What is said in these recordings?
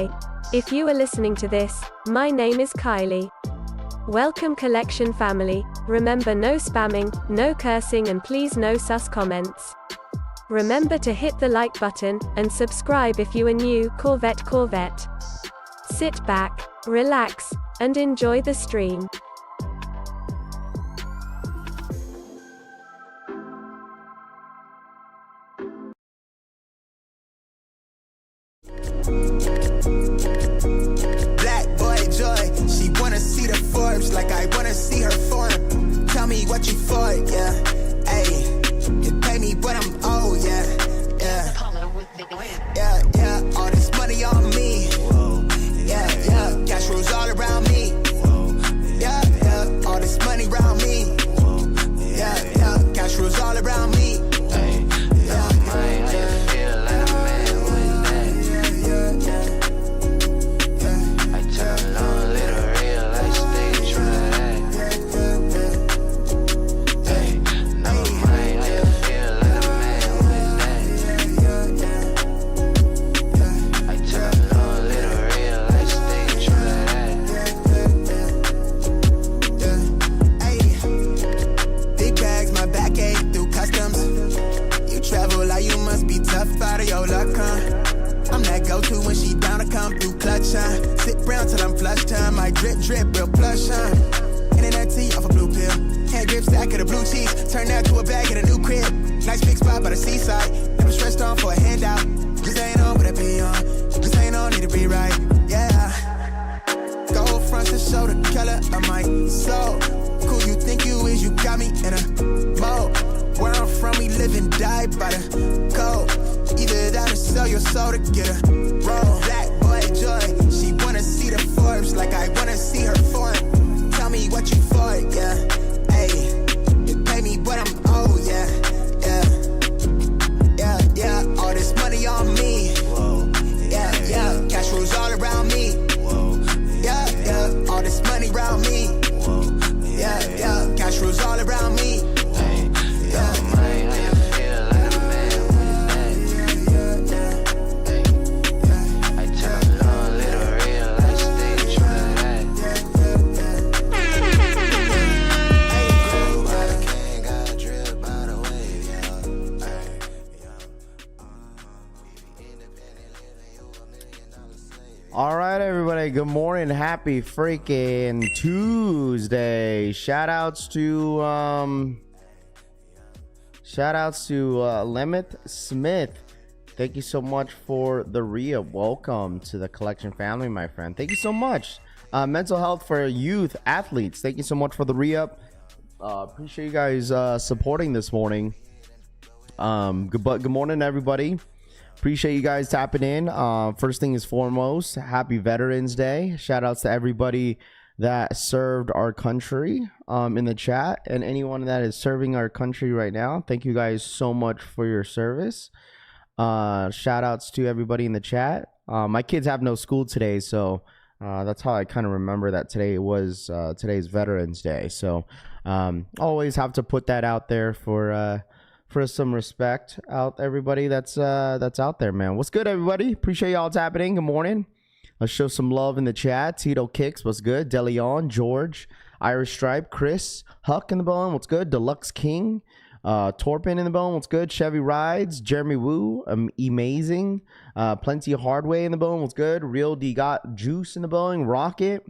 Hi. If you are listening to this, my name is Kylie. Welcome Collection family. Remember, no spamming, no cursing, and please no sus comments. Remember to hit the like button, and subscribe if you are new. Corvette. Sit back, relax, and enjoy the stream. Black boy joy, she wanna see the Forbes like I wanna see her form. Tell me what you for, yeah. Ayy, you pay me what I'm owed, yeah. All this money on me. Yeah. Cash rules all around me. Yeah. All this money around me. Yeah. Cash rules all around me. Out of your luck, huh? I'm that go-to when she down to come through clutch, huh? Sit round till I'm flush time. My drip, real plush, huh? Internet tea off a blue pill. Hand grip stack of the blue cheese. Turn that to a bag at a new crib. Nice big spot by the seaside. Never stressed on for a handout. Just ain't on, but I be on. Just ain't on, need to be right, yeah. Gold fronts to show the color of my soul. Cool you think you is, you got me in a mode. Where I'm from, we live and die by the code. Either that or sell your soul to get a roll. Black boy joy, she wanna see the Forbes like I wanna see her form. Tell me what you for, yeah. Ayy, you pay me what I'm owed, yeah. All this money on me. Yeah. Cash rules all around me. Yeah. All this money around me. Yeah. Cash rules all around me. All right, everybody. Good morning. Happy freaking Tuesday. Shout outs to Lemeth Smith. Thank you so much for the re-up. Welcome to the Collection family, my friend. Thank you so much. Mental health for youth athletes. Thank you so much for the re-up. Appreciate you guys supporting this morning. Good morning, everybody. Appreciate you guys tapping in. First thing is foremost, happy Veterans Day. Shout outs to everybody that served our country in the chat, and anyone that is serving our country right now. Thank you guys so much for your service. Shout outs to everybody in the chat. My kids have no school today, so that's how I kind of remember that today was today's Veterans Day. So always have to put that out there for some respect out everybody that's out there, man. What's good, everybody? Appreciate y'all tapping in. Good morning. Let's show some love in the chat. Tito Kicks, what's good? Deleon, George, Irish Stripe, Chris, Huck in the bone, what's good? Deluxe King, Torpin in the bone, what's good? Chevy Rides, Jeremy Woo, amazing. Plenty of Hardway in the bone, what's good? Real D got Juice in the bone, Rocket,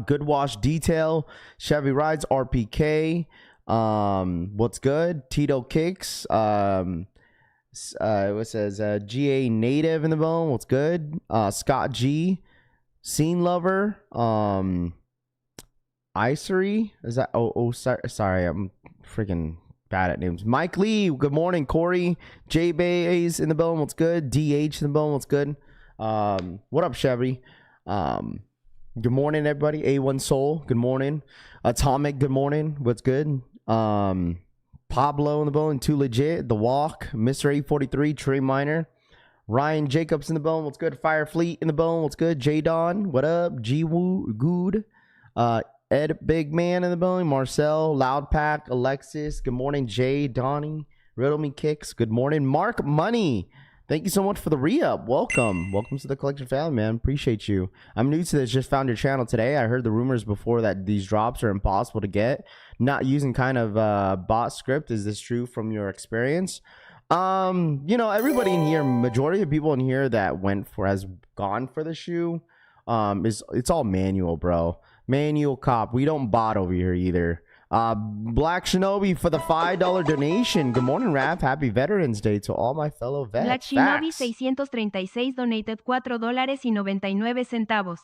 Good Wash Detail, Chevy Rides, RPK. What's good? Tito Kicks. It says GA Native in the bone. What's good? Scott G, Scene Lover. Icery. Is that? Sorry, I'm freaking bad at names. Mike Lee. Good morning, Corey. J Bays in the bone. What's good? DH in the bone. What's good? What up, Chevy? Good morning, everybody. A1 Soul. Good morning. Atomic. Good morning. What's good? Pablo in the bone, Too Legit, The Walk, Mr. 843, Trey Minor, Ryan Jacobs in the bone, what's good? Fire Fleet in the bone, what's good? J Don, what up? G Woo, good. Ed Big Man in the bone, Marcel, Loud Pack, Alexis, good morning. Jay, Donnie, Riddle Me Kicks, good morning. Mark Money, Thank you so much for the re-up. Welcome to the collection family, man. Appreciate you. I'm new to this, just found your channel today. I heard the rumors before that these drops are impossible to get, not using kind of bot script. Is this true from your experience? Everybody in here, majority of people in here that has gone for the shoe, it's all manual, bro. Manual cop. We don't bot over here either. Black Shinobi for the $5 donation. Good morning, Raph. Happy Veterans Day to all my fellow vets. Black Shinobi 636 donated $4.99.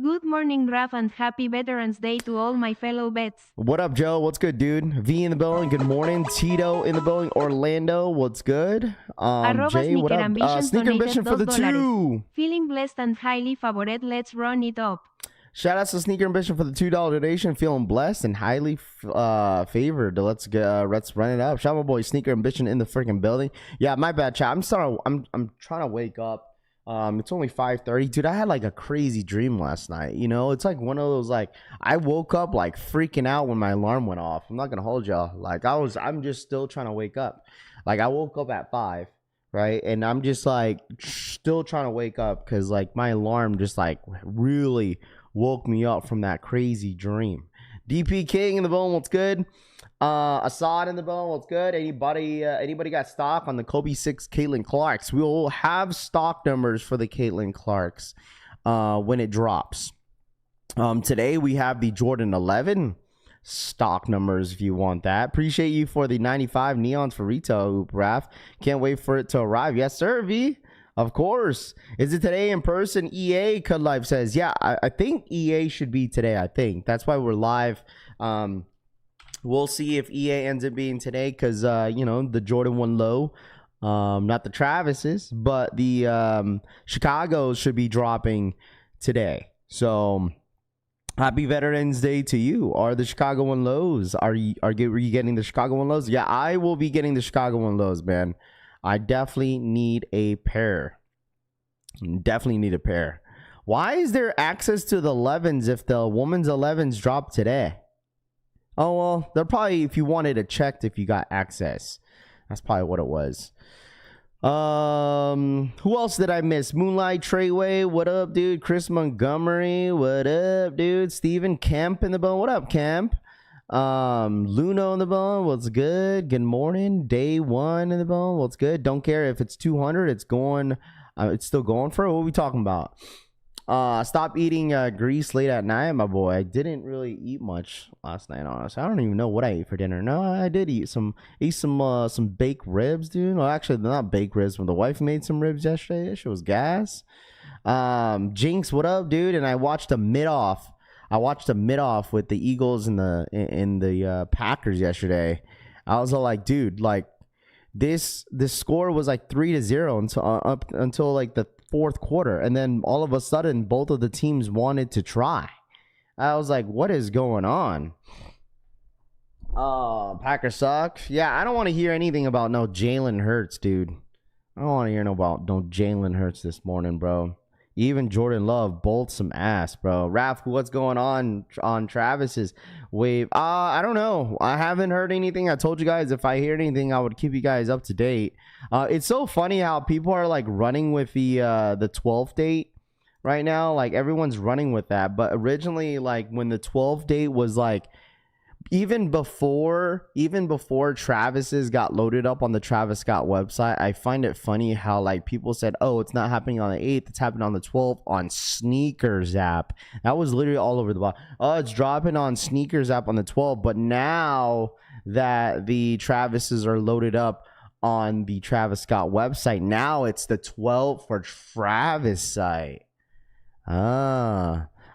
Good morning, Raph, and happy Veterans Day to all my fellow vets. What up, Joe? What's good, dude? V in the building. Good morning. Tito in the building. Orlando, what's good? Jay, what up? Sneaker Ambition for the $2. Feeling blessed and highly favored. Let's run it up. Shout out to Sneaker Ambition for the $2 donation. Feeling blessed and highly favored. Let's run it up. Shout out my boy Sneaker Ambition in the freaking building. Yeah, my bad, chat. I'm trying to wake up. It's only 5:30, dude. I had like a crazy dream last night. You know, it's like one of those, like, I woke up like freaking out when my alarm went off. I'm not gonna hold y'all. Like, I'm just still trying to wake up. Like, I woke up at 5, right, and I'm just like still trying to wake up because like my alarm just like really woke me up from that crazy dream. DP King in the bone, what's good? Assad in the bone, what's good? Anybody got stock on the Kobe 6 Caitlin Clarks? We will have stock numbers for the Caitlin Clarks when it drops. Today we have the Jordan 11 stock numbers if you want that. Appreciate you for the 95 neons for retail, Raph. Can't wait for it to arrive. Yes, sir, V. Of course. Is it today in person? EA Cud Life says, yeah, I think EA should be today. I think that's why we're live. We'll see if EA ends up being today because, the Jordan 1 low, not the Travis's, but the Chicago's should be dropping today. So happy Veterans Day to you. Are the Chicago 1 lows? Are you getting the Chicago 1 lows? Yeah, I will be getting the Chicago 1 lows, man. I definitely need a pair. Why is there access to the 11s if the woman's 11s drop today? Oh, well, they're probably, if you wanted to check if you got access. That's probably what it was. Who else did I miss? Moonlight Treyway, what up, dude? Chris Montgomery, what up, dude? Steven Kemp in the bone. What up, Kemp? Luno in the bone, what's good? Good morning. Day 1 in the bone, what's good? Don't care if it's 200, it's going, it's still going for it. What are we talking about? Stop eating grease late at night, my boy. I didn't really eat much last night, honestly. I don't even know what I ate for dinner. No, I did eat some baked ribs, dude. Well, actually, they're not baked ribs. When the wife made some ribs yesterday, that shit was gas. Jinx, what up, dude? And I watched a mid-off. With the Eagles and the Packers yesterday. I was all like, dude, like this score was like 3-0 until like the fourth quarter, and then all of a sudden both of the teams wanted to try. I was like, what is going on? Packers suck. Yeah, I don't want to hear anything about no Jalen Hurts, dude. I don't want to hear about no Jalen Hurts this morning, bro. Even Jordan Love bolts some ass, bro. Raph, what's going on Travis's wave? I don't know. I haven't heard anything. I told you guys if I hear anything, I would keep you guys up to date. It's so funny how people are like running with the 12th date right now. Like everyone's running with that. But originally, like when the 12th date was like, even before Travis's got loaded up on the Travis Scott website, I find it funny how like people said, oh, it's not happening on the 8th, it's happening on the 12th on Sneakers app. That was literally all over the block. Oh, it's dropping on Sneakers app on the 12th, but now that the Travis's are loaded up on the Travis Scott website, now it's the 12th for Travis site.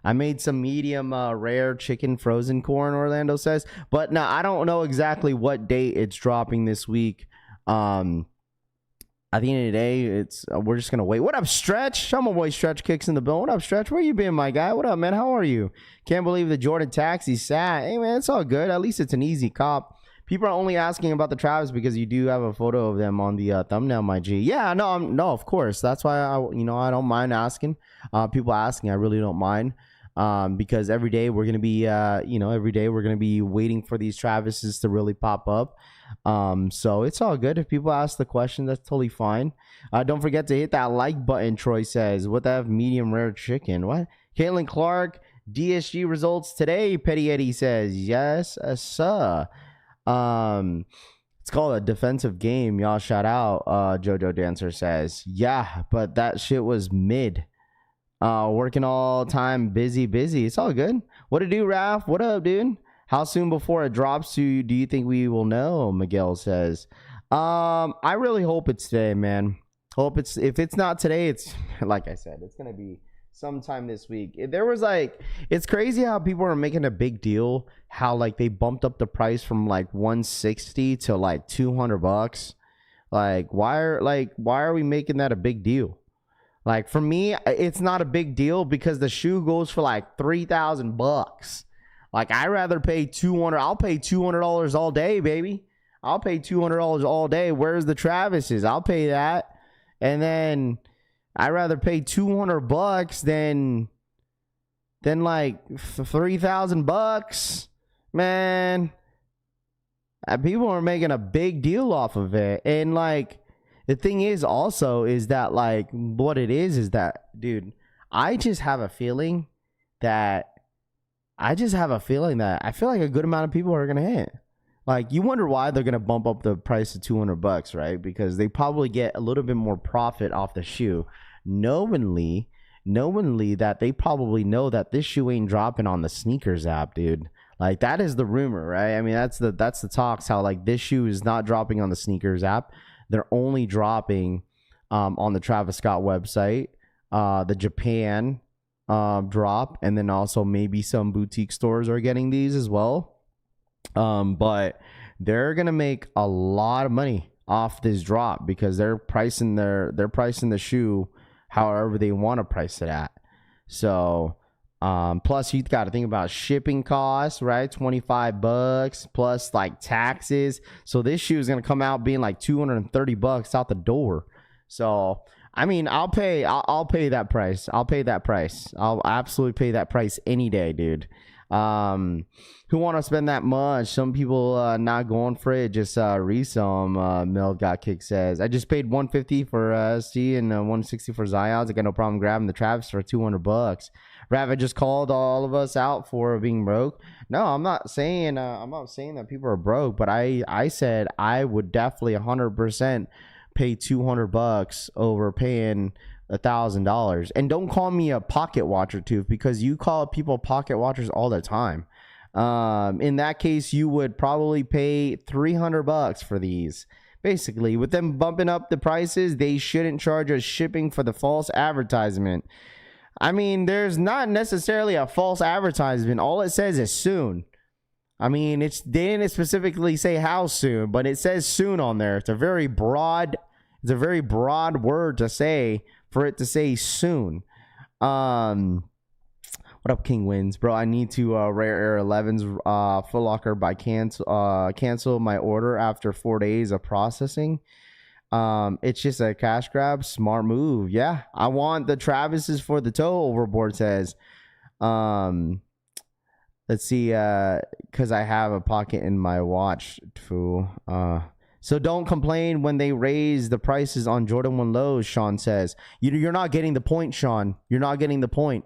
I made some medium rare chicken frozen corn, Orlando says. But now I don't know exactly what date it's dropping this week. At the end of the day, we're just going to wait. What up, Stretch? I'm my boy Stretch Kicks in the bill. What up, Stretch? Where you been, my guy? What up, man? How are you? Can't believe the Jordan taxi's sad. Hey, man, it's all good. At least it's an easy cop. People are only asking about the Travis because you do have a photo of them on the thumbnail, my G. Yeah, no, of course. That's why I don't mind asking. People asking, I really don't mind. because every day we're gonna be every day we're gonna be waiting for these Travises to really pop up. So it's all good. If people ask the question, that's totally fine. Don't forget to hit that like button. Troy says, what the F, medium rare chicken? What? Caitlin Clark, DSG results today. Petty Eddie says, yes, sir. It's called a defensive game. Y'all shout out. Jojo Dancer says, yeah, but that shit was mid. Working all time, busy. It's all good. What to do, Raph? What up, dude? How soon before it drops do you think we will know? Miguel says. I really hope it's today, man. If it's not today, it's like I said, it's gonna be sometime this week. It's crazy how people are making a big deal how like they bumped up the price from like 160 to like $200. Like why are we making that a big deal? Like for me, it's not a big deal because the shoe goes for like $3,000. Like I'd rather pay $200. I'll pay $200 all day, baby. I'll pay $200 all day. Where's the Travises? I'll pay that. And then I'd rather pay $200 than like $3,000. Man, people are making a big deal off of it. And like the thing is also is that like what it is that, dude, I just have a feeling that I feel like a good amount of people are going to hit. Like you wonder why they're going to bump up the price to $200, right? Because they probably get a little bit more profit off the shoe, knowingly that they probably know that this shoe ain't dropping on the sneakers app, dude. Like that is the rumor, right? I mean, that's the talks, how like this shoe is not dropping on the sneakers app. They're only dropping on the Travis Scott website, the Japan drop, and then also maybe some boutique stores are getting these as well. But they're gonna make a lot of money off this drop because they're pricing the shoe however they want to price it at. So plus you got to think about shipping costs, right? $25 plus like taxes. So this shoe is gonna come out being like $230 out the door. So I mean, I'll pay that price. I'll absolutely pay that price any day, dude. Who want to spend that much? Some people not going for it, just resell them. Mel Got Kick says, I just paid $150 for SC and $160 for Zions. I got no problem grabbing the Travis for $200. Rav just called all of us out for being broke. No, I'm not saying that people are broke, but I said I would definitely 100% pay $200 over paying $1,000. And don't call me a pocket watcher too, because you call people pocket watchers all the time. In that case, you would probably pay $300 for these. Basically, with them bumping up the prices, they shouldn't charge us shipping for the false advertisement. I mean, there's not necessarily a false advertisement. All it says is soon. I mean, they didn't specifically say how soon, but it says soon on there. It's a very broad word to say for it to say soon. What up, King Wins, bro? I need to Rare Air 11's Foot Locker by cancel my order after 4 days of processing. It's just a cash grab. Smart move. Yeah, I want the Travises for the toe. Overboard says. Let's see, because I have a pocket in my watch, fool. So don't complain when they raise the prices on Jordan 1 lows, Sean says. You're not getting the point, Sean. You're not getting the point.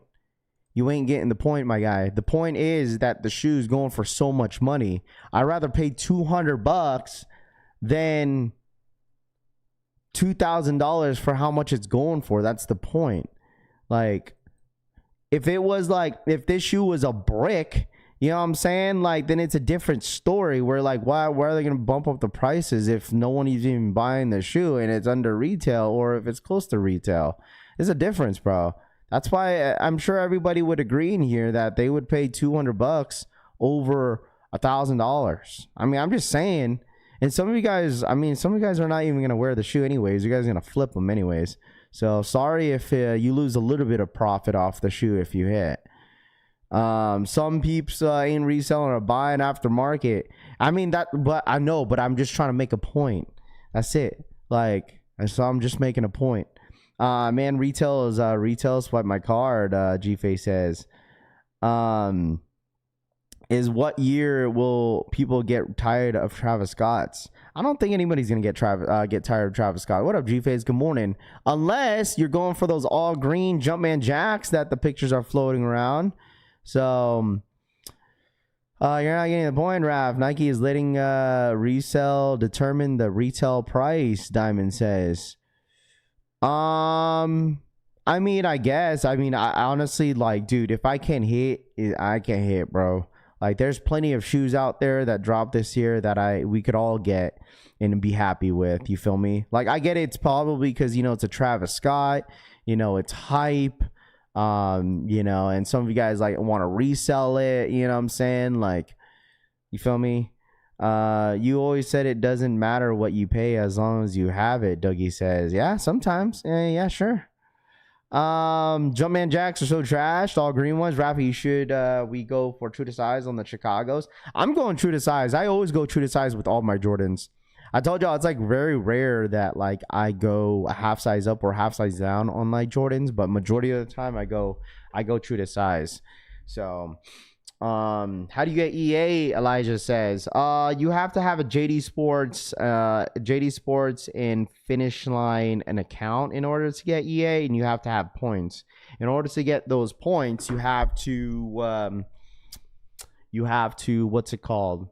You ain't getting the point, my guy. The point is that the shoe's going for so much money. I'd rather pay $200 than $2,000 for how much it's going for. That's the point. Like, if this shoe was a brick, you know what I'm saying? Like, then it's a different story where, like, why are they going to bump up the prices if no one is even buying the shoe and it's under retail, or if it's close to retail? There's a difference, bro. That's why I'm sure everybody would agree in here that they would pay $200 over $1,000. I mean, I'm just saying. And some of you guys are not even going to wear the shoe anyways. You guys are going to flip them anyways. So sorry if you lose a little bit of profit off the shoe if you hit. Some peeps ain't reselling or buying aftermarket. I mean that, but I know, but I'm just trying to make a point. That's it. Like, so I'm just making a point. Man, retail is retail. Swipe my card. G-Face says. is what year will people get tired of Travis Scott's? I don't think anybody's gonna get tired of Travis Scott. What up, G-Phase? Good morning. Unless you're going for those all green Jumpman jacks that the pictures are floating around. So you're not getting the point, Raph. Nike is letting resell determine the retail price, Diamond says. I mean, I guess. I mean, I honestly, like, dude, if I can't hit, I can't hit, bro. Like, there's plenty of shoes out there that dropped this year that we could all get and be happy with. You feel me? Like, I get it. It's probably because, you know, it's a Travis Scott. You know, it's hype. You know, and some of you guys, like, want to resell it. You know what I'm saying? Like, you feel me? You always said it doesn't matter what you pay as long as you have it, Dougie says. Yeah, sometimes. Yeah, sure. Jumpman jacks are so trashed. All green ones. Rafa, you should we go for true to size on the Chicagos? I'm going true to size. I always go true to size with all my Jordans. I told y'all it's like very rare that like I go a half size up or half size down on my Jordans, but majority of the time I go true to size. So how do you get EA? Elijah says you have to have a Jdsports and Finish Line an account in order to get EA, and you have to have points. In order to get those points, you have to what's it called?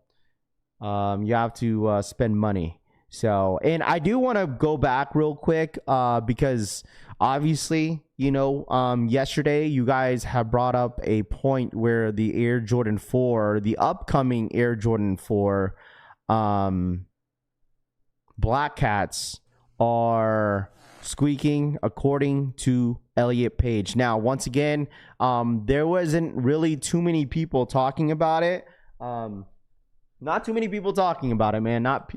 You have to spend money. So, and I do want to go back real quick because obviously, you know, yesterday you guys have brought up a point where the Air Jordan 4, the upcoming Air Jordan 4 Black Cats are squeaking according to Elliot Page. Now, once again, there wasn't really too many people talking about it. Not too many people talking about it, man. Not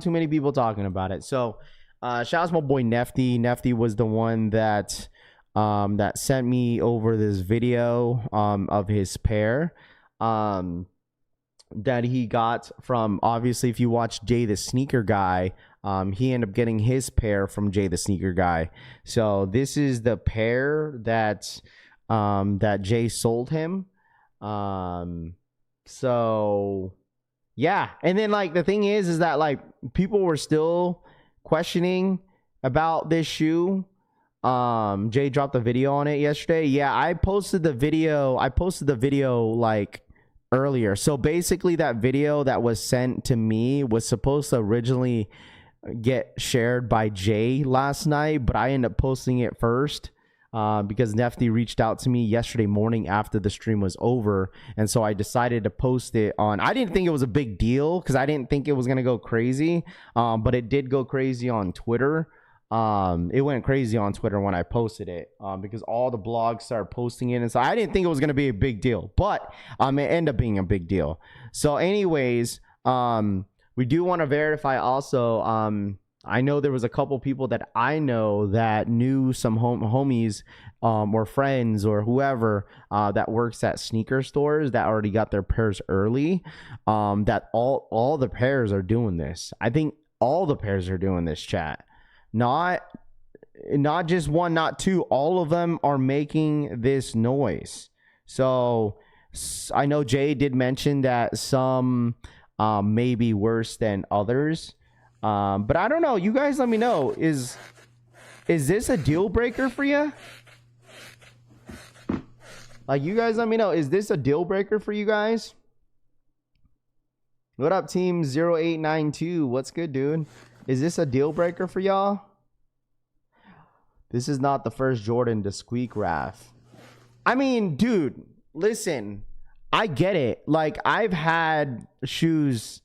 too many people talking about it. So, shout out to my boy Nefty. Nefty was the one that sent me over this video of his pair that he got from, obviously, if you watch Jay the Sneaker Guy, he ended up getting his pair from Jay the Sneaker Guy. So this is the pair that Jay sold him. So yeah, and then like the thing is that like people were still questioning about this shoe. Jay dropped a video on it yesterday. Yeah, I posted the video like earlier. So basically that video that was sent to me was supposed to originally get shared by Jay last night, but I ended up posting it first. Because Nefty reached out to me yesterday morning after the stream was over, and so I decided to post it on. I didn't think it was a big deal because I didn't think it was gonna go crazy, but it did go crazy on Twitter. It went crazy on Twitter when I posted it because all the blogs started posting it, and so I didn't think it was gonna be a big deal, but it ended up being a big deal. So, anyways, we do want to verify also. I know there was a couple people that I know that knew some homies or friends or whoever that works at sneaker stores that already got their pairs early. That all the pairs are doing this. I think all the pairs are doing this, chat. Not just one, not two. All of them are making this noise. So I know Jay did mention that some may be worse than others. But I don't know. You guys let me know. Is this a deal breaker for you? Like, you guys let me know. Is this a deal breaker for you guys? What up, team 0892? What's good, dude? Is this a deal breaker for y'all? This is not the first Jordan to squeak, Raph. I mean, dude, listen. I get it. Like, I've had shoes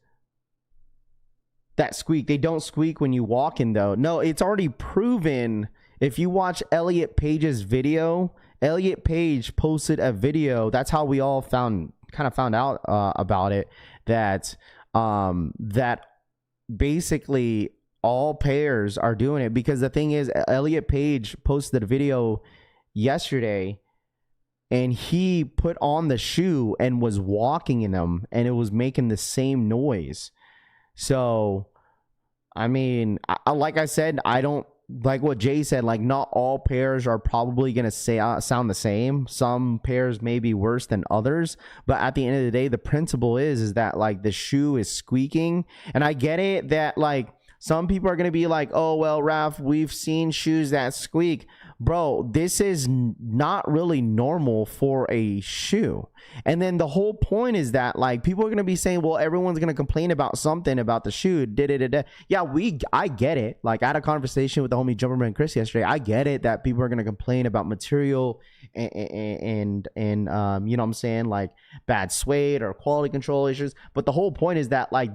that squeak. They don't squeak when you walk in, though. No, it's already proven. If you watch Elliot Page's video, Elliot Page posted a video. That's how we all found out about it. That basically all pairs are doing it, because the thing is, Elliot Page posted a video yesterday, and he put on the shoe and was walking in them, and it was making the same noise. So, I mean, like I said, I don't like what Jay said, like not all pairs are probably gonna sound the same. Some pairs may be worse than others, but at the end of the day, the principle is that like the shoe is squeaking, and I get it that like some people are gonna be like, oh well, Raf, we've seen shoes that squeak. Bro, this is not really normal for a shoe. And then the whole point is that like people are going to be saying, well, everyone's going to complain about something about the shoe. Yeah, I get it. Like I had a conversation with the homie Jumperman Chris yesterday. I get it that people are going to complain about material and you know what I'm saying, like bad suede or quality control issues. But the whole point is that like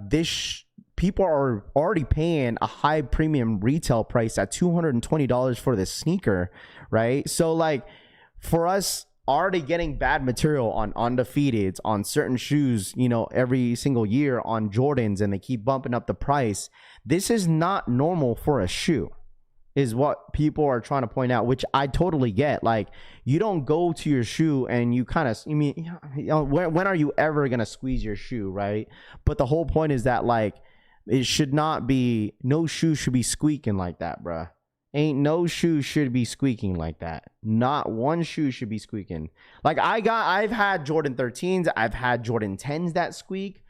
people are already paying a high premium retail price at $220 for this sneaker, right? So like for us already getting bad material on undefeateds, on certain shoes, you know, every single year on Jordans, and they keep bumping up the price. This is not normal for a shoe, is what people are trying to point out, which I totally get. Like you don't go to your shoe and you kind of, I mean, you know, when are you ever going to squeeze your shoe, right? But the whole point is that like, it should not be, no shoe should be squeaking like that, bruh. Ain't no shoe should be squeaking like that. Not one shoe should be squeaking. Like I've had Jordan 13s, I've had Jordan 10s that squeak.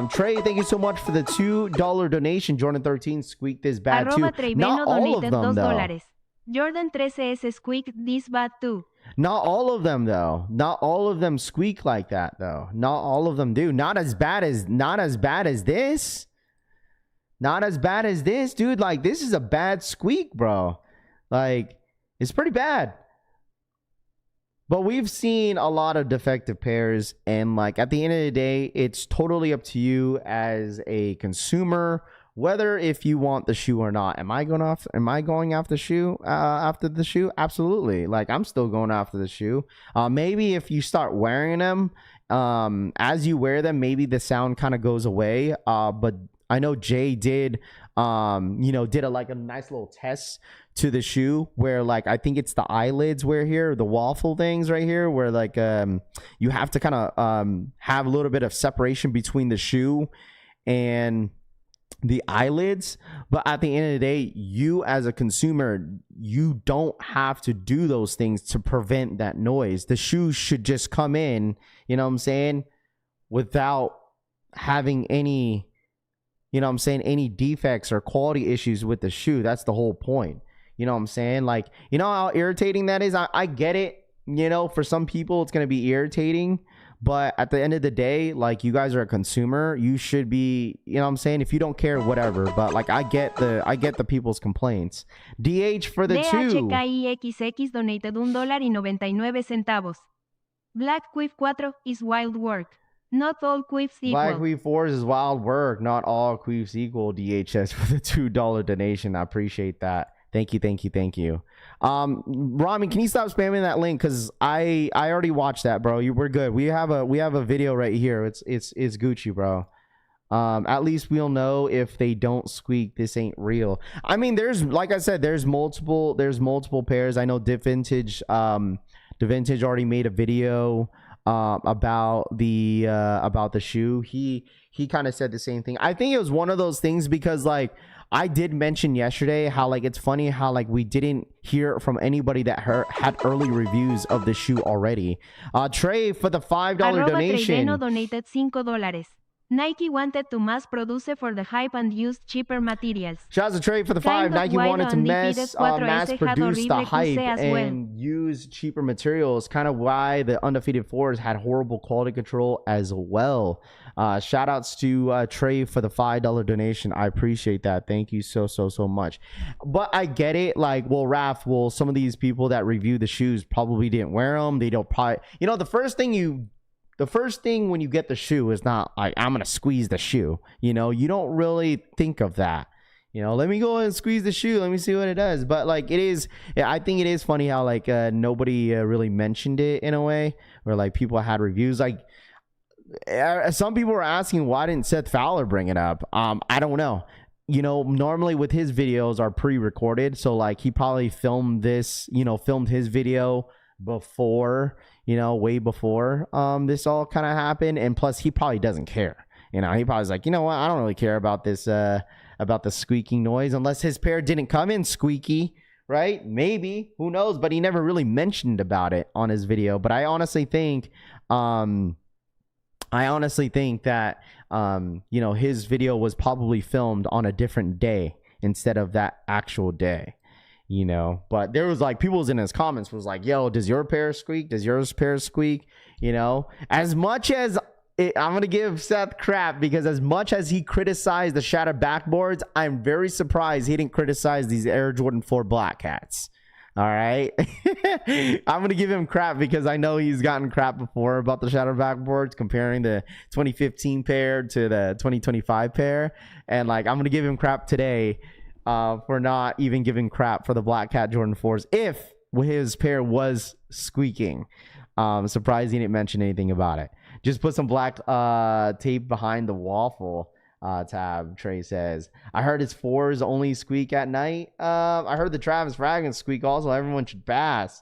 Trey, thank you so much for the $2 donation. Jordan 13 squeaked this bad too. Not all of them though. Jordan 13s squeaked this bad too. Not all of them though. Not all of them squeak like that though. Not all of them do. Not as bad as this. Not as bad as this, dude. Like, this is a bad squeak, bro. Like, it's pretty bad. But we've seen a lot of defective pairs, and like at the end of the day, it's totally up to you as a consumer whether if you want the shoe or not. Am I going after the shoe after the shoe? Absolutely. Like, I'm still going after the shoe. Maybe if you start wearing them, as you wear them, maybe the sound kind of goes away. But I know Jay did a nice little test to the shoe where, like, I think it's the eyelids where here, the waffle things right here, where like you have to kind of have a little bit of separation between the shoe and the eyelids. But at the end of the day, you as a consumer, you don't have to do those things to prevent that noise. The shoe should just come in, you know what I'm saying, without having any, you know what I'm saying, any defects or quality issues with the shoe. That's the whole point. You know what I'm saying? Like, you know how irritating that is? I get it. You know, for some people, it's going to be irritating. But at the end of the day, like, you guys are a consumer. You should be, you know what I'm saying? If you don't care, whatever. But, like, I get the people's complaints. DH for the two. DHKIXX donated $1.99. Black Quiff 4 is wild work. Not all queefs equal. Black Queef 4 is wild work. Not all queefs equal. DHS for the $2 donation. I appreciate that. Thank you. Rami, can you stop spamming that link? Because I already watched that, bro. We're good. We have a video right here. It's Gucci, bro. At least we'll know if they don't squeak, this ain't real. I mean, like I said, there's multiple pairs. I know DaVintage already made a video about the shoe. He kind of said the same thing. I think it was one of those things because, like, I did mention yesterday how, like, it's funny how, like, we didn't hear from anybody that had early reviews of the shoe already. Trey for the $5 donation. Donated $5. Nike wanted to mass produce for the hype and used cheaper materials. Shout out to Trey for the $5. Nike wanted to mass produce the hype and use cheaper materials. Kind of why the undefeated fours had horrible quality control as well. Shout outs to Trey for the $5 donation. I appreciate that. Thank you so much. But I get it. Like, well, Raph, some of these people that review the shoes probably didn't wear them. They don't probably, you know, the first thing when you get the shoe is not like, I'm going to squeeze the shoe. You know, you don't really think of that. You know, let me go and squeeze the shoe. Let me see what it does. But, like, I think it is funny how, like, nobody really mentioned it in a way where, like, people had reviews. Like, some people were asking, why didn't Seth Fowler bring it up? I don't know. You know, normally with his videos are pre-recorded. So, like, he probably filmed his video before, you know, way before this all kind of happened. And plus, he probably doesn't care. You know, he probably was like, you know what, I don't really care about this about the squeaking noise, unless his pair didn't come in squeaky, right? Maybe, who knows? But he never really mentioned about it on his video. But I honestly think that his video was probably filmed on a different day instead of that actual day. But there was like people in his comments was like, yo, does your pair squeak? Does yours pair squeak? As much as I'm going to give Seth crap, because as much as he criticized the shattered backboards, I'm very surprised he didn't criticize these Air Jordan 4 Black Hats. All right. I'm going to give him crap because I know he's gotten crap before about the shattered backboards, comparing the 2015 pair to the 2025 pair. And like, I'm going to give him crap today for not even giving crap for the Black Cat Jordan 4s if his pair was squeaking. Surprised he didn't mention anything about it. Just put some black tape behind the waffle tab, Trey says. I heard his 4s only squeak at night. I heard the Travis Fragment squeak also. Everyone should pass.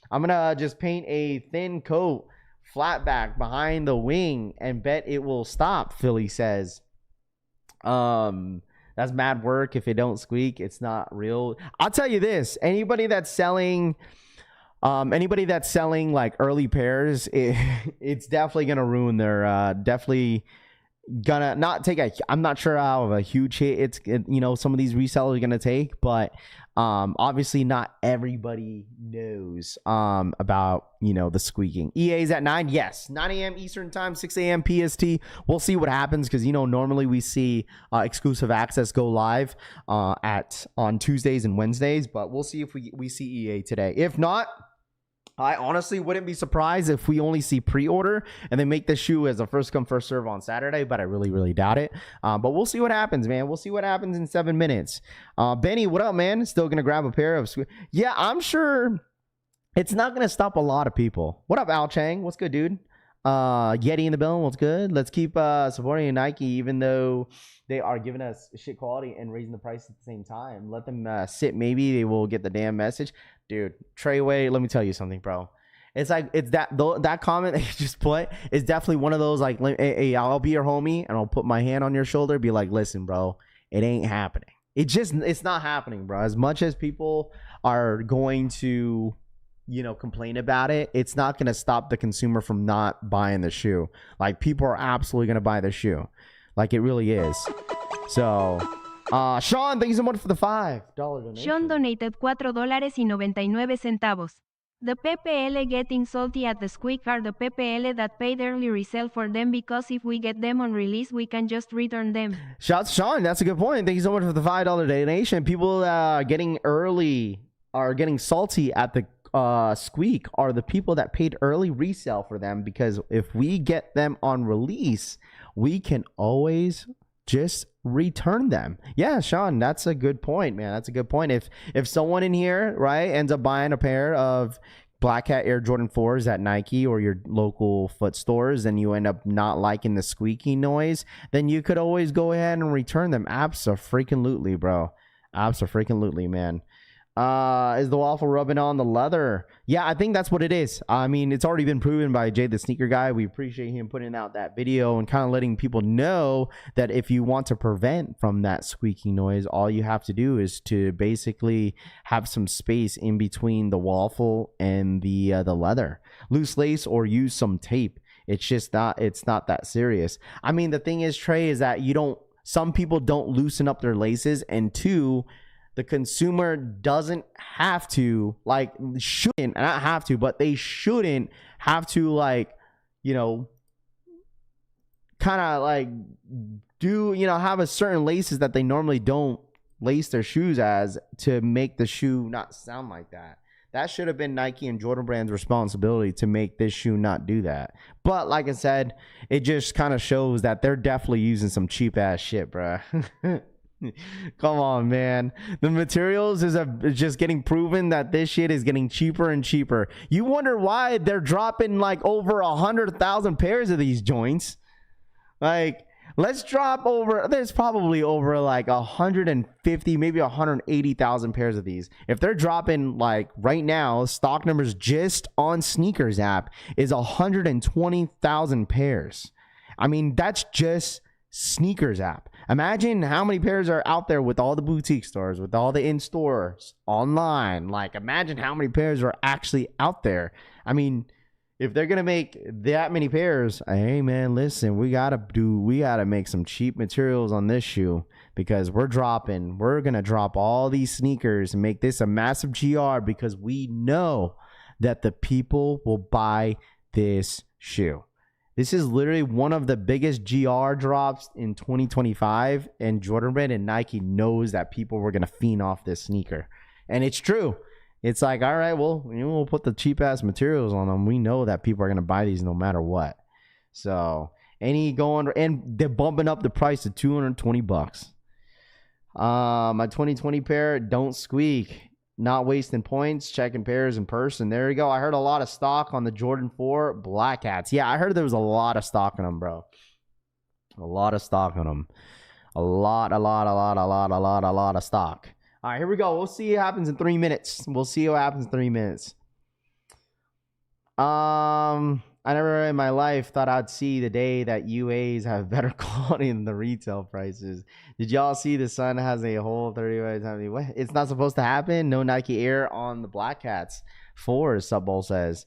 I'm going to just paint a thin coat flat back behind the wing and bet it will stop, Philly says. That's mad work. If it don't squeak, it's not real. I'll tell you this. Anybody that's selling like early pairs, it's definitely going to ruin their, definitely gonna not take I'm not sure how of a huge hit some of these resellers are going to take, but obviously not everybody knows about the squeaking. EA's at 9. Yes, 9 a.m. Eastern time, 6 a.m. PST. We'll see what happens, because normally we see exclusive access go live on Tuesdays and Wednesdays, but we'll see if we see EA today. If not, I honestly wouldn't be surprised if we only see pre-order and they make the shoe as a first come first serve on Saturday, but I really doubt it. But we'll see what happens, man. We'll see what happens in 7 minutes. Benny, what up, man? Still gonna grab a pair of yeah, I'm sure it's not gonna stop a lot of people. What up, Al Chang? What's good, dude? Yeti in the building. What's good? Let's keep supporting Nike, even though they are giving us shit quality and raising the price at the same time. Let them sit. Maybe they will get the damn message. Dude, Treyway, let me tell you something, bro. It's like, it's that comment that you just put is definitely one of those, like, hey, I'll be your homie and I'll put my hand on your shoulder, be like, listen, bro, it ain't happening. It's not happening, bro. As much as people are going to, complain about it, it's not going to stop the consumer from not buying the shoe. Like, people are absolutely going to buy the shoe. Like, it really is. So, Sean, thank you so much for the $5 donation. Sean donated $4.99. The PPL getting salty at the squeak are the PPL that paid early resale for them, because if we get them on release, we can just return them. Shouts to Sean. That's a good point. Thank you so much for the $5 donation. People getting early are getting salty at the squeak are the people that paid early resale for them, because if we get them on release, we can always just return them. Yeah, Sean, that's a good point, man. That's a good point. If someone in here, right, ends up buying a pair of Black Hat Air Jordan 4s at Nike or your local foot stores, and you end up not liking the squeaky noise, then you could always go ahead and return them. Abso-freaking-lutely, bro. Abso-freaking-lutely, man. Is the waffle rubbing on the leather? Yeah, I think that's what it is. I mean, it's already been proven by Jay the Sneaker Guy. We appreciate him putting out that video and kind of letting people know that if you want to prevent from that squeaking noise, all you have to do is to basically have some space in between the waffle and the leather. Loose lace or use some tape. It's just not, it's not that serious. I mean, the thing is, Trey, is that some people don't loosen up their laces, and two, the consumer doesn't have to, like, shouldn't, not have to, but they shouldn't have to, like, kind of like do, have a certain laces that they normally don't lace their shoes as to make the shoe not sound like that. That should have been Nike and Jordan Brand's responsibility to make this shoe not do that. But like I said, it just kind of shows that they're definitely using some cheap ass shit, bruh. Come on, man. The materials is just getting proven that this shit is getting cheaper and cheaper. You wonder why they're dropping like over 100,000 pairs of these joints. Like, let's drop over, there's probably over like 150, maybe 180,000 pairs of these. If they're dropping, like, right now, stock numbers just on Sneakers app is 120,000 pairs. I mean, that's just Sneakers app. Imagine how many pairs are out there with all the boutique stores, with all the in-stores, online. Like, imagine how many pairs are actually out there. I mean, if they're gonna make that many pairs, hey man, listen, we gotta make some cheap materials on this shoe, because we're gonna drop all these sneakers and make this a massive GR, because we know that the people will buy this shoe. This is literally one of the biggest GR drops in 2025, and Jordan Brand and Nike knows that people were gonna fiend off this sneaker, and it's true. It's like, all right, well, we'll put the cheap ass materials on them. We know that people are gonna buy these no matter what. So and they're bumping up the price to $220. My 2020 pair, don't squeak. Not wasting points, checking pairs in person. There you go. I heard a lot of stock on the Jordan 4 Black Hats. Yeah, I heard there was a lot of stock on them, bro. A lot of stock on them. A lot of stock. All right, here we go. We'll see what happens in 3 minutes. I never in my life thought I'd see the day that UAs have better quality than the retail prices. Did y'all see the sun has a whole 30? What? It's not supposed to happen. No Nike Air on the Black Hats. 4, Subbowl says.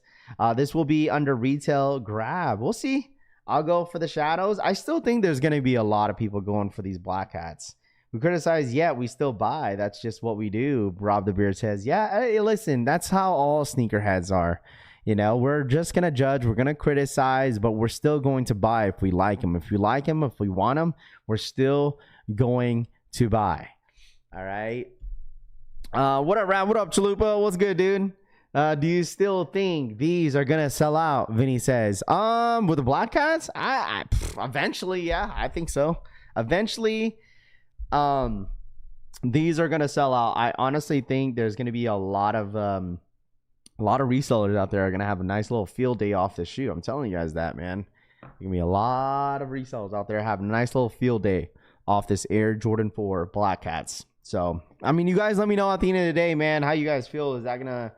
This will be under retail grab. We'll see. I'll go for the shadows. I still think there's going to be a lot of people going for these Black Hats. We criticize, yet we still buy. That's just what we do. Rob the Beard says, yeah, hey, listen, that's how all sneakerheads are. You know, we're just going to judge. We're going to criticize, but we're still going to buy if we like them. If we like them, if we want them, we're still going to buy. All right. What up, Rap? What up, Chalupa? What's good, dude? Do you still think these are going to sell out? Vinny says, with the Black Hats? Eventually, yeah, I think so. Eventually, these are going to sell out. I honestly think there's going to be a lot of resellers out there are going to have a nice little field day off this shoe. I'm telling you guys that, man. There's going to be a lot of resellers out there having a nice little field day off this Air Jordan 4 Black Hats. So, I mean, you guys let me know at the end of the day, man, how you guys feel. Is that going to,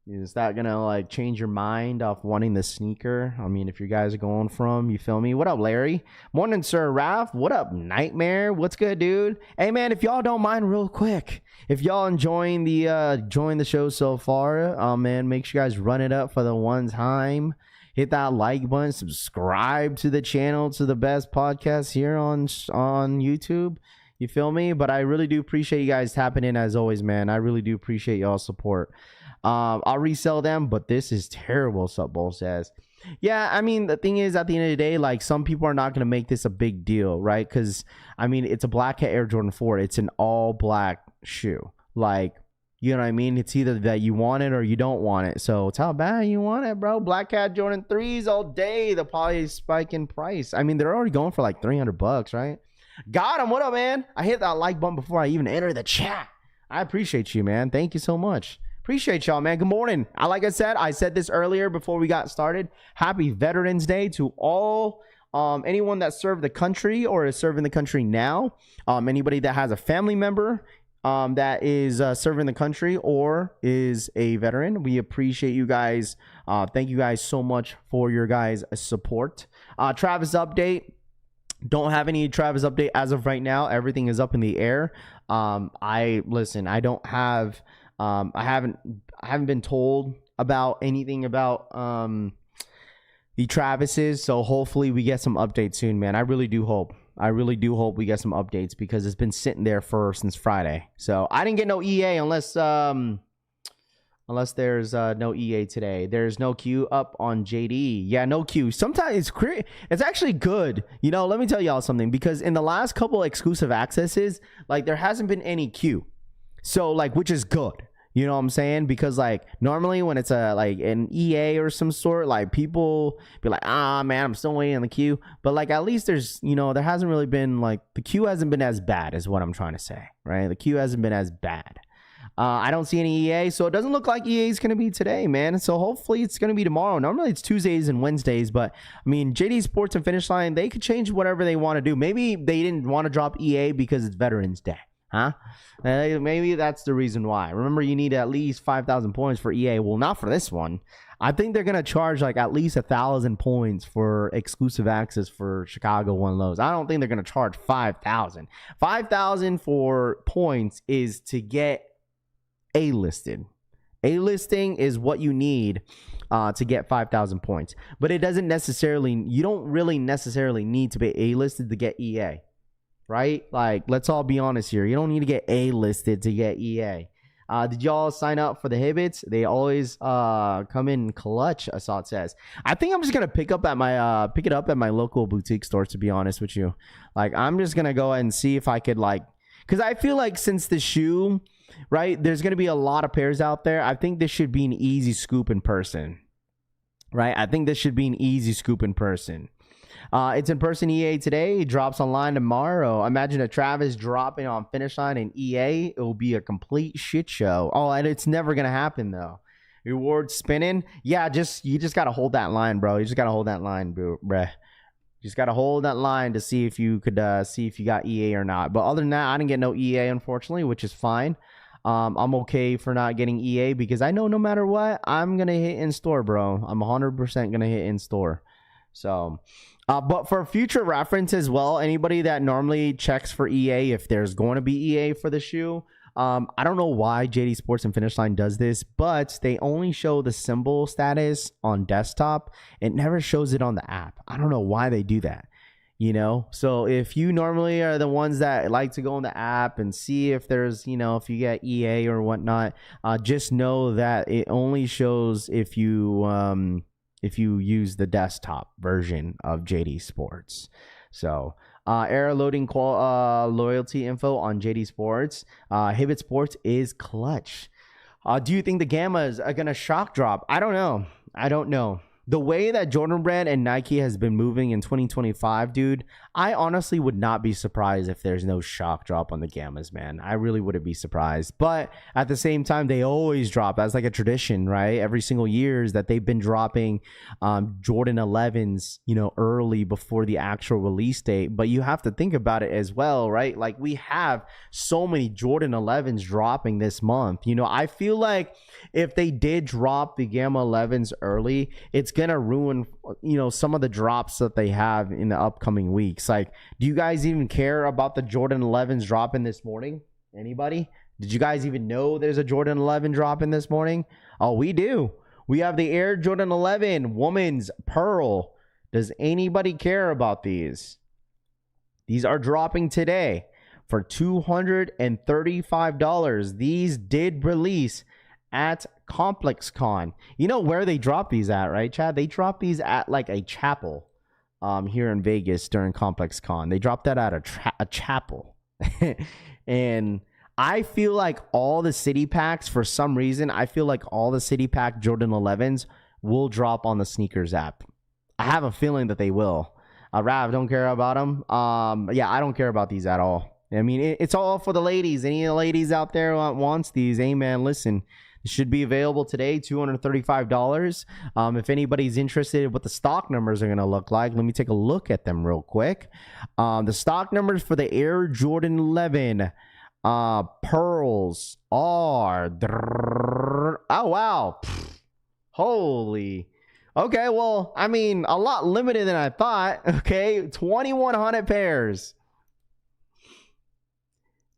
is that going to like change your mind off wanting the sneaker? I mean, if you guys are going from, you feel me? What up, Larry? Morning, Sir Raph. What up, Nightmare? What's good, dude? Hey, man, if y'all don't mind real quick, if y'all enjoying the show so far, man, make sure you guys run it up for the one time. Hit that like button, subscribe to the channel, to the best podcast here on YouTube. You feel me? But I really do appreciate you guys tapping in as always, man. I really do appreciate y'all's support. I'll resell them, but this is terrible, Subbowl says. Yeah, I mean, the thing is, at the end of the day, like, some people are not going to make this a big deal, right? Because, I mean, it's a Black Hat Air Jordan 4. It's an all-black shoe. Like, you know what I mean? It's either that you want it or you don't want it. So it's how bad you want it, bro. Black Hat Jordan 3s all day. They'll probably spike in price. I mean, they're already going for like $300, right? Got him. What up, man? I hit that like button before I even enter the chat. I appreciate you, man. Thank you so much. Appreciate y'all, man. Good morning. Like I said this earlier before we got started. Happy Veterans Day to all anyone that served the country or is serving the country now. Anybody that has a family member that is serving the country or is a veteran. We appreciate you guys. Thank you guys so much for your guys' support. Travis update. Don't have any Travis update as of right now. Everything is up in the air. I don't have I haven't been told about anything about the Travises, so hopefully we get some updates soon, man. I really do hope we get some updates because it's been sitting there since Friday. So I didn't get no EA unless there's no EA today. There's no queue up on JD. Yeah, no queue. Sometimes it's actually good. You know, let me tell y'all something, because in the last couple exclusive accesses, like, there hasn't been any queue. So, like, which is good. You know what I'm saying? Because, like, normally when it's an EA or some sort, like, people be like, man, I'm still waiting on the queue. But, like, at least there's, there hasn't really been, like, the queue hasn't been as bad is what I'm trying to say, right? The queue hasn't been as bad. I don't see any EA, so it doesn't look like EA is going to be today, man. So hopefully it's going to be tomorrow. Normally it's Tuesdays and Wednesdays, but I mean, Jdsports and Finish Line, they could change whatever they want to do. Maybe they didn't want to drop EA because it's Veterans Day, huh? Maybe that's the reason why. Remember, you need at least 5,000 points for EA. Well, not for this one. I think they're gonna charge like at least 1,000 points for exclusive access for Chicago One Lows. I don't think they're gonna charge 5,000. 5,000 for points is to get A-listed. A-listing is what you need to get 5,000 points. But it doesn't necessarily, you don't really necessarily need to be A-listed to get EA, right? Like, let's all be honest here. You don't need to get A-listed to get EA. Did y'all sign up for the Hibbits? They always come in clutch, Assad says. I think I'm just gonna pick it up at my local boutique store, to be honest with you. Like, I'm just gonna go ahead and see if I could, like, because I feel like since the shoe, right, there's gonna be a lot of pairs out there. I think this should be an easy scoop in person, right? I think this should be an easy scoop in person. It's in person EA today. It drops online tomorrow. Imagine a Travis dropping on Finish Line and EA. It will be a complete shit show. Oh, and it's never gonna happen though. Reward spinning. Yeah, you just gotta hold that line, bro. You just gotta hold that line, bruh. Just gotta hold that line to see if you could see if you got EA or not. But other than that, I didn't get no EA, unfortunately, which is fine. I'm okay for not getting EA because I know no matter what, I'm gonna hit in store, bro. I'm 100% gonna hit in store. So, but for future reference as well, anybody that normally checks for EA, if there's going to be EA for the shoe, I don't know why Jdsports and Finish Line does this, but they only show the symbol status on desktop. It never shows it on the app. I don't know why they do that, you know? So if you normally are the ones that like to go on the app and see if there's, you know, if you get EA or whatnot, just know that it only shows if you use the desktop version of Jdsports. So error loading loyalty info on Jdsports. Jdsports is clutch. Do you think the Gammas are gonna shock drop? I don't know. The way that Jordan Brand and Nike has been moving in 2025, dude, I honestly would not be surprised if there's no shock drop on the Gammas, man. I really wouldn't be surprised. But at the same time, they always drop. That's like a tradition, right? Every single year is that they've been dropping Jordan 11s, you know, early before the actual release date. But you have to think about it as well, right? Like, we have so many Jordan 11s dropping this month. You know, I feel like if they did drop the Gamma 11s early, it's gonna ruin, you know, some of the drops that they have in the upcoming weeks. Like, do you guys even care about the Jordan 11s dropping this morning? Anybody? Did you guys even know there's a Jordan 11 dropping this morning? Oh, we do. We have the Air Jordan 11 Woman's Pearl. Does anybody care about these? These are dropping today for $235. These did release at ComplexCon. You know where they drop these at, right, Chad? They drop these at like a chapel here in Vegas during ComplexCon. They dropped that at a chapel. And I feel like all the city packs, for some reason, I feel like all the city pack Jordan 11s will drop on the sneakers app. I have a feeling that they will. Rav, don't care about them. Yeah, I don't care about these at all. I mean, it's all for the ladies. Any of the ladies out there wants these, hey man, listen, it should be available today, $235. If anybody's interested in what the stock numbers are going to look like, let me take a look at them real quick. The stock numbers for the Air Jordan 11 pearls are... Oh, wow. Holy... Okay, well, I mean, a lot limited than I thought. Okay, 2,100 pairs.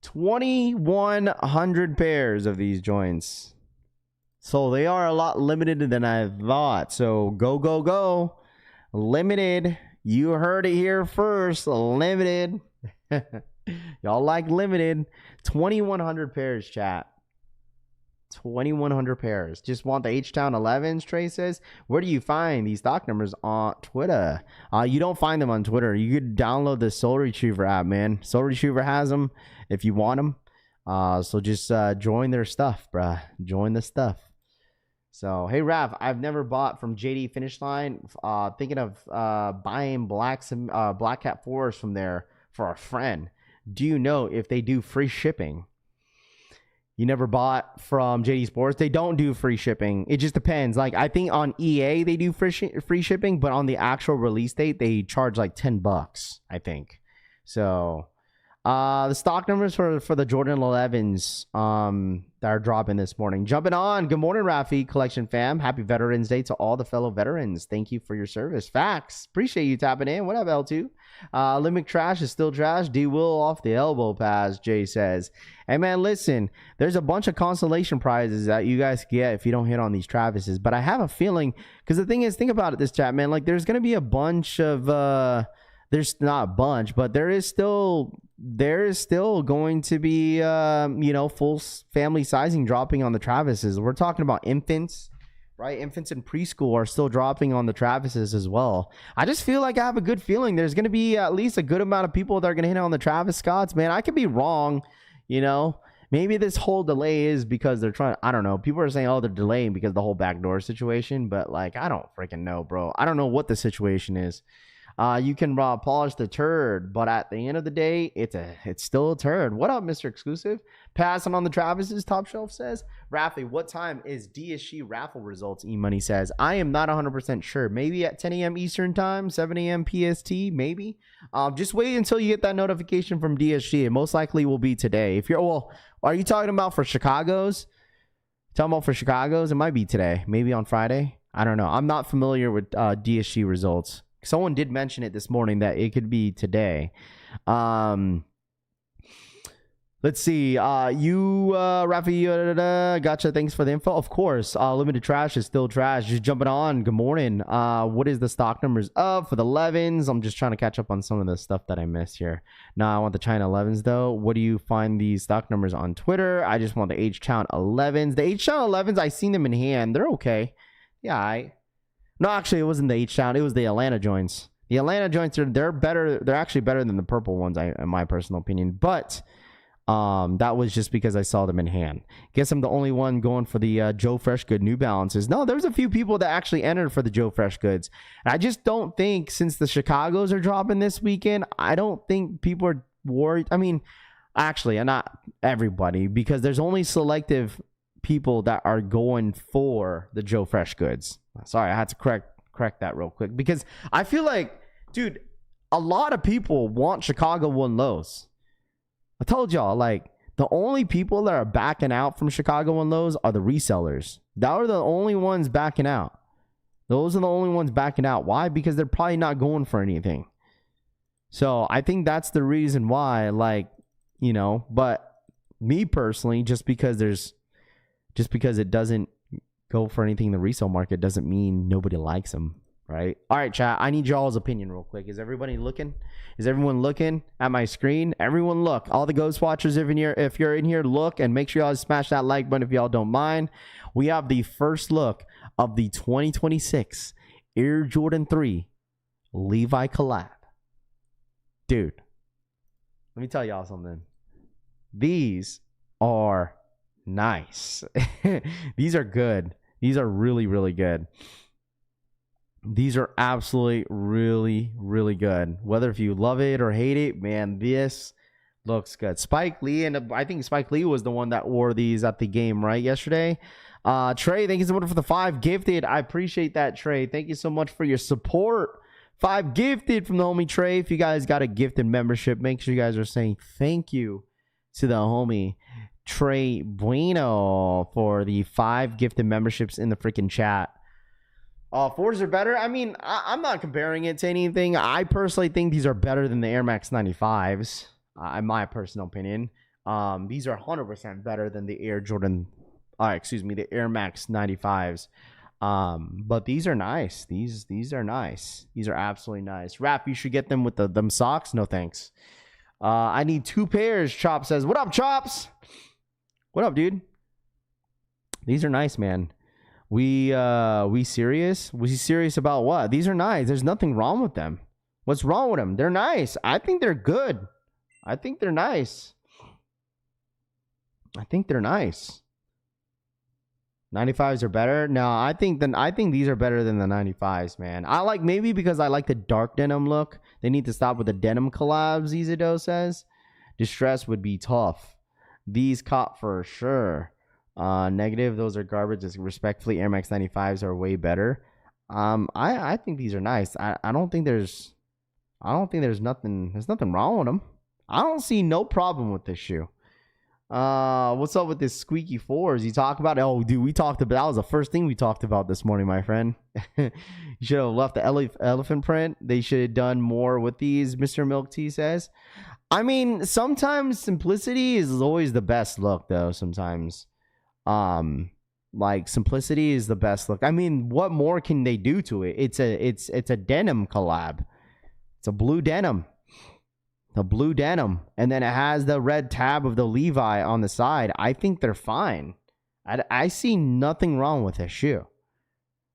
2,100 pairs of these joints. So they are a lot limited than I thought. So go, go, go. Limited. You heard it here first. Limited. Y'all like limited. 2,100 pairs, chat. 2,100 pairs. Just want the H-Town 11s, Trey says. Where do you find these stock numbers? On Twitter. You don't find them on Twitter. You could download the Soul Retriever app, man. Soul Retriever has them if you want them. So just join their stuff, bruh. Join the stuff. So, hey, Rav, I've never bought from JD Finish Line. Thinking of buying Black Cat 4s from there for a friend. Do you know if they do free shipping? You never bought from Jdsports? They don't do free shipping. It just depends. Like, I think on EA they do free shipping, but on the actual release date they charge like $10, I think. So, The stock numbers for the Jordan 11s that are dropping this morning. Jumping on. Good morning, Rafi Collection fam. Happy Veterans Day to all the fellow veterans. Thank you for your service. Facts. Appreciate you tapping in. What up, L2? Limit Trash is still trash. D Will off the elbow pass, Jay says. Hey, man, listen. There's a bunch of consolation prizes that you guys get if you don't hit on these Travises. But I have a feeling, because the thing is, think about it, this chat, man. Like, there's going to be a bunch of... there's not a bunch, but there is still going to be full family sizing dropping on the Travises. We're talking about infants, right? Infants in preschool are still dropping on the Travises as well. I just feel like I have a good feeling there's going to be at least a good amount of people that are going to hit on the Travis Scotts. Man, I could be wrong, maybe this whole delay is because they're trying, I don't know. People are saying, oh, they're delaying because of the whole backdoor situation, but like, I don't freaking know, bro. I don't know what the situation is. You can polish the turd, but at the end of the day, it's still a turd. What up, Mr. Exclusive? Passing on the Travis's top shelf says. Rafi, what time is DSG raffle results? E-Money says. I am not 100% sure. Maybe at 10 a.m. Eastern time, 7 a.m. PST, maybe. Just wait until you get that notification from DSG. It most likely will be today. Are you talking about for Chicago's? Talking about for Chicago's? It might be today. Maybe on Friday. I don't know. I'm not familiar with DSG results. Someone did mention it this morning that it could be today. Let's see. Rafi, gotcha. Thanks for the info. Of course, limited trash is still trash. Just jumping on. Good morning. What is the stock numbers up for the 11s? I'm just trying to catch up on some of the stuff that I missed here. No, I want the China 11s though. What do you find these stock numbers on Twitter? I just want the H-Town 11s. The H-Town 11s, I seen them in hand. They're okay. Yeah, No, actually, it wasn't the H-Town. It was the Atlanta joints. The Atlanta joints, they're better. They're actually better than the purple ones, in my personal opinion. But that was just because I saw them in hand. Guess I'm the only one going for the Joe Freshgood New Balances. No, there's a few people that actually entered for the Joe Freshgoods. And I just don't think, since the Chicagos are dropping this weekend, I don't think people are worried. I mean, actually, not everybody, because there's only selective people that are going for the Joe Freshgoods. Sorry, I had to correct that real quick, because I feel like, dude, a lot of people want Chicago 1 lows. I told y'all, like, the only people that are backing out from Chicago 1 lows are the resellers. That are the only ones backing out. Those are the only ones backing out. Why? Because they're probably not going for anything. So I think that's the reason why, like, but me personally, just because it doesn't go for anything in the resale market doesn't mean nobody likes them, right? All right, chat. I need y'all's opinion real quick. Is everybody looking? Is everyone looking at my screen? Everyone look. All the Ghost Watchers, if you're in here, look, and make sure y'all smash that like button if y'all don't mind. We have the first look of the 2026 Air Jordan 3 Levi collab. Dude, let me tell y'all something. These are nice. These are good. These are really, really good. These are absolutely really, really good. Whether if you love it or hate it, man, this looks good. Spike Lee, and I think Spike Lee was the one that wore these at the game, right, yesterday. Trey, thank you so much for the 5 gifted. I appreciate that, Trey. Thank you so much for your support. 5 gifted from the homie Trey. If you guys got a gifted membership, make sure you guys are saying thank you to the homie Trey Bueno for the 5 gifted memberships in the freaking chat. 4s are better. I mean, I'm not comparing it to anything. I personally think these are better than the Air Max 95s, in my personal opinion. These are 100% better than the Air Jordan, the Air Max 95s. But these are nice. These are nice. These are absolutely nice. Rap, you should get them with them socks. No thanks. I need 2 pairs. Chop says, what up, Chops? What up, dude? These are nice, man. We serious? Was he serious about what? These are nice. There's nothing wrong with them. What's wrong with them? They're nice. I think they're good. I think they're nice. 95s are better. No, I think these are better than the 95s, man. Maybe because I like the dark denim look. They need to stop with the denim collabs, Isidore says. Distress would be tough. These caught for sure. Negative, those are garbage. Just respectfully, Air Max 95s are way better. I think these are nice. I don't think there's nothing wrong with them. I don't see no problem with this shoe. What's up with this squeaky fours? You talk about it? Oh, dude, we talked about that was the first thing we talked about this morning, my friend. You should have left the elephant print. They should have done more with these, Mr. Milk Tea says. I mean, sometimes simplicity is always the best look, though. Sometimes, like simplicity is the best look. I mean, what more can they do to it? It's a denim collab. It's a blue denim. The blue denim, and then it has the red tab of the Levi on the side. I think they're fine. I see nothing wrong with this shoe.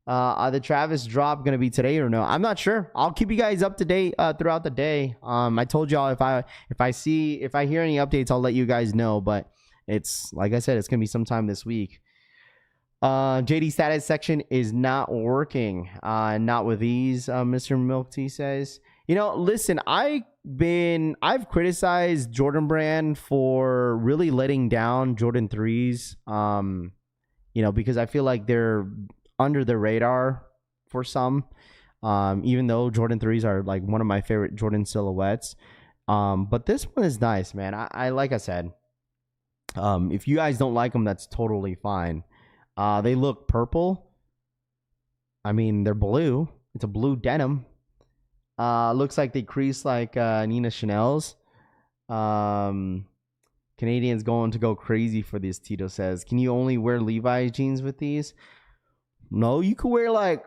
Are the Travis drop gonna be today or no? I'm not sure. I'll keep you guys up to date throughout the day. I told y'all if I hear any updates, I'll let you guys know. But it's like I said, it's gonna be sometime this week. JD status section is not working. Not with these. Mr. Milk Tea says. You know, listen, I've criticized Jordan Brand for really letting down Jordan 3s, because I feel like they're under the radar for some, even though Jordan 3s are like one of my favorite Jordan silhouettes. But this one is nice, man. I like I said, if you guys don't like them, that's totally fine. They look purple. I mean, they're blue. It's a blue denim. Looks like they crease like Nina Chanel's. Canadians going to go crazy for this, Tito says. Can you only wear Levi's jeans with these? No, you could wear like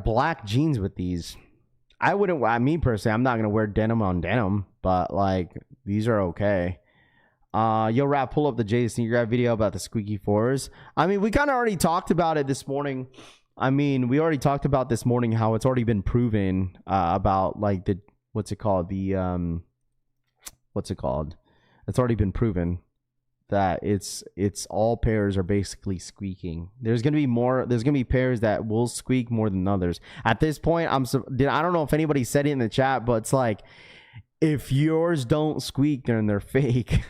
black jeans with these. I wouldn't, me personally, I'm not going to wear denim on denim, but like these are okay. Yo, Rap, pull up the Jay Sneaker Guy video about the squeaky fours. I mean, we kind of already talked about it this morning. I mean, we already talked about this morning how it's already been proven about like what's it called? It's already been proven that it's all pairs are basically squeaking. There's going to be pairs that will squeak more than others. At this point, I don't know if anybody said it in the chat, but it's like, if yours don't squeak, then they're fake.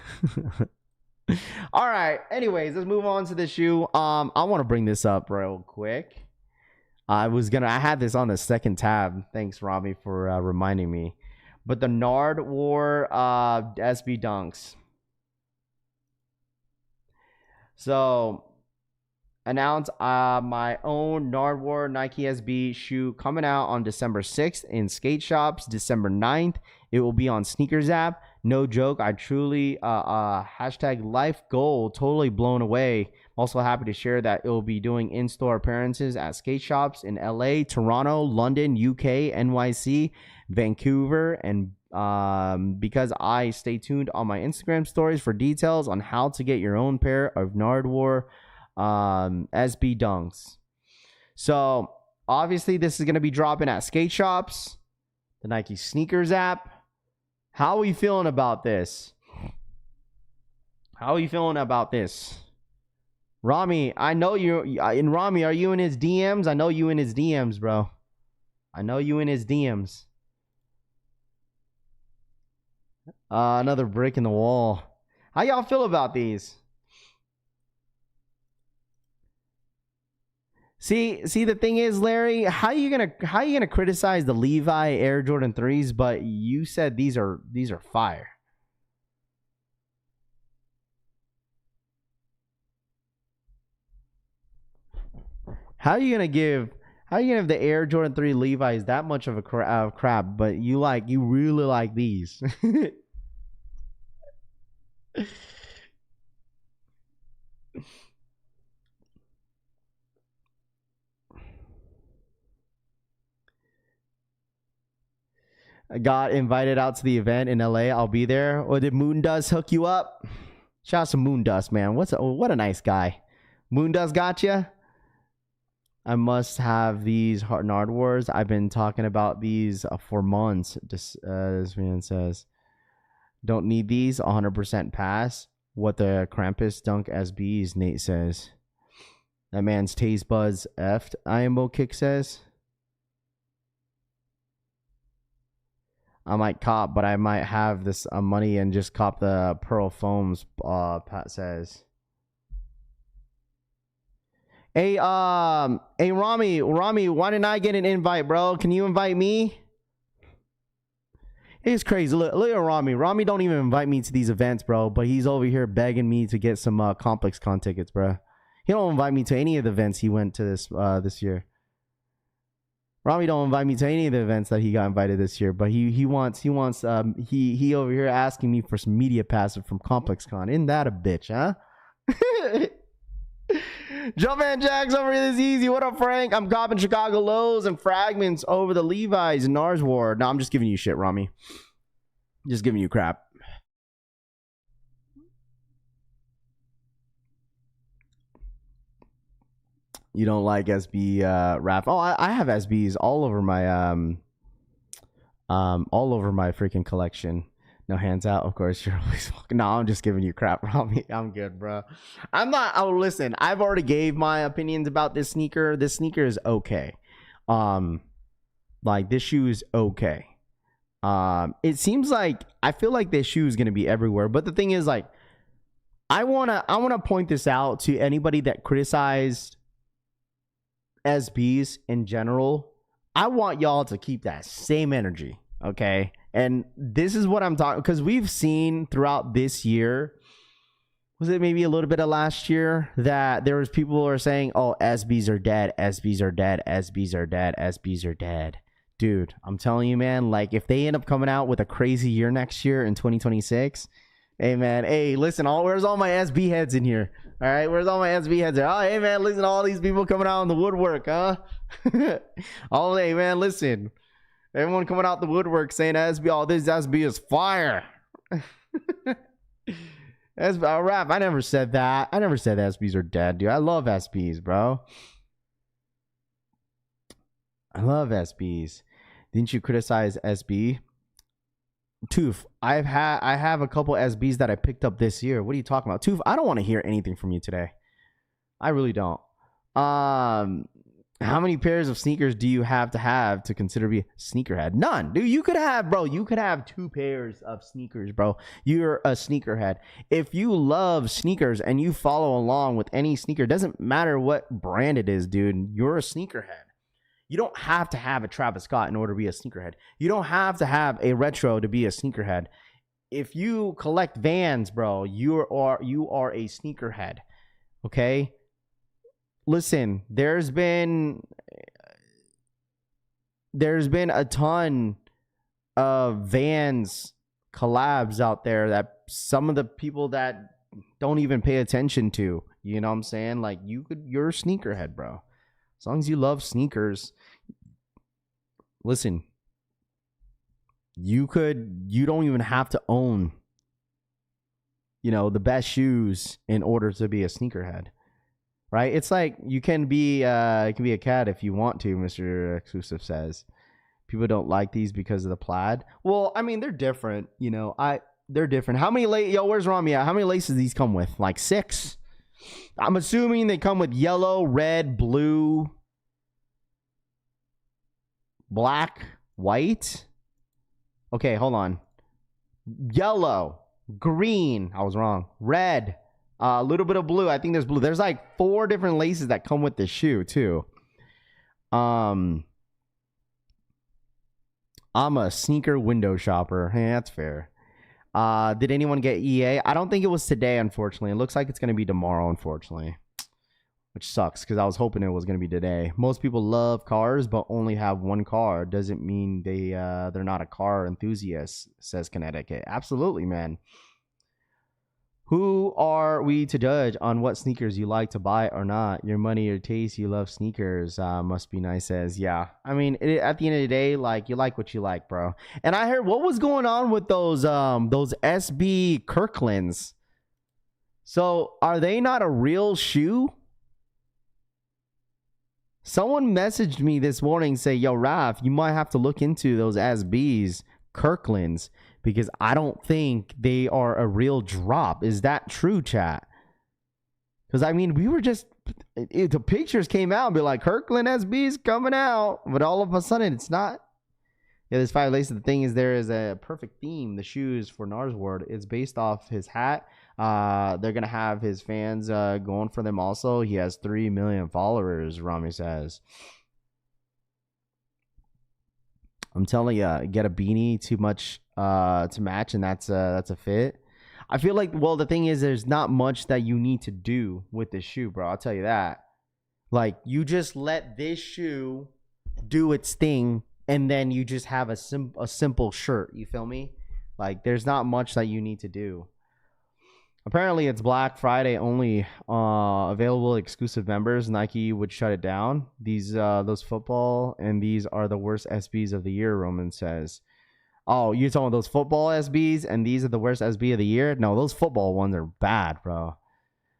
All right. Anyways, let's move on to the shoe. I want to bring this up real quick. I had this on the second tab. Thanks, Robbie, for reminding me. But the Nardwuar SB Dunks. So, announce my own Nardwuar Nike SB shoe coming out on December 6th in skate shops. December 9th, it will be on Sneakers app. No joke, I truly, hashtag life goal, totally blown away. Also happy to share that it will be doing in-store appearances at skate shops in LA, Toronto, London, UK, NYC, Vancouver, and because I stay tuned on my Instagram stories for details on how to get your own pair of Nardwuar SB Dunks. So obviously this is going to be dropping at skate shops, the Nike Sneakers app. How are we feeling about this? Rami, I know Rami, are you in his DMs? I know you in his DMs, bro. Another brick in the wall. How y'all feel about these? See, the thing is, Larry, how you gonna criticize the Levi Air Jordan 3s, but you said these are fire. How are you gonna give the Air Jordan 3 Levi's that much of a crap, but you really like these? I got invited out to the event in LA. I'll be there. Or did Moondust hook you up? Shout out to Moondust, man. What a nice guy. Moondust got you. I must have these Nardwuars. I've been talking about these for months. This man says, don't need these. 100% pass. What the Krampus Dunk SBs, Nate says. That man's taste buds effed. IMO Kick says. I might cop, but I might have this money and just cop the Pearl Foams, Pat says. Hey, Rami, why didn't I get an invite, bro? Can you invite me? It's crazy. Look at Rami. Rami don't even invite me to these events, bro. But he's over here begging me to get some Complex Con tickets, bro. He don't invite me to any of the events he went to this year. Rami don't invite me to any of the events that he got invited this year. But he wants he over here asking me for some media passes from Complex Con. Isn't that a bitch, huh? Jumpman Jacks over here is easy. What up, Frank? I'm copping Chicago lows and fragments over the Levi's and Nars Ward. No, I'm just giving you shit, Rami. Just giving you crap. You don't like SB rap? Oh, I have SBs all over my freaking collection. No hands out, of course. You're always fucking. No, I'm just giving you crap, Rami. I'm good, bro. I'm not. Oh, listen. I've already gave my opinions about this sneaker. This sneaker is okay. Like this shoe is okay. It seems like I feel like this shoe is gonna be everywhere. But the thing is, like, I wanna point this out to anybody that criticized SBs in general. I want y'all to keep that same energy, okay? And this is what I'm talking, because we've seen throughout this year, was it maybe a little bit of last year, that there was people who are saying, oh, SBs are dead, SBs are dead, SBs are dead, SBs are dead. Dude, I'm telling you, man, like if they end up coming out with a crazy year next year in 2026, hey, man, hey, listen, where's all my SB heads in here? All right, where's all my SB heads there? Oh, hey, man, listen, all these people coming out in the woodwork, huh? Oh, hey, man, listen. Everyone coming out the woodwork saying SB, oh, this SB is fire. SB, rap, I never said that. I never said SBs are dead, dude. I love SBs, bro. I love SBs. Didn't you criticize SB? Toof, I have a couple SBs that I picked up this year. What are you talking about? Toof, I don't want to hear anything from you today. I really don't. How many pairs of sneakers do you have to consider be sneakerhead? None, dude. You could have 2 pairs of sneakers, bro. You're a sneakerhead. If you love sneakers and you follow along with any sneaker, doesn't matter what brand it is, dude. You're a sneakerhead. You don't have to have a Travis Scott in order to be a sneakerhead. You don't have to have a retro to be a sneakerhead. If you collect Vans, bro, you are a sneakerhead. Okay? Listen, there's been a ton of Vans collabs out there that some of the people that don't even pay attention to, you know what I'm saying? Like you're a sneakerhead, bro. As long as you love sneakers, listen, you don't even have to own, the best shoes in order to be a sneakerhead. Right? It's like you can be a cat if you want to, Mr. Exclusive says. People don't like these because of the plaid. Well, I mean, they're different, they're different. How many where's Rami at? How many laces these come with? Like 6? I'm assuming they come with yellow, red, blue, black, white. Okay, hold on. Yellow, green. I was wrong. Red. A little bit of blue. I think there's blue. There's like 4 different laces that come with this shoe too. I'm a sneaker window shopper. Hey, that's fair. Did anyone get EA? I don't think it was today, unfortunately. It looks like it's going to be tomorrow, unfortunately. Which sucks because I was hoping it was going to be today. Most people love cars but only have one car. Doesn't mean they're not a car enthusiast, says Connecticut. Absolutely, man. Who are we to judge on what sneakers you like to buy or not? Your money, your taste, you love sneakers. Must be nice, says. Yeah. I mean, at the end of the day, like, you like what you like, bro. And I heard what was going on with those SB Kirklands. So are they not a real shoe? Someone messaged me this morning, say, yo, Raph, you might have to look into those SBs Kirklands, because I don't think they are a real drop. Is that true, chat? Because, I mean, we were just... the pictures came out and be like, Kirkland SB's coming out. But all of a sudden, it's not. Yeah, there's 5 laces. The thing is, there is a perfect theme. The shoes for Nars Ward. It's based off his hat. They're going to have his fans going for them also. He has 3 million followers, Rami says. I'm telling you, get a beanie. Too much to match, and that's a fit. I feel like, well, the thing is, there's not much that you need to do with this shoe, bro. I'll tell you that. Like, you just let this shoe do its thing, and then you just have a simple shirt. You feel me? Like, there's not much that you need to do. Apparently, it's Black Friday only. Available exclusive members. Nike would shut it down. Those football, and these are the worst SBs of the year, Roman says. Oh, you're talking about those football SBs, and these are the worst SB of the year? No, those football ones are bad, bro.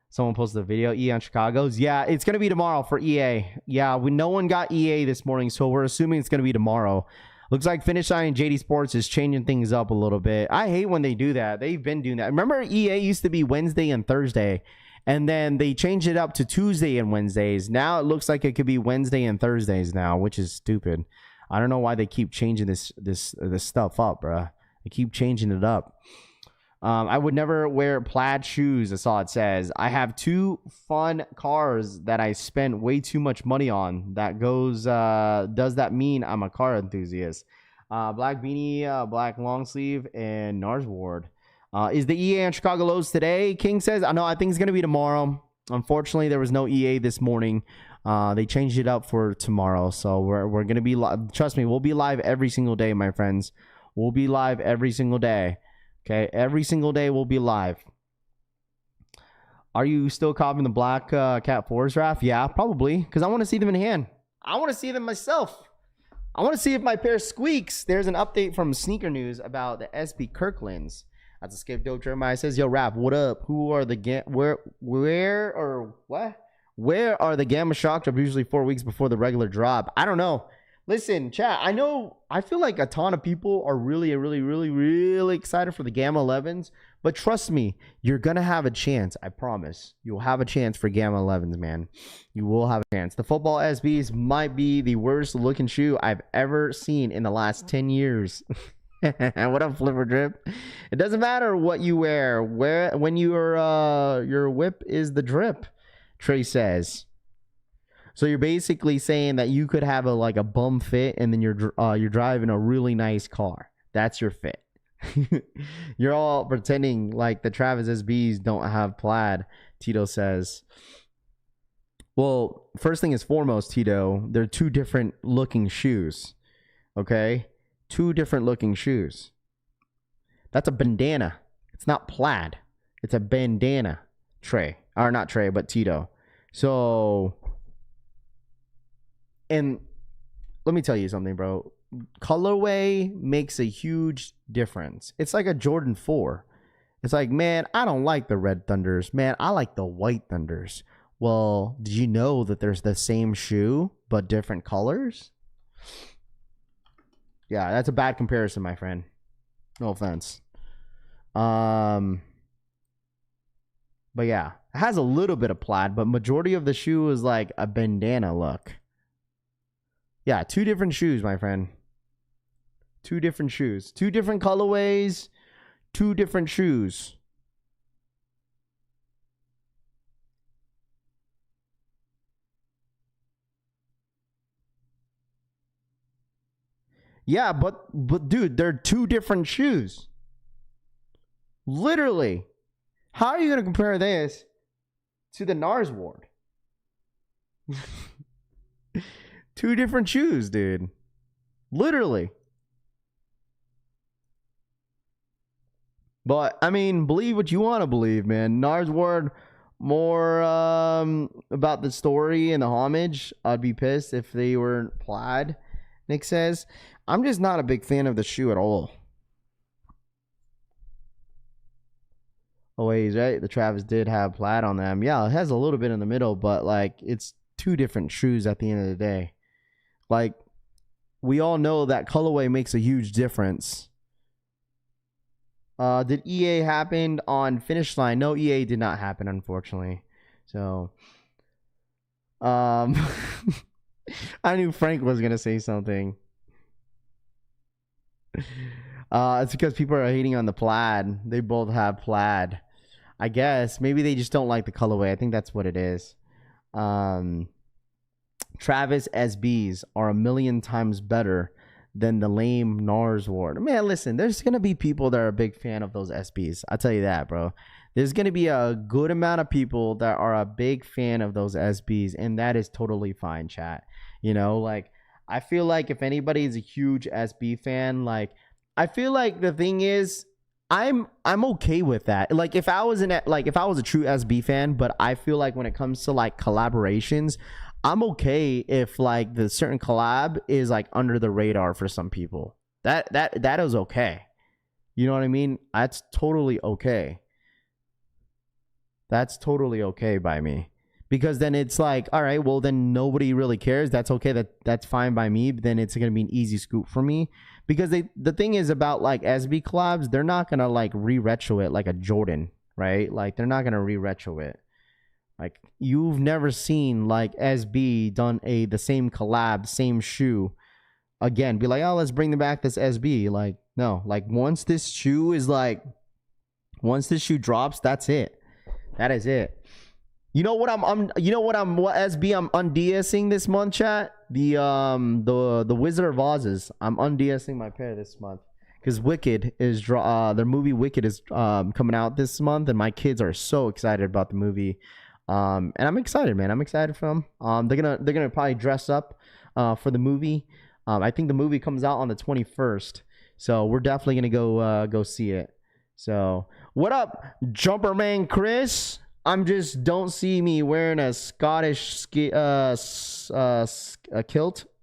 Someone posted a video. EA on Chicago's. Yeah, it's going to be tomorrow for EA. Yeah, no one got EA this morning, so we're assuming it's going to be tomorrow. Looks like Finish Line and Jdsports is changing things up a little bit. I hate when they do that. They've been doing that. Remember, EA used to be Wednesday and Thursday, and then they changed it up to Tuesday and Wednesdays. Now it looks like it could be Wednesday and Thursdays now, which is stupid. I don't know why they keep changing this stuff up, bro. They keep changing it up. I would never wear plaid shoes, I saw it says. I have 2 fun cars that I spent way too much money on. That goes, does that mean I'm a car enthusiast? Black beanie, black long sleeve, and NARS Ward. Is the EA on Chicago Lows today? King says, no, I think it's going to be tomorrow. Unfortunately, there was no EA this morning. They changed it up for tomorrow, so we're gonna be live. Trust me, we'll be live every single day, my friends. We'll be live every single day. Okay, every single day we'll be live. Are you still copying the Black Cat 4s draft? Yeah, probably, because I want to see them in hand. I want to see them myself. I want to see if my pair squeaks. There's an update from Sneaker News about the SB Kirklands. That's a skip dope. Jeremiah says, "Yo, Rap, what up? Who are the Where are the Gamma Shock drop usually 4 weeks before the regular drop?" I don't know. Listen, chat, I feel like a ton of people are really excited for the Gamma 11s. But trust me, you're going to have a chance. I promise. You'll have a chance for Gamma 11s, man. You will have a chance. The football SBs might be the worst looking shoe I've ever seen in the last 10 years. What up, Flipper Drip? It doesn't matter what you wear. When your whip is the drip. Trey says. So you're basically saying that you could have a bum fit, and then you're driving a really nice car. That's your fit. You're all pretending like the Travis SBs don't have plaid. Tito says. Well, first thing is foremost, Tito. They're 2 different looking shoes. Okay, 2 different looking shoes. That's a bandana. It's not plaid. It's a bandana. Trey, or not Trey, but Tito. So, and let me tell you something, bro. Colorway makes a huge difference. It's like a Jordan 4. It's like, man, I don't like the red Thunders. Man, I like the white Thunders. Well, did you know that there's the same shoe but different colors? Yeah, that's a bad comparison, my friend. No offense. But yeah, it has a little bit of plaid, but majority of the shoe is like a bandana look. Yeah, 2 different shoes, my friend. 2 different shoes. 2 different colorways. 2 different shoes. Yeah, but dude, they're 2 different shoes. Literally. How are you going to compare this to the NARS Ward? 2 different shoes, dude. Literally. But, I mean, believe what you want to believe, man. NARS Ward, more about the story and the homage. I'd be pissed if they weren't plaid, Nick says. I'm just not a big fan of the shoe at all. Oh, wait, he's right. The Travis did have plaid on them. Yeah, it has a little bit in the middle, but, like, it's 2 different shoes at the end of the day. Like, we all know that colorway makes a huge difference. Did EA happen on Finish Line? No, EA did not happen, unfortunately. So, I knew Frank was going to say something. It's because people are hating on the plaid. They both have plaid. I guess. Maybe they just don't like the colorway. I think that's what it is. Travis SBs are 1,000,000 times better than the lame NARS ward. Man, listen, there's gonna be people that are a big fan of those SBs. I'll tell you that, bro. There's gonna be a good amount of people that are a big fan of those SBs, and that is totally fine, chat. You know, like I feel like if anybody is a huge SB fan, like I feel like the thing is I'm okay with that. Like if I was a true SB fan, but I feel like when it comes to like collaborations, I'm okay if like the certain collab is like under the radar for some people. That is okay. You know what I mean? That's totally okay. That's totally okay by me. Because then it's like, all right, well then nobody really cares. That's okay. That's fine by me. But then it's gonna be an easy scoop for me. Because the thing is about like SB collabs, they're not gonna like re-retro it like a Jordan, right? Like they're not gonna re-retro it. Like you've never seen like SB done the same collab, same shoe again. Be like, oh, let's bring back this SB. Like no, like once this shoe drops, that's it. That is it. You know what what SB I'm undsing this month, chat? The Wizard of Oz's. I'm undsing my pair this month because Wicked is their movie Wicked is coming out this month, and my kids are so excited about the movie. And I'm excited, man. I'm excited for them. They're gonna probably dress up for the movie. I think the movie comes out on the 21st, so we're definitely gonna go see it. So what up, Jumperman Chris? I'm just don't see me wearing a Scottish kilt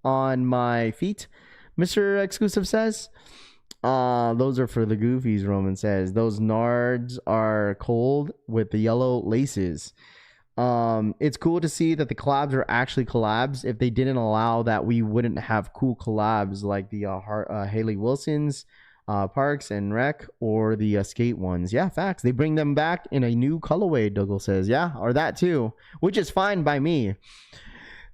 on my feet, Mr. Exclusive says. Those are for the goofies, Roman says. Those nards are cold with the yellow laces. It's cool to see that the collabs are actually collabs. If they didn't allow that, we wouldn't have cool collabs like the Haley Wilson's, Parks and Rec, or the skate ones. Yeah, facts. They bring them back in a new colorway, Dougal says. Yeah, or that too, which is fine by me.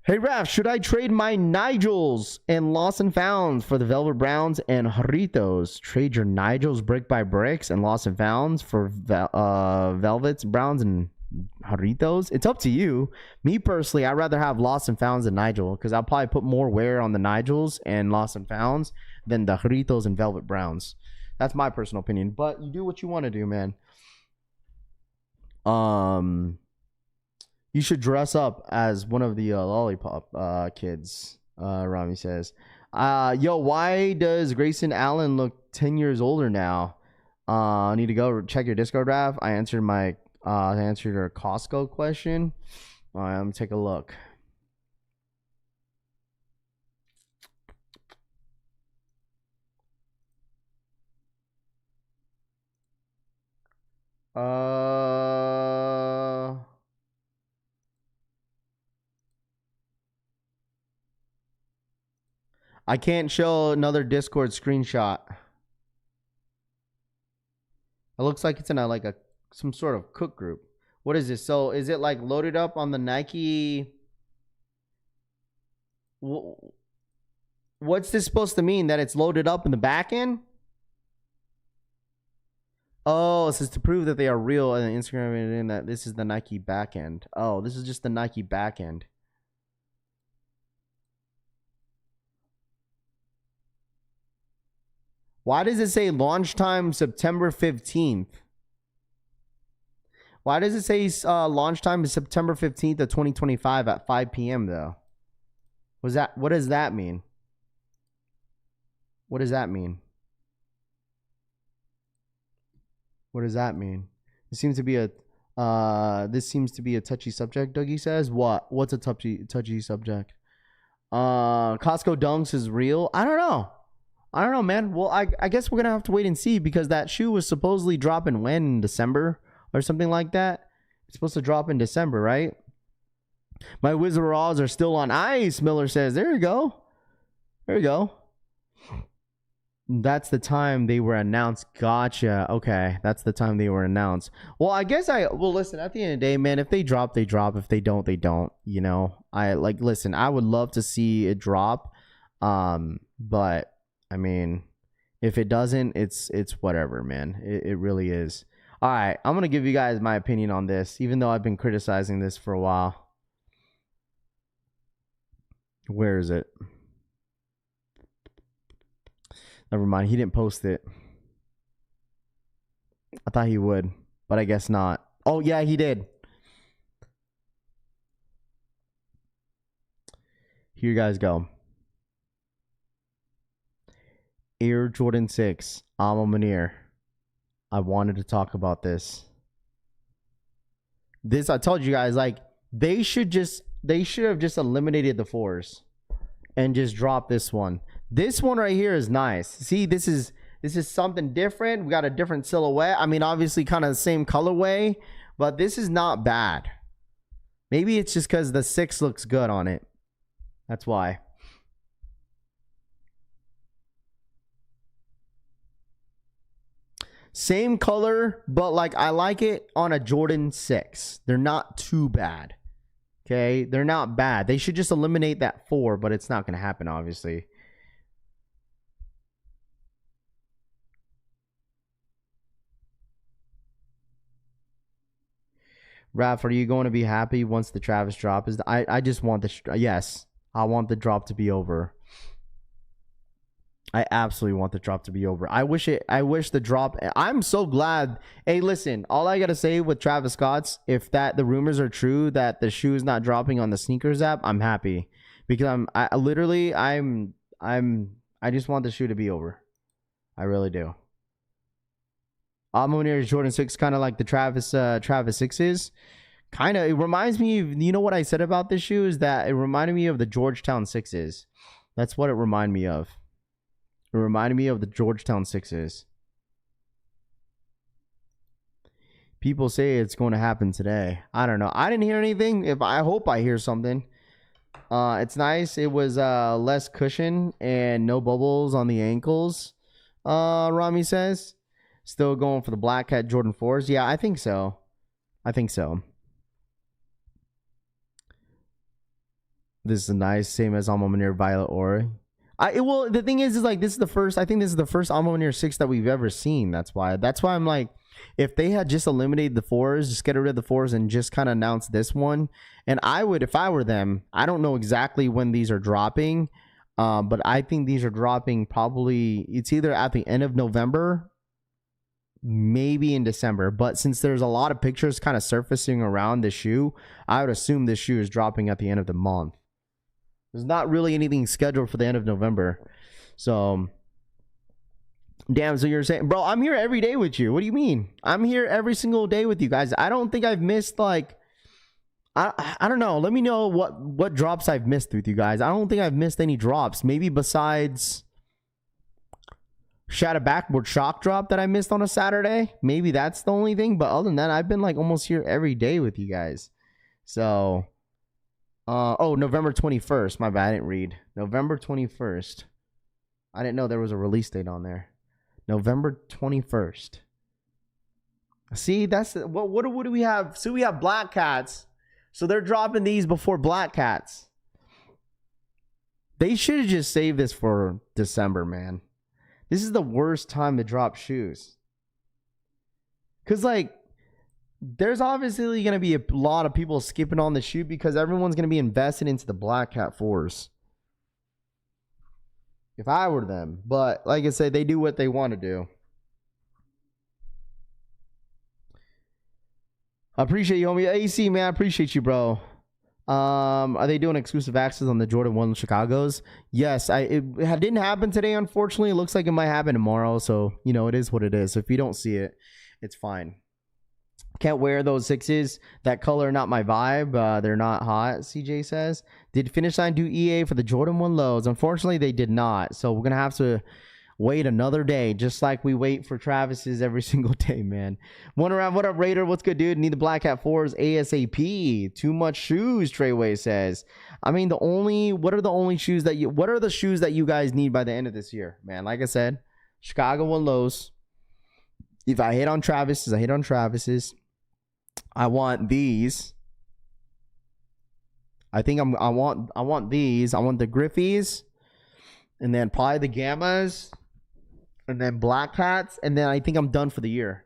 Hey, Raf, should I trade my Nigels and Lost and Founds for the Velvet Browns and Jarritos? Trade your Nigels brick by bricks and Lost and Founds for Velvets, Browns, and Jarritos? It's up to you. Me personally, I'd rather have Lost and Founds than Nigel because I'll probably put more wear on the Nigels and Lost and Founds than the Jarritos and Velvet Browns. That's my personal opinion. But you do what you want to do, man. You should dress up as one of the lollipop kids, Rami says. Yo, why does Grayson Allen look 10 years older now? I need to go check your Discord, Rav. I answered your Costco question. All right, let me take a look. I can't show another Discord screenshot. It looks like it's in some sort of cook group. What is this? So is it like loaded up on the Nike? What's this supposed to mean? That it's loaded up in the back end? Oh, it says to prove that they are real and Instagram and that this is the Nike back end. Oh, this is just the Nike back end. Why does it say launch time September 15th? Why does it say launch time is September 15th of 2025 at 5 p.m. though? What does that mean? What does that mean? What does that mean? This seems to be a touchy subject, Dougie says. What's a touchy subject? Costco Dunks is real? I don't know, man. Well, I guess we're gonna have to wait and see because that shoe was supposedly dropping when, in December or something like that. It's supposed to drop in December, right? My Wizard Raws are still on ice, Miller says. There you go. That's the time they were announced. Gotcha. Okay, that's the time they were announced. Well, I guess listen, at the end of the day, man, if they drop, they drop. If they don't, they don't. You know, listen, I would love to see it drop. But I mean, if it doesn't, it's whatever, man. It really is. All right, I'm going to give you guys my opinion on this, even though I've been criticizing this for a while. Where is it? Never mind. He didn't post it. I thought he would, but I guess not. Oh, yeah, he did. Here you guys go. Air Jordan 6, Alma Mater. I wanted to talk about this. This, I told you guys, like, they should have just eliminated the 4s and just dropped this one. This one right here is nice. See, this is something different. We got a different silhouette. I mean, obviously kind of the same colorway, but this is not bad. Maybe it's just because the 6 looks good on it. That's why. Same color, but like I like it on a Jordan 6. They're not too bad. Okay, they're not bad. They should just eliminate that 4, but it's not going to happen, obviously. Raph, are you going to be happy once the Travis drop is? I just want the yes. I want the drop to be over. I absolutely want the drop to be over. I wish the drop. I'm so glad. Hey, listen, all I gotta say with Travis Scott's, if that the rumors are true that the shoe is not dropping on the sneakers app, I'm happy because I just want the shoe to be over. I really do. Almoner's Jordan 6, kind of like the Travis 6s. Kind of, it reminds me of, you know what I said about this shoe is that it reminded me of the Georgetown 6s. That's what it reminded me of. It reminded me of the Georgetown 6s. People say it's going to happen today. I don't know. I didn't hear anything. I hope I hear something. It's nice. It was less cushion and no bubbles on the ankles. Rami says. Still going for the Black Cat Jordan 4s. Yeah, I think so. This is nice. Same as Alma Mater Violet Ori. Well, the thing is like this is the first. I think this is the first Alma Mater 6 that we've ever seen. That's why I'm like, if they had just eliminated the 4s, just get rid of the 4s and just kind of announce this one. And I would, if I were them, I don't know exactly when these are dropping, but I think these are dropping probably. It's either at the end of November, maybe in December. But since there's a lot of pictures kind of surfacing around the shoe, I would assume this shoe is dropping at the end of the month. There's not really anything scheduled for the end of November. So, damn, so you're saying, bro, I'm here every day with you. What do you mean? I'm here every single day with you guys. I don't think I've missed like, I don't know. Let me know what drops I've missed with you guys. I don't think I've missed any drops. Maybe besides Shadow Backboard Shock drop that I missed on a Saturday. Maybe that's the only thing. But other than that, I've been like almost here every day with you guys. So, November 21st. My bad, I didn't read. November 21st. I didn't know there was a release date on there. November 21st. See, that's what do we have? So we have Black Cats. So they're dropping these before Black Cats. They should have just saved this for December, man. This is the worst time to drop shoes. Because, like, there's obviously going to be a lot of people skipping on the shoe because everyone's going to be invested into the Black Cat 4s. If I were them. But, like I said, they do what they want to do. I appreciate you, homie. AC, man, I appreciate you, bro. Are they doing exclusive access on the Jordan 1 Chicago's? Yes, it didn't happen today, unfortunately. It looks like it might happen tomorrow, so you know it is what it is. So if you don't see it, it's fine. Can't wear those 6s. That color, not my vibe. They're not hot, CJ says. Did Finish Line do EA for the Jordan 1 lows? Unfortunately, they did not. So we're gonna have to wait another day, just like we wait for Travis's every single day, man. One around, what up, Raider? What's good, dude? Need the Black Hat 4s ASAP. Too much shoes, Treyway says. I mean, what are the shoes that you guys need by the end of this year, man? Like I said, Chicago 1 lows. If I hit on Travis's, I hit on Travis's. I want these. I think I want these. I want the Griffies, and then probably the Gammas. And then Black Hats, and then I think I'm done for the year.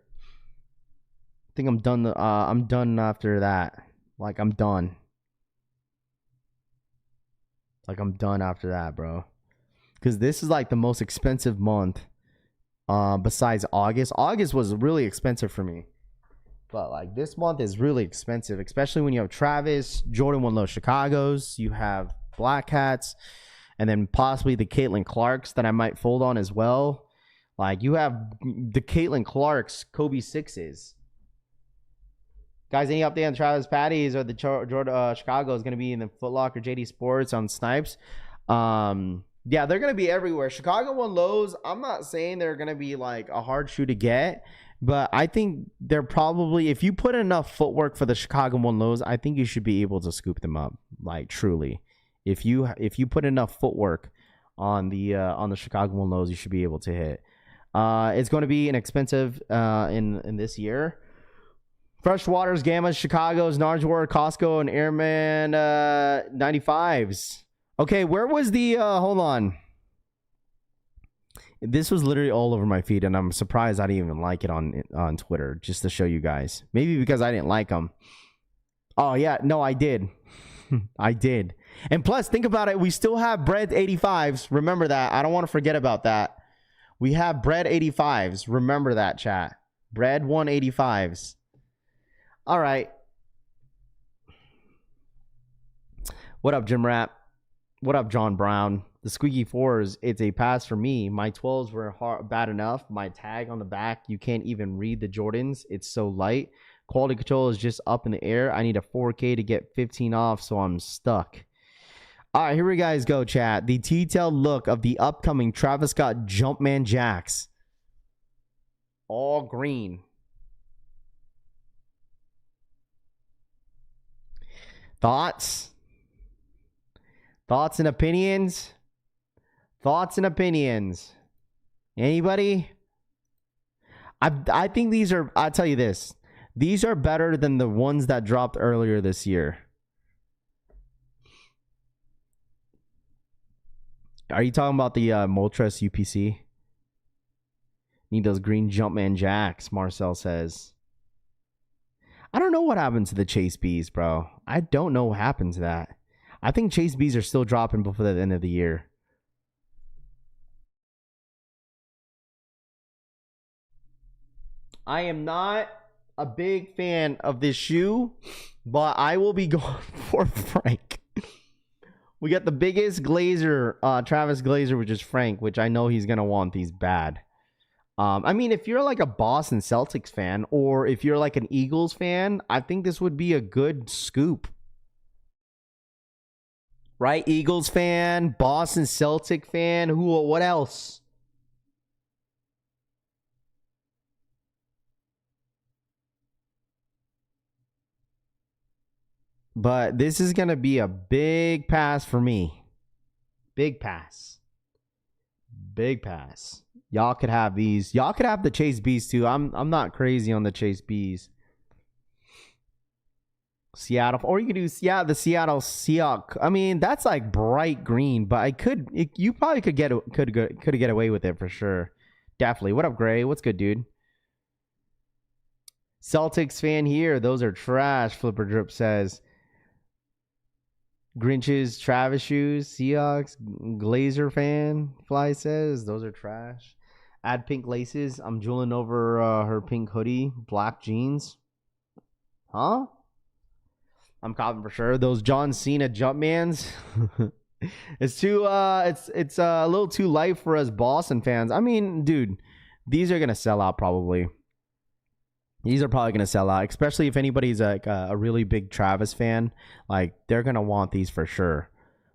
I think I'm done. I'm done after that. Like I'm done. Like I'm done after that, bro. because this is like the most expensive month besides August. August was really expensive for me, but like this month is really expensive, especially when you have Travis, Jordan 1 Low Chicago's, you have Black Hats, and then possibly the Caitlin Clarks that I might fold on as well. Like you have the Caitlin Clarks Kobe 6s. Guys, any update on Travis Patties or the Jordan Chicago is going to be in the Foot Locker Jdsports on Snipes? Yeah, they're going to be everywhere. Chicago 1 Lows, I'm not saying they're going to be like a hard shoe to get, but I think they're probably, if you put enough footwork for the Chicago 1 Lows, I think you should be able to scoop them up. Like truly, if you put enough footwork on the Chicago 1 Lows, you should be able to hit. It's going to be inexpensive in this year. Freshwaters, Gammas, Chicago's, Nardswar, Costco, and Airman 95s. Okay, where was the hold on. This was literally all over my feed, and I'm surprised I didn't even like it on Twitter, just to show you guys. Maybe because I didn't like them. Oh yeah, no, I did. I did. And plus, think about it, we still have Bread 85s. Remember that. I don't want to forget about that. We have Bread 85s. Remember that, chat. Bread 185s. All right. What up, Jim Rapp? What up, John Brown? The squeaky 4s, it's a pass for me. My 12s were bad enough. My tag on the back, you can't even read the Jordans. It's so light. Quality control is just up in the air. I need a 4K to get 15 off, so I'm stuck. All right, here we guys go, chat. The detailed look of the upcoming Travis Scott Jumpman Jacks. All green. Thoughts? Thoughts and opinions? Thoughts and opinions? Anybody? I think these are, I'll tell you this. These are better than the ones that dropped earlier this year. Are you talking about the Moltres UPC? Need those green Jumpman Jacks, Marcel says. I don't know what happened to the Chase Bs, bro. I don't know what happened to that. I think Chase Bs are still dropping before the end of the year. I am not a big fan of this shoe, but I will be going for Frank. We got the biggest Glazer, Travis Glazer, which is Frank, which I know he's going to want these bad. I mean, if you're like a Boston Celtics fan, or if you're like an Eagles fan, I think this would be a good scoop. Right? Eagles fan, Boston Celtic fan, what else? But this is going to be a big pass for me. Big pass. Big pass. Y'all could have these. Y'all could have the Chase Bs too. I'm not crazy on the Chase Bs. Seattle, or you could do the Seattle Seahawks. I mean, that's like bright green, but you probably could get away with it for sure. Definitely. What up, Gray? What's good, dude? Celtics fan here. Those are trash. Flipper Drip says. Grinch's Travis shoes. Seahawks Glazer fan. Fly says those are trash. Add pink laces. I'm drooling over her pink hoodie. Black jeans. Huh? I'm copping for sure. Those John Cena Jumpmans. It's too it's a little too light for us Boston fans. I mean, dude, these are gonna sell out probably. These are probably gonna sell out, especially if anybody's like a really big Travis fan. Like they're gonna want these for sure.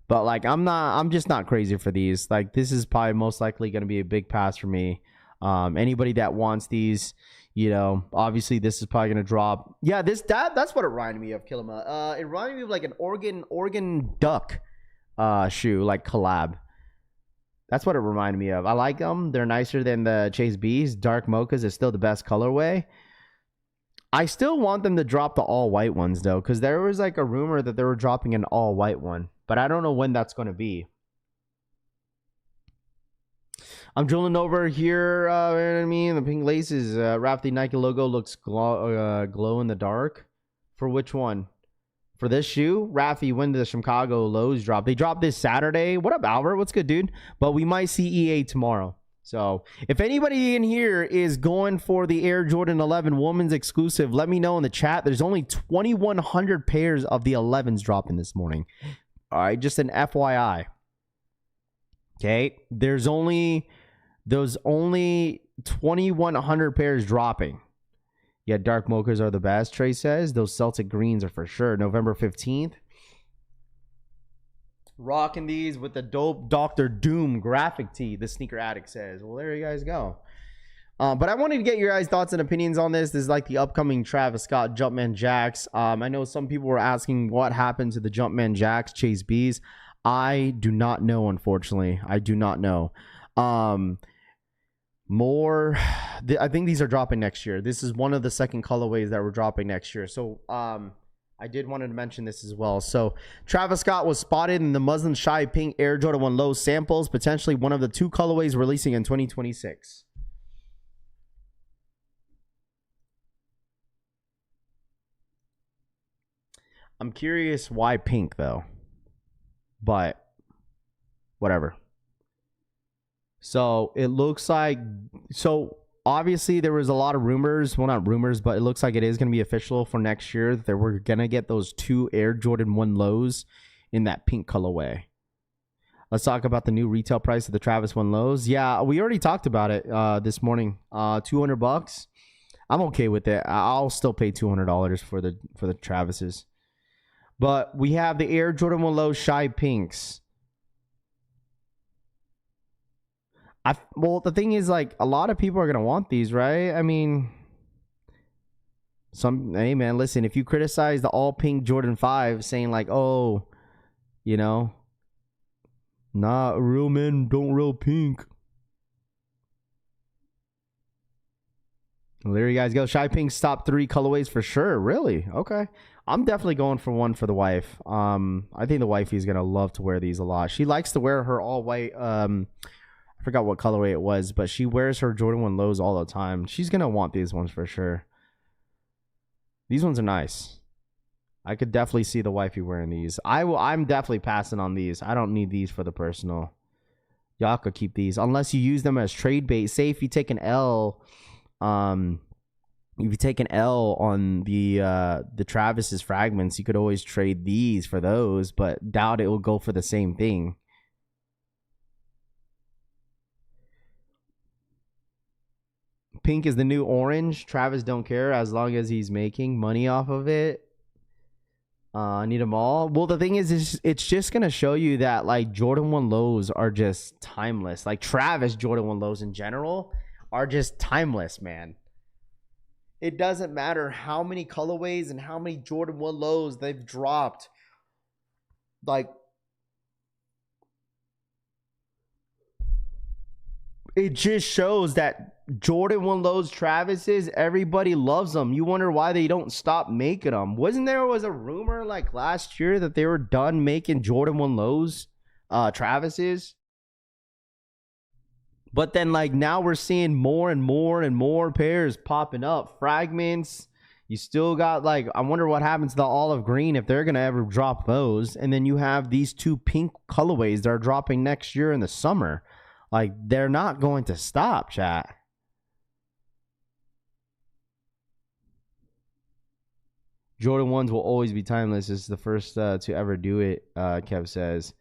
But like I'm just not crazy for these. Like this is probably most likely gonna be a big pass for me. Anybody that wants these, you know, obviously this is probably gonna drop. Yeah, that's what it reminded me of, Killama. It reminded me of like an Oregon Duck shoe, like collab. That's what it reminded me of. I like them. They're nicer than the Chase B's. Dark Mochas is still the best colorway. I still want them to drop the all white ones though, because there was like a rumor that they were dropping an all white one, but I don't know when that's going to be. I'm drilling over here. You know what I mean? The pink laces. Raf, the Nike logo looks glow in the dark. For which one? for this shoe. Rafi, when did the Chicago lows drop? They dropped this Saturday. What up, Albert? What's good, dude? But we might see EA tomorrow. So if anybody in here is going for the Air Jordan 11 women's exclusive, let me know in the chat. There's only 2,100 pairs of the 11s dropping this morning. All right, just an FYI. Okay, there's only 2,100 pairs dropping. Yeah, dark mochas are the best, Trey says. Those Celtic greens are for sure. November 15th. Rocking these with the dope Dr. Doom graphic tee, the Sneaker Addict says. Well, there you guys go. But I wanted to get your guys' thoughts and opinions on this. This is like the upcoming Travis Scott Jumpman Jacks. I know some people were asking what happened to the Jumpman Jacks Chase B's. I do not know, unfortunately. I do not know. I think these are dropping next year. This is one of the second colorways that we're dropping next year. So, I did want to mention this as well. So Travis Scott was spotted in the muslin shy pink Air Jordan 1 Low samples, potentially one of the 2 colorways releasing in 2026. I'm curious why pink though, but whatever. So it looks like, obviously, there was a lot of rumors. Well, not rumors, but it looks like it is going to be official for next year that we're going to get those 2 Air Jordan 1 Lows in that pink colorway. Let's talk about the new retail price of the Travis 1 Lows. Yeah, we already talked about it this morning. $200. I'm okay with it. I'll still pay $200 for the Travises. But we have the Air Jordan 1 Low Shy Pinks. Well, the thing is, like, a lot of people are going to want these, right? I mean, hey, man, listen, if you criticize the all pink Jordan 5 saying, like, oh, you know, nah, real men don't real pink. Well, there you guys go. Shy Pink's top 3 colorways for sure. Really? Okay. I'm definitely going for one for the wife. I think the wifey's going to love to wear these a lot. She likes to wear her all white, I forgot what colorway it was, but she wears her Jordan 1 Lows all the time. She's going to want these ones for sure. These ones are nice. I could definitely see the wifey wearing these. I'm definitely passing on these. I don't need these for the personal. Y'all could keep these unless you use them as trade bait. Say if you take an L, on the Travis's fragments, you could always trade these for those, but doubt it will go for the same thing. Pink is the new orange. Travis don't care as long as he's making money off of it. I need them all. Well, the thing is it's just going to show you that, like, Jordan 1 Lows are just timeless. Like, Travis Jordan 1 Lows in general are just timeless, man. It doesn't matter how many colorways and how many Jordan 1 Lows they've dropped. Like, it just shows that Jordan 1 Lows Travis's, everybody loves them. You wonder why they don't stop making them. Wasn't there was a rumor like last year that they were done making Jordan 1 Lows Travis's? But then, like, now we're seeing more and more and more pairs popping up. Fragments. You still got, like, I wonder what happens to the olive green if they're going to ever drop those. And then you have these 2 pink colorways that are dropping next year in the summer. Like, they're not going to stop, chat. Jordan 1s will always be timeless. This is the first to ever do it, Kev says.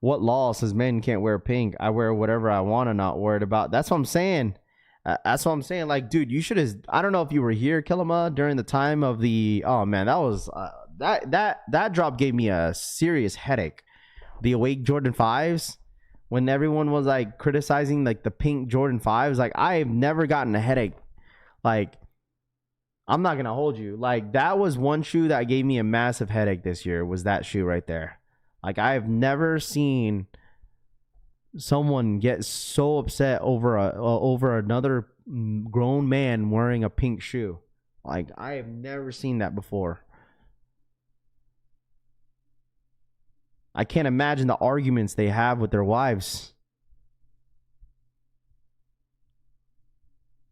What law says men can't wear pink? I wear whatever I want and not worried about. That's what I'm saying. That's what I'm saying. Like, dude, you should have. I don't know if you were here, Killama, during the time of the. Oh man, that was that drop gave me a serious headache. The Awake Jordan 5s, when everyone was like criticizing like the pink Jordan 5s, like I have never gotten a headache. Like, I'm not gonna hold you. Like, that was one shoe that gave me a massive headache this year. Was that shoe right there? Like, I have never seen someone get so upset over another grown man wearing a pink shoe. Like, I have never seen that before. I can't imagine the arguments they have with their wives.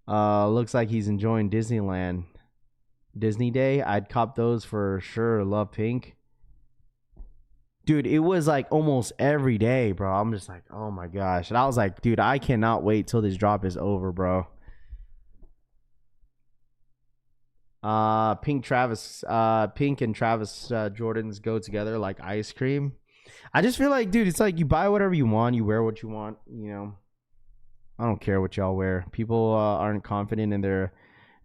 Looks like he's enjoying Disneyland. Disney Day, I'd cop those for sure. Love pink. Dude, it was like almost every day, bro. I'm just like, oh my gosh. And I was like, dude, I cannot wait till this drop is over, bro. Pink and Travis Jordans go together like ice cream. I just feel like, dude, it's like you buy whatever you want, you wear what you want, you know. I don't care what y'all wear. People aren't confident in their,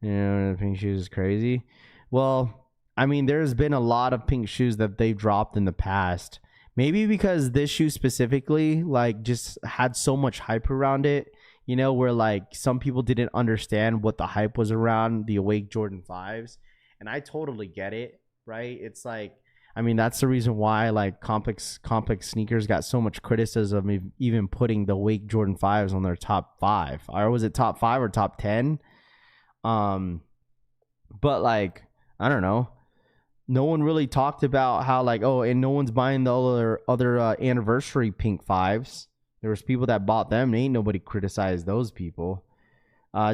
pink shoes is crazy. Well, I mean, there's been a lot of pink shoes that they've dropped in the past. Maybe because this shoe specifically, like, just had so much hype around it, you know, where like some people didn't understand what the hype was around the Awake Jordan 5s. And I totally get it, right? It's like, I mean, that's the reason why like complex sneakers got so much criticism of even putting the Awake Jordan 5s on their top 5. Or was it top 5 or top 10? But like, I don't know. No one really talked about how like, oh, and no one's buying the other anniversary pink 5s. There was people that bought them. And ain't nobody criticized those people.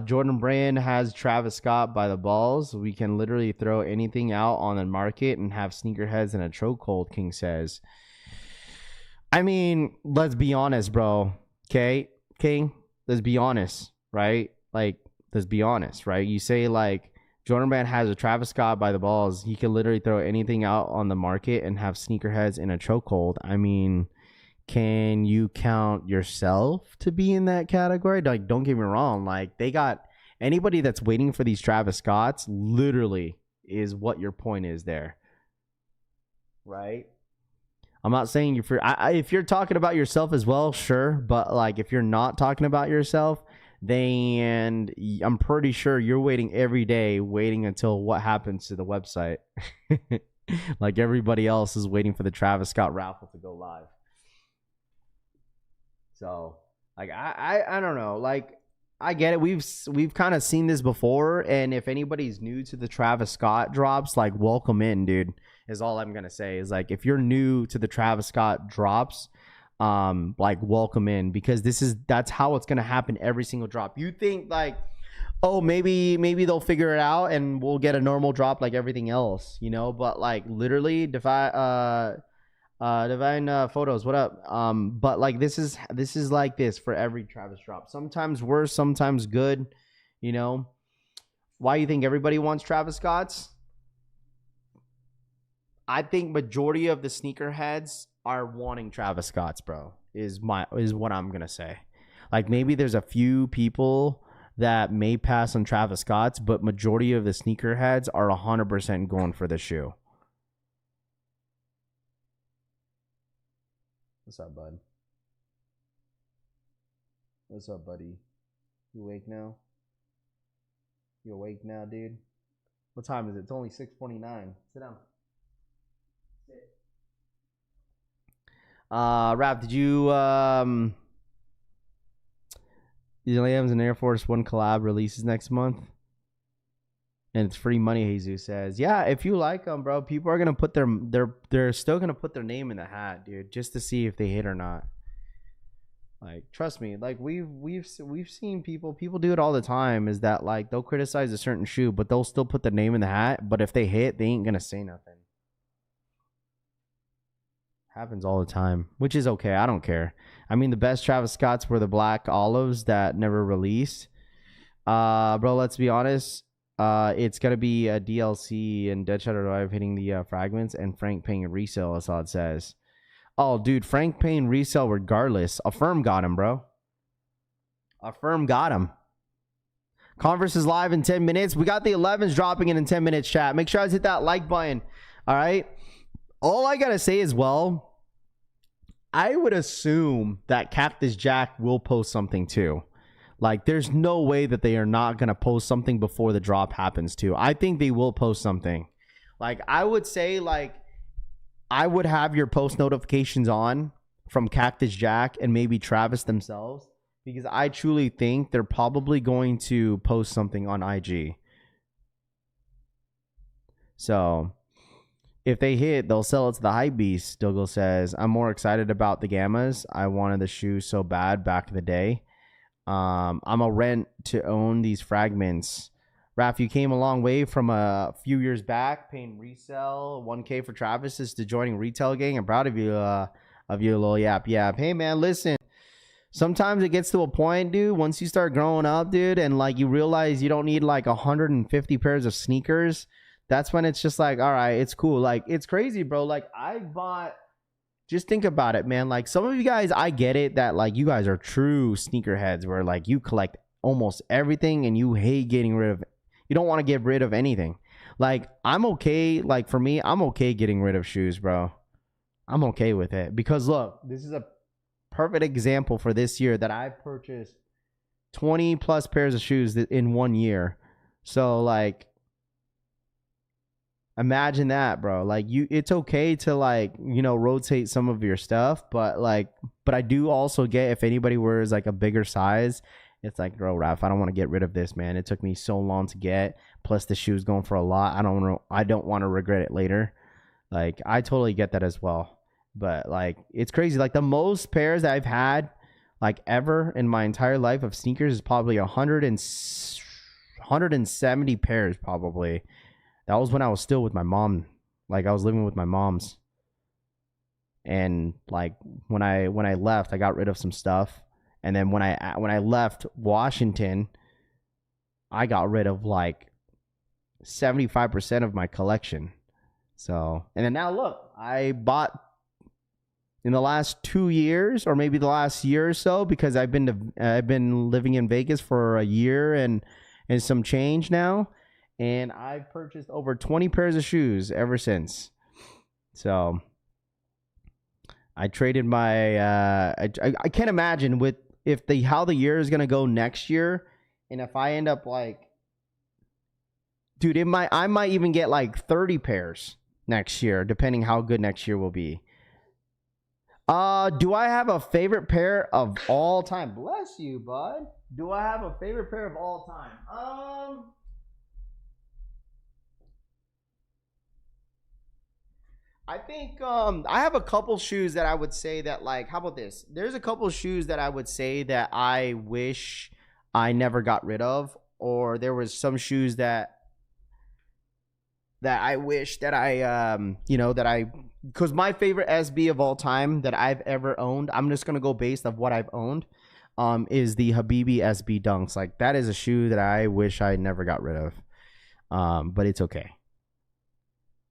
Jordan Brand has Travis Scott by the balls. We can literally throw anything out on the market and have sneakerheads in a chokehold, King says. I mean, let's be honest, bro. Okay, King? Let's be honest, right? Like, let's be honest, right? You say, like, Jordan Brand has a Travis Scott by the balls. He can literally throw anything out on the market and have sneakerheads in a chokehold. I mean, can you count yourself to be in that category? Like, don't get me wrong. Like, they got anybody that's waiting for these Travis Scotts literally is what your point is there. Right? I'm not saying if you're talking about yourself as well, sure. But like, if you're not talking about yourself, then I'm pretty sure you're waiting every day, waiting until what happens to the website. Like everybody else is waiting for the Travis Scott raffle to go live. So, like, I don't know. Like, I get it. We've kind of seen this before. And if anybody's new to the Travis Scott drops, like, welcome in, dude, is all I'm going to say. Is, like, if you're new to the Travis Scott drops, like, welcome in. Because that's how it's going to happen every single drop. You think, like, oh, maybe they'll figure it out and we'll get a normal drop like everything else, you know? But, like, literally, Divine Photos, what up? But like this is like this for every Travis drop. Sometimes worse, sometimes good. You know, why you think everybody wants Travis Scotts? I think majority of the sneakerheads are wanting Travis Scotts, bro. Is what I'm gonna say. Like maybe there's a few people that may pass on Travis Scotts, but majority of the sneakerheads are 100% going for the shoe. What's up, bud? What's up, buddy? You awake now? You awake now, dude? What time is it? It's only 6:49. Sit down. Sit. Rap, did you Lambs and Air Force One collab releases next month? And it's free money, Jesus says. Yeah, if you like them, bro, people are gonna put they're still gonna put their name in the hat, dude, just to see if they hit or not. Like, trust me, like we've seen people do it all the time. Is that like they'll criticize a certain shoe, but they'll still put their name in the hat. But if they hit, they ain't gonna say nothing. Happens all the time, which is okay. I don't care. I mean, the best Travis Scotts were the black olives that never released. Bro, let's be honest. It's gonna be a DLC and Dead Shadow Drive hitting the fragments and Frank paying a resale. That's all it says. Oh, dude, Frank paying resale regardless. Affirm got him, bro. Affirm got him. Converse is live in 10 minutes. We got the 11s dropping in 10 minutes, chat. Make sure you guys hit that like button. All right. All I gotta say is, well, I would assume that Cactus Jack will post something too. Like, there's no way that they are not going to post something before the drop happens, too. I think they will post something. Like, I would say, like, I would have your post notifications on from Cactus Jack and maybe Travis themselves. Because I truly think they're probably going to post something on IG. So, if they hit, they'll sell it to the Hypebeast. Dougal says, I'm more excited about the Gammas. I wanted the shoes so bad back in the day. I'm a rent to own these fragments. Raph, you came a long way from a few years back, paying resale 1K for Travis's to joining retail gang. I'm proud of you, little yap. Hey man, listen. Sometimes it gets to a point, dude, once you start growing up, dude, and like you realize you don't need like 150 pairs of sneakers. That's when it's just like, all right, it's cool. Like, it's crazy, bro. Like, I bought, just think about it, man. Like, some of you guys, I get it that like you guys are true sneakerheads where like you collect almost everything and you hate getting rid of, you don't want to get rid of anything. Like, I'm okay. Like, for me, I'm okay getting rid of shoes, bro. I'm okay with it because look, this is a perfect example for this year that I purchased 20 plus pairs of shoes in 1 year. So like, imagine that, bro. Like it's okay to like, you know, rotate some of your stuff, but I do also get if anybody wears like a bigger size, it's like, bro, Raph, I don't want to get rid of this, man. It took me so long to get. Plus the shoe's going for a lot. I don't want to regret it later. Like, I totally get that as well. But like, it's crazy. Like, the most pairs that I've had like ever in my entire life of sneakers is probably 170 pairs probably. That was when I was still with my mom. Like, I was living with my mom's. And like when I left, I got rid of some stuff. And then when I left Washington, I got rid of like 75% of my collection. So, and then now look, I bought in the last 2 years, or maybe the last year or so, because I've been living in Vegas for a year and some change now, and I've purchased over 20 pairs of shoes ever since. So I traded my I can't imagine with how the year is gonna go next year, and if I end up like, dude, I might even get like 30 pairs next year, depending how good next year will be. Do I have a favorite pair of all time? Bless you, bud. Do I have a favorite pair of all time? I think I have a couple shoes that I would say that, like, how about this? There's a couple shoes that I would say that I wish I never got rid of, or there was some shoes that I wish that because my favorite SB of all time that I've ever owned, I'm just going to go based of what I've owned, is the Habibi SB Dunks. Like, that is a shoe that I wish I never got rid of. But it's okay.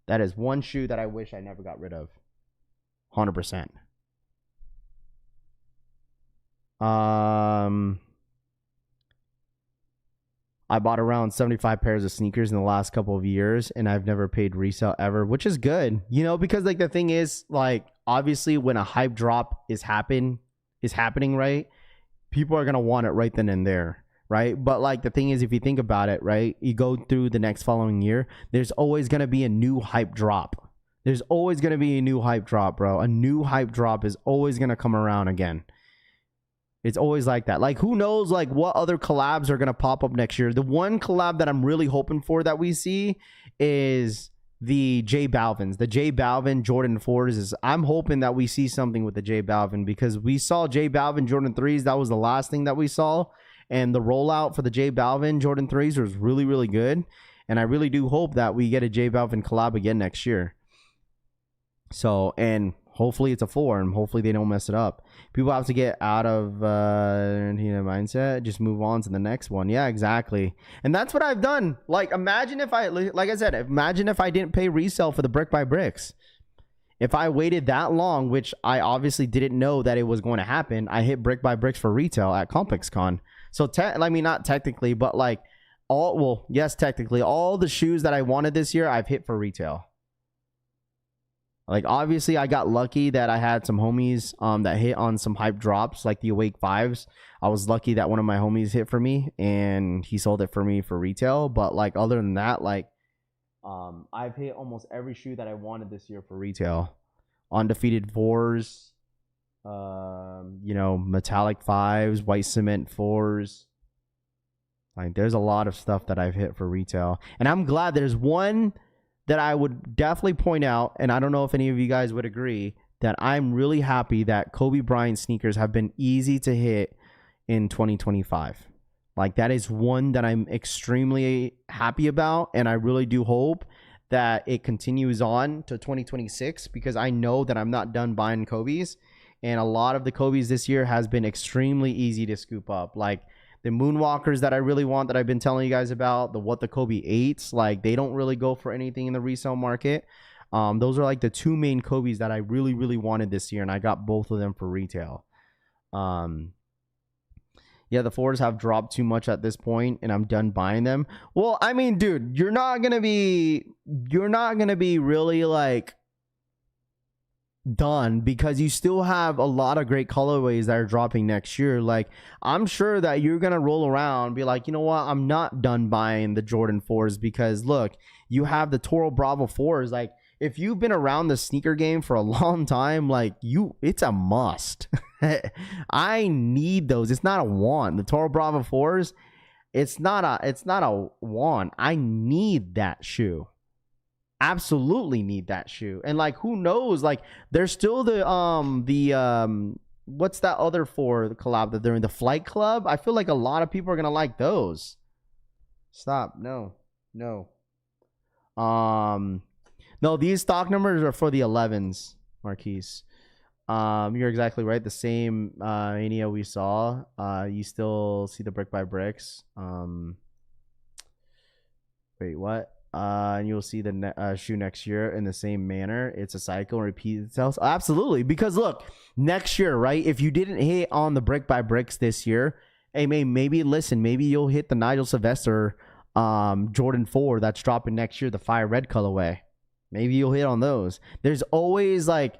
That is one shoe that I wish I never got rid of. 100%. I bought around 75 pairs of sneakers in the last couple of years, and I've never paid resale ever, which is good, you know, because like the thing is, like, obviously when a hype drop is happening, right, people are going to want it right then and there, right? But like the thing is, if you think about it, right, you go through the next following year, there's always going to be a new hype drop. There's always going to be a new hype drop, bro. A new hype drop is always going to come around again. It's always like that. Like, who knows, like, what other collabs are going to pop up next year? The one collab that I'm really hoping for that we see is the J Balvins. The J Balvin Jordan 4s. I'm hoping that we see something with the J Balvin, because we saw J Balvin Jordan 3s. That was the last thing that we saw. And the rollout for the J Balvin Jordan 3s was really, really good. And I really do hope that we get a J Balvin collab again next year. So, and hopefully it's a 4, and hopefully they don't mess it up. People have to get out of mindset, just move on to the next one. Yeah, exactly. And that's what I've done. Like, imagine if imagine if I didn't pay resale for the brick by bricks. If I waited that long, which I obviously didn't know that it was going to happen, I hit brick by bricks for retail at ComplexCon. So, not technically, but like yes, technically, all the shoes that I wanted this year, I've hit for retail. Like, obviously, I got lucky that I had some homies that hit on some hype drops, like the Awake 5s. I was lucky that one of my homies hit for me, and he sold it for me for retail. But, like, other than that, like, I've hit almost every shoe that I wanted this year for retail. Undefeated 4s, metallic 5s, white cement 4s. Like, there's a lot of stuff that I've hit for retail. And I'm glad there's one that I would definitely point out, and I don't know if any of you guys would agree, that I'm really happy that Kobe Bryant sneakers have been easy to hit in 2025. Like, that is one that I'm extremely happy about, and I really do hope that it continues on to 2026, because I know that I'm not done buying Kobe's, and a lot of the Kobe's this year has been extremely easy to scoop up. Like the Moonwalkers that I really want, that I've been telling you guys about, the What the Kobe 8s, like they don't really go for anything in the resale market. Those are like the two main Kobe's that I really, really wanted this year, and I got both of them for retail. Yeah, the 4s have dropped too much at this point, and I'm done buying them. Well, I mean, dude, you're not gonna be really like done, because you still have a lot of great colorways that are dropping next year. Like, I'm sure that you're gonna roll around and be like, you know what, I'm not done buying the Jordan 4s, because look, you have the Toro Bravo 4s. Like, if you've been around the sneaker game for a long time, like it's a must. I need those. It's not a want. The Toro Bravo 4s, it's not a want. I need that shoe. Absolutely need that shoe. And like, who knows? Like, there's still the what's that other 4 collab that they're in, the Flight Club? I feel like a lot of people are gonna like those. Stop. No. No, these stock numbers are for the 11s, Marquise. You're exactly right. The same mania we saw. You still see the brick by bricks. Wait, what? And you'll see the shoe next year in the same manner. It's a cycle and repeats itself. Absolutely. Because look, next year, right? If you didn't hit on the brick by bricks this year, hey, maybe you'll hit the Nigel Sylvester Jordan 4 that's dropping next year, the fire red colorway. Maybe you'll hit on those. There's always like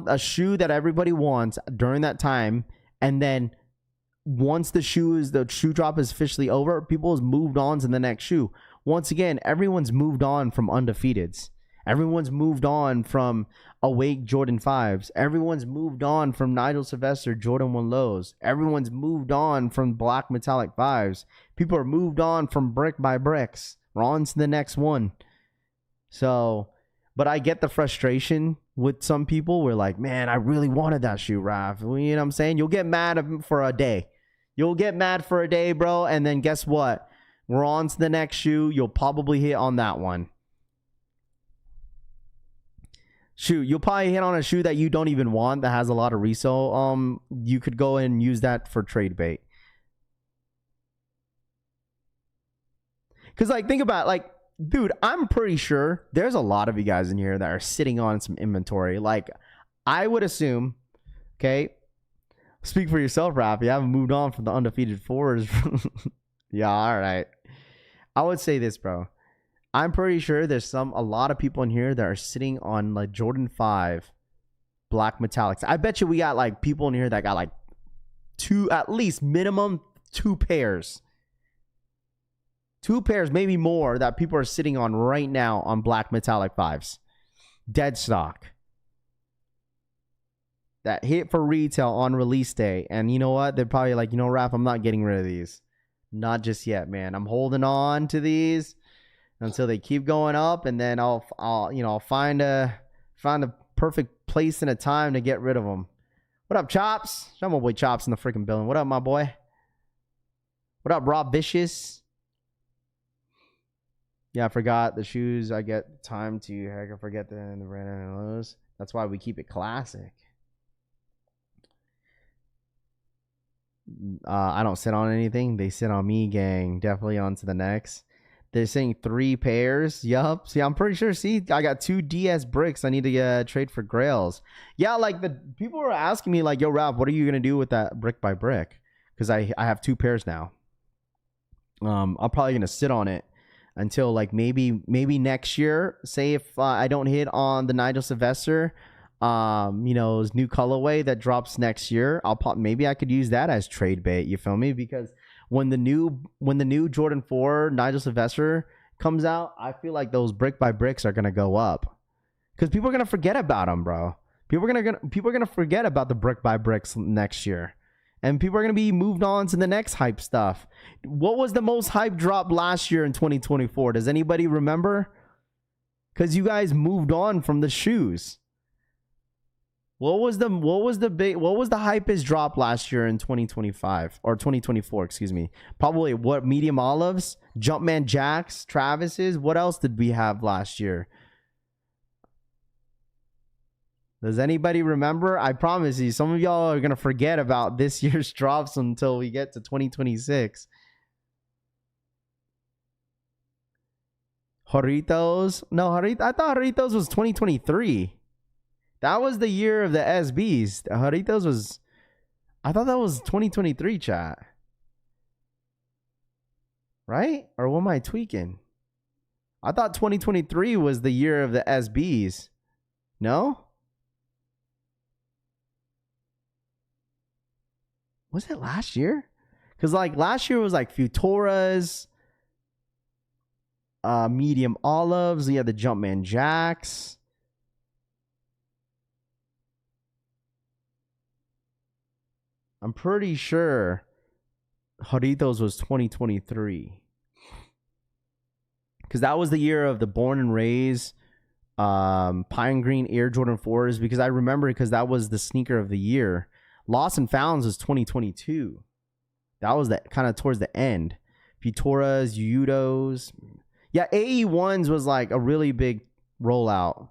a shoe that everybody wants during that time, and then once the shoe drop is officially over, people has moved on to the next shoe. Once again, everyone's moved on from undefeateds. Everyone's moved on from Awake Jordan 5s. Everyone's moved on from Nigel Sylvester Jordan 1 lows. Everyone's moved on from black metallic 5s. People are moved on from brick by bricks. We're on to the next one. So, but I get the frustration with some people. We're like, man, I really wanted that shoe, Raph. You know what I'm saying? You'll get mad for a day. You'll get mad for a day, bro. And then guess what? We're on to the next shoe. You'll probably hit on that one. Shoot, you'll probably hit on a shoe that you don't even want, that has a lot of resale. You could go and use that for trade bait. Because, like, think about it, like, dude, I'm pretty sure there's a lot of you guys in here that are sitting on some inventory. Like, I would assume, okay, speak for yourself, Raph. You haven't moved on from the undefeated 4s. Yeah, all right. I would say this, bro. I'm pretty sure there's a lot of people in here that are sitting on like Jordan 5 black metallics. I bet you we got like people in here that got like at least minimum 2 pairs. 2 pairs, maybe more, that people are sitting on right now on black metallic 5s. Dead stock. That hit for retail on release day. And you know what? They're probably like, you know, Raph, I'm not getting rid of these. Not just yet, man. I'm holding on to these until they keep going up, and then I'll find a perfect place and a time to get rid of them. What up, Chops? Shout out my boy Chops in the freaking building. What up, my boy? What up, Rob Vicious? Yeah, I forgot the shoes. I get time to heck. I forget the brand and those. That's why we keep it classic. I don't sit on anything. They sit on me, gang. Definitely on to the next. They're saying 3 pairs. Yup. See, I'm pretty sure. See, I got 2 DS bricks. I need to trade for grails. Yeah, like the people were asking me, like, yo, Ralph, what are you gonna do with that brick by brick? Because I have 2 pairs now. I'm probably gonna sit on it until like maybe next year. Say if I don't hit on the Nigel Sylvester, his new colorway that drops next year, maybe I could use that as trade bait. You feel me? Because when the new Jordan 4 Nigel Sylvester comes out, I feel like those brick by bricks are gonna go up, because people are gonna forget about them, bro. People are gonna forget about the brick by bricks next year, and people are gonna be moved on to the next hype stuff. What was the most hype drop last year in 2024? Does anybody remember? Because you guys moved on from the shoes. What was the hypest drop last year in 2025 or 2024? Excuse me. Probably what, medium olives, Jumpman Jacks, Travis's. What else did we have last year? Does anybody remember? I promise you, some of y'all are gonna forget about this year's drops until we get to 2026. Jarritos? No, I thought Jarritos was 2023. That was the year of the SBs. Jarritos was... I thought that was 2023, chat. Right? Or what am I tweaking? I thought 2023 was the year of the SBs. No? Was it last year? Because like last year was like Futuras, medium olives. We had the Jumpman Jacks. I'm pretty sure Jarritos was 2023. Because that was the year of the Born and Raised Pine Green Air Jordan 4s. Because I remember because that was the sneaker of the year. Lost and Founds was 2022. That was that kind of towards the end. Futuras, Udos. Yeah, AE1s was like a really big rollout.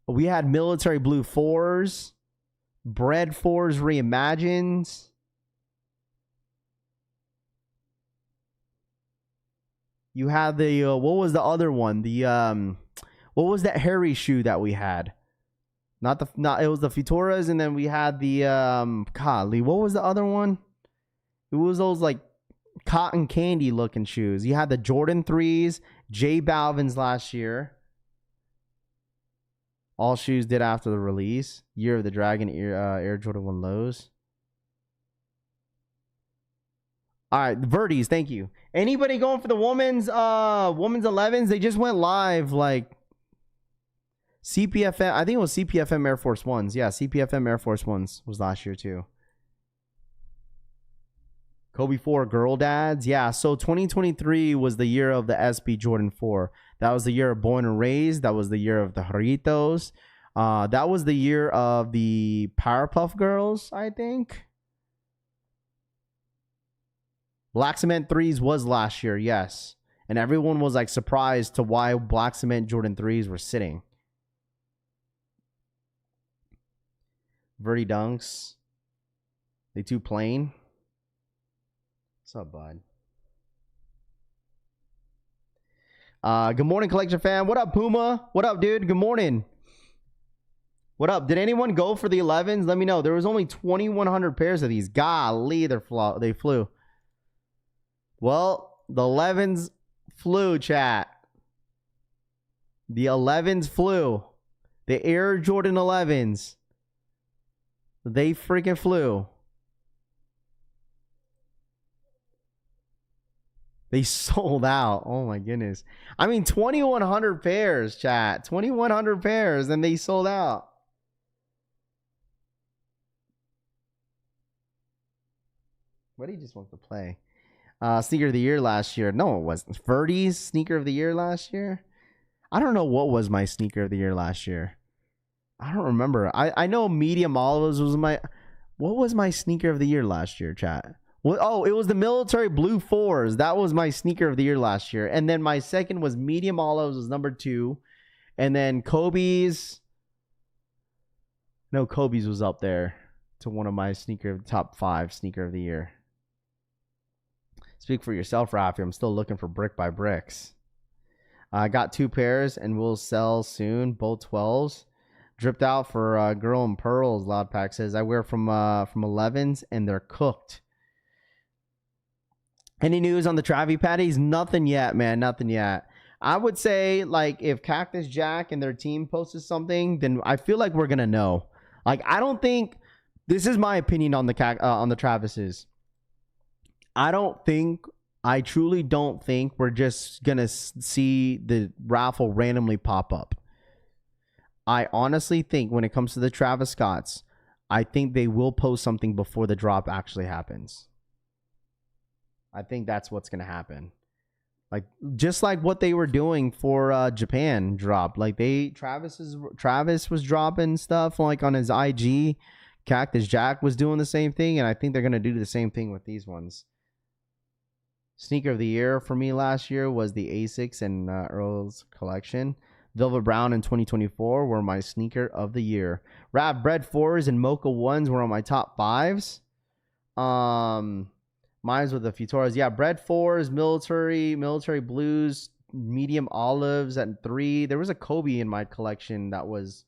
We had military blue 4s. Bread 4s reimagines. You had the what was the other one? The what was that hairy shoe that we had? Not it was the Futuras, and then we had the golly, what was the other one? It was those like cotton candy looking shoes. You had the Jordan 3s, J Balvin's last year. All shoes did after the release. Year of the Dragon Air Jordan 1 lows. All right, the Verdes, thank you. Anybody going for the women's 11s? They just went live like CPFM. I think it was CPFM Air Force Ones. Yeah, CPFM Air Force Ones was last year too. Kobe 4 Girl Dads. Yeah, so 2023 was the year of the SB Jordan 4. That was the year of Born and Raised. That was the year of the Jarritos. That was the year of the Powerpuff Girls, I think. Black Cement 3s was last year, yes. And everyone was like surprised to why Black Cement Jordan 3s were sitting. Verdi Dunks. They too plain. What's up, bud? Good morning, Collection fam. What up, Puma? What up, dude? Good morning. What up? Did anyone go for the 11s? Let me know. There was only 2,100 pairs of these. Golly, they flew. Well, the 11s flew, chat. The 11s flew. The Air Jordan 11s. They freaking flew. They sold out. Oh my goodness. I mean, 2,100 pairs, chat. 2,100 pairs, and they sold out. What do you just want to play? Sneaker of the year last year. No, it wasn't. Verdi's sneaker of the year last year. I don't know what was my sneaker of the year last year. I don't remember. I know medium olives was my... What was my sneaker of the year last year, chat? Well, oh, it was the military blue 4s. That was my sneaker of the year last year. And then my second was medium olives was number 2. And then Kobe's... No, Kobe's was up there to one of my top 5 sneaker of the year. Speak for yourself, Rafi. I'm still looking for brick by bricks. I got 2 pairs and we'll sell soon. Both 12s. Dripped out for Girl and Pearls. Loudpack says I wear from 11s and they're cooked. Any news on the Travi Patties? Nothing yet, man. Nothing yet. I would say like if Cactus Jack and their team posted something, then I feel like we're gonna know. Like I don't think this is my opinion on the Travises. I truly don't think we're just gonna see the raffle randomly pop up. I honestly think when it comes to the Travis Scotts, I think they will post something before the drop actually happens. I think that's what's going to happen. Like just like what they were doing for Japan drop. Like Travis was dropping stuff like on his IG. Cactus Jack was doing the same thing, and I think they're gonna do the same thing with these ones. Sneaker of the year for me last year was the Asics and Earl's collection. Velvet Brown in 2024 were my sneaker of the year. Rap Bread 4s and Mocha 1s were on my top 5s. Mine's with the Futuras. Yeah, Bread 4s, military blues, medium olives at 3. There was a Kobe in my collection that was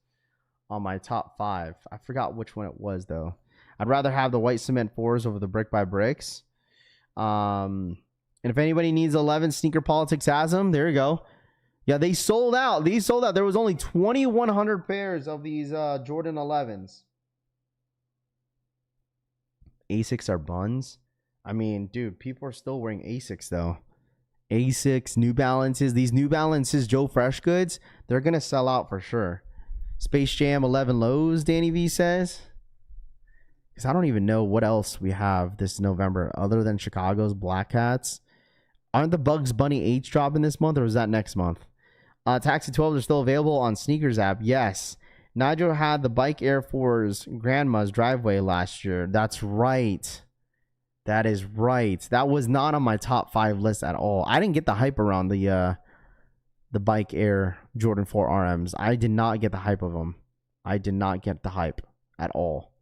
on my top 5. I forgot which one it was, though. I'd rather have the white cement 4s over the brick by bricks. And if anybody needs 11 Sneaker Politics has them, there you go. Yeah, they sold out. These sold out. There was only 2,100 pairs of these Jordan 11s. Asics are buns. I mean, dude, people are still wearing Asics, though. Asics, New Balances. These New Balances Joe Fresh goods, they're going to sell out for sure. Space Jam 11 lows, Danny V says. Because I don't even know what else we have this November other than Chicago's Black Hats. Aren't the Bugs Bunny 8s dropping this month, or is that next month? Taxi 12s are still available on Sneakers app. Yes. Nigel had the Bike Air 4s Grandma's driveway last year. That's right. That is right. That was not on my top 5 list at all. I didn't get the hype around the Bike Air Jordan 4 RMs. I did not get the hype of them. I did not get the hype at all.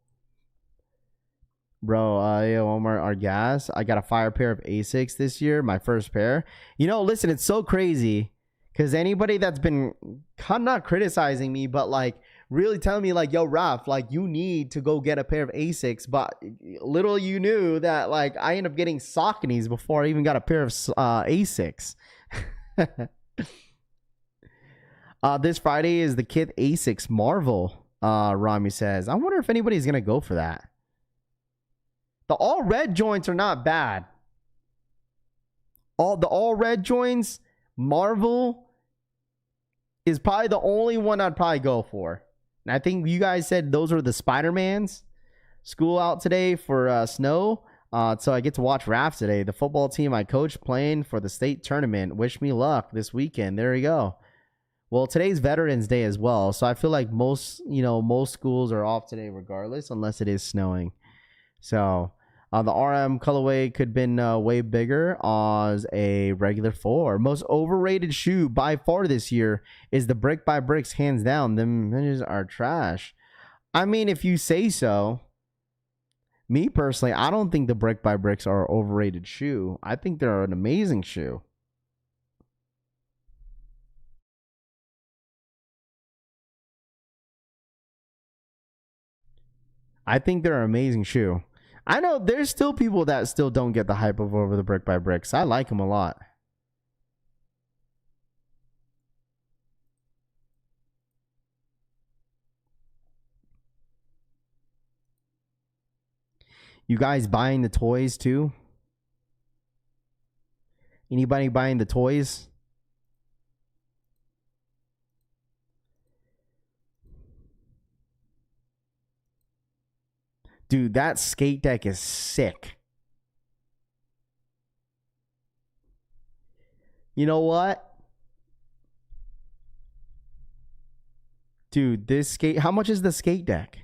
Bro, yo, Omar Argas, I got a fire pair of Asics this year, my first pair. You know, listen, it's so crazy because anybody that's been not criticizing me, but like really telling me like, yo, Raph, like you need to go get a pair of Asics. But little you knew that like I ended up getting Sauconys before I even got a pair of Asics. This Friday is the Kith Asics Marvel, Rami says. I wonder if anybody's going to go for that. The all red joints are not bad. The all red joints, Marvel is probably the only one I'd probably go for. And I think you guys said those are the Spider-Mans. School out today for snow. So I get to watch Raph today. The football team I coach playing for the state tournament. Wish me luck this weekend. There you go. Well, today's Veterans Day as well. So I feel like most schools are off today regardless, unless it is snowing. So the RM colorway could have been way bigger as a regular 4. Most overrated shoe by far this year is the Brick by Bricks, hands down. Them vintages are trash. I mean, if you say so. Me personally, I don't think the Brick by Bricks are an overrated shoe. I think they're an amazing shoe. I think they're an amazing shoe. I know there's still people that still don't get the hype of over the Brick by Bricks. I like them a lot. You guys buying the toys too? Anybody buying the toys? Dude, that skate deck is sick. You know what? Dude, this skate... How much is the skate deck?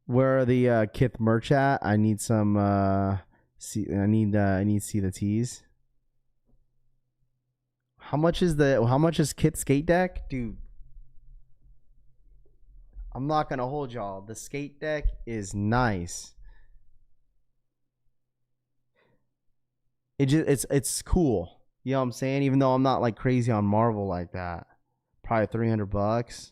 Where are the Kith merch at? I need some... I need to see the tees. How much is Kith skate deck? Dude. I'm not gonna hold y'all. The skate deck is nice. It's cool. You know what I'm saying? Even though I'm not like crazy on Marvel like that. Probably $300.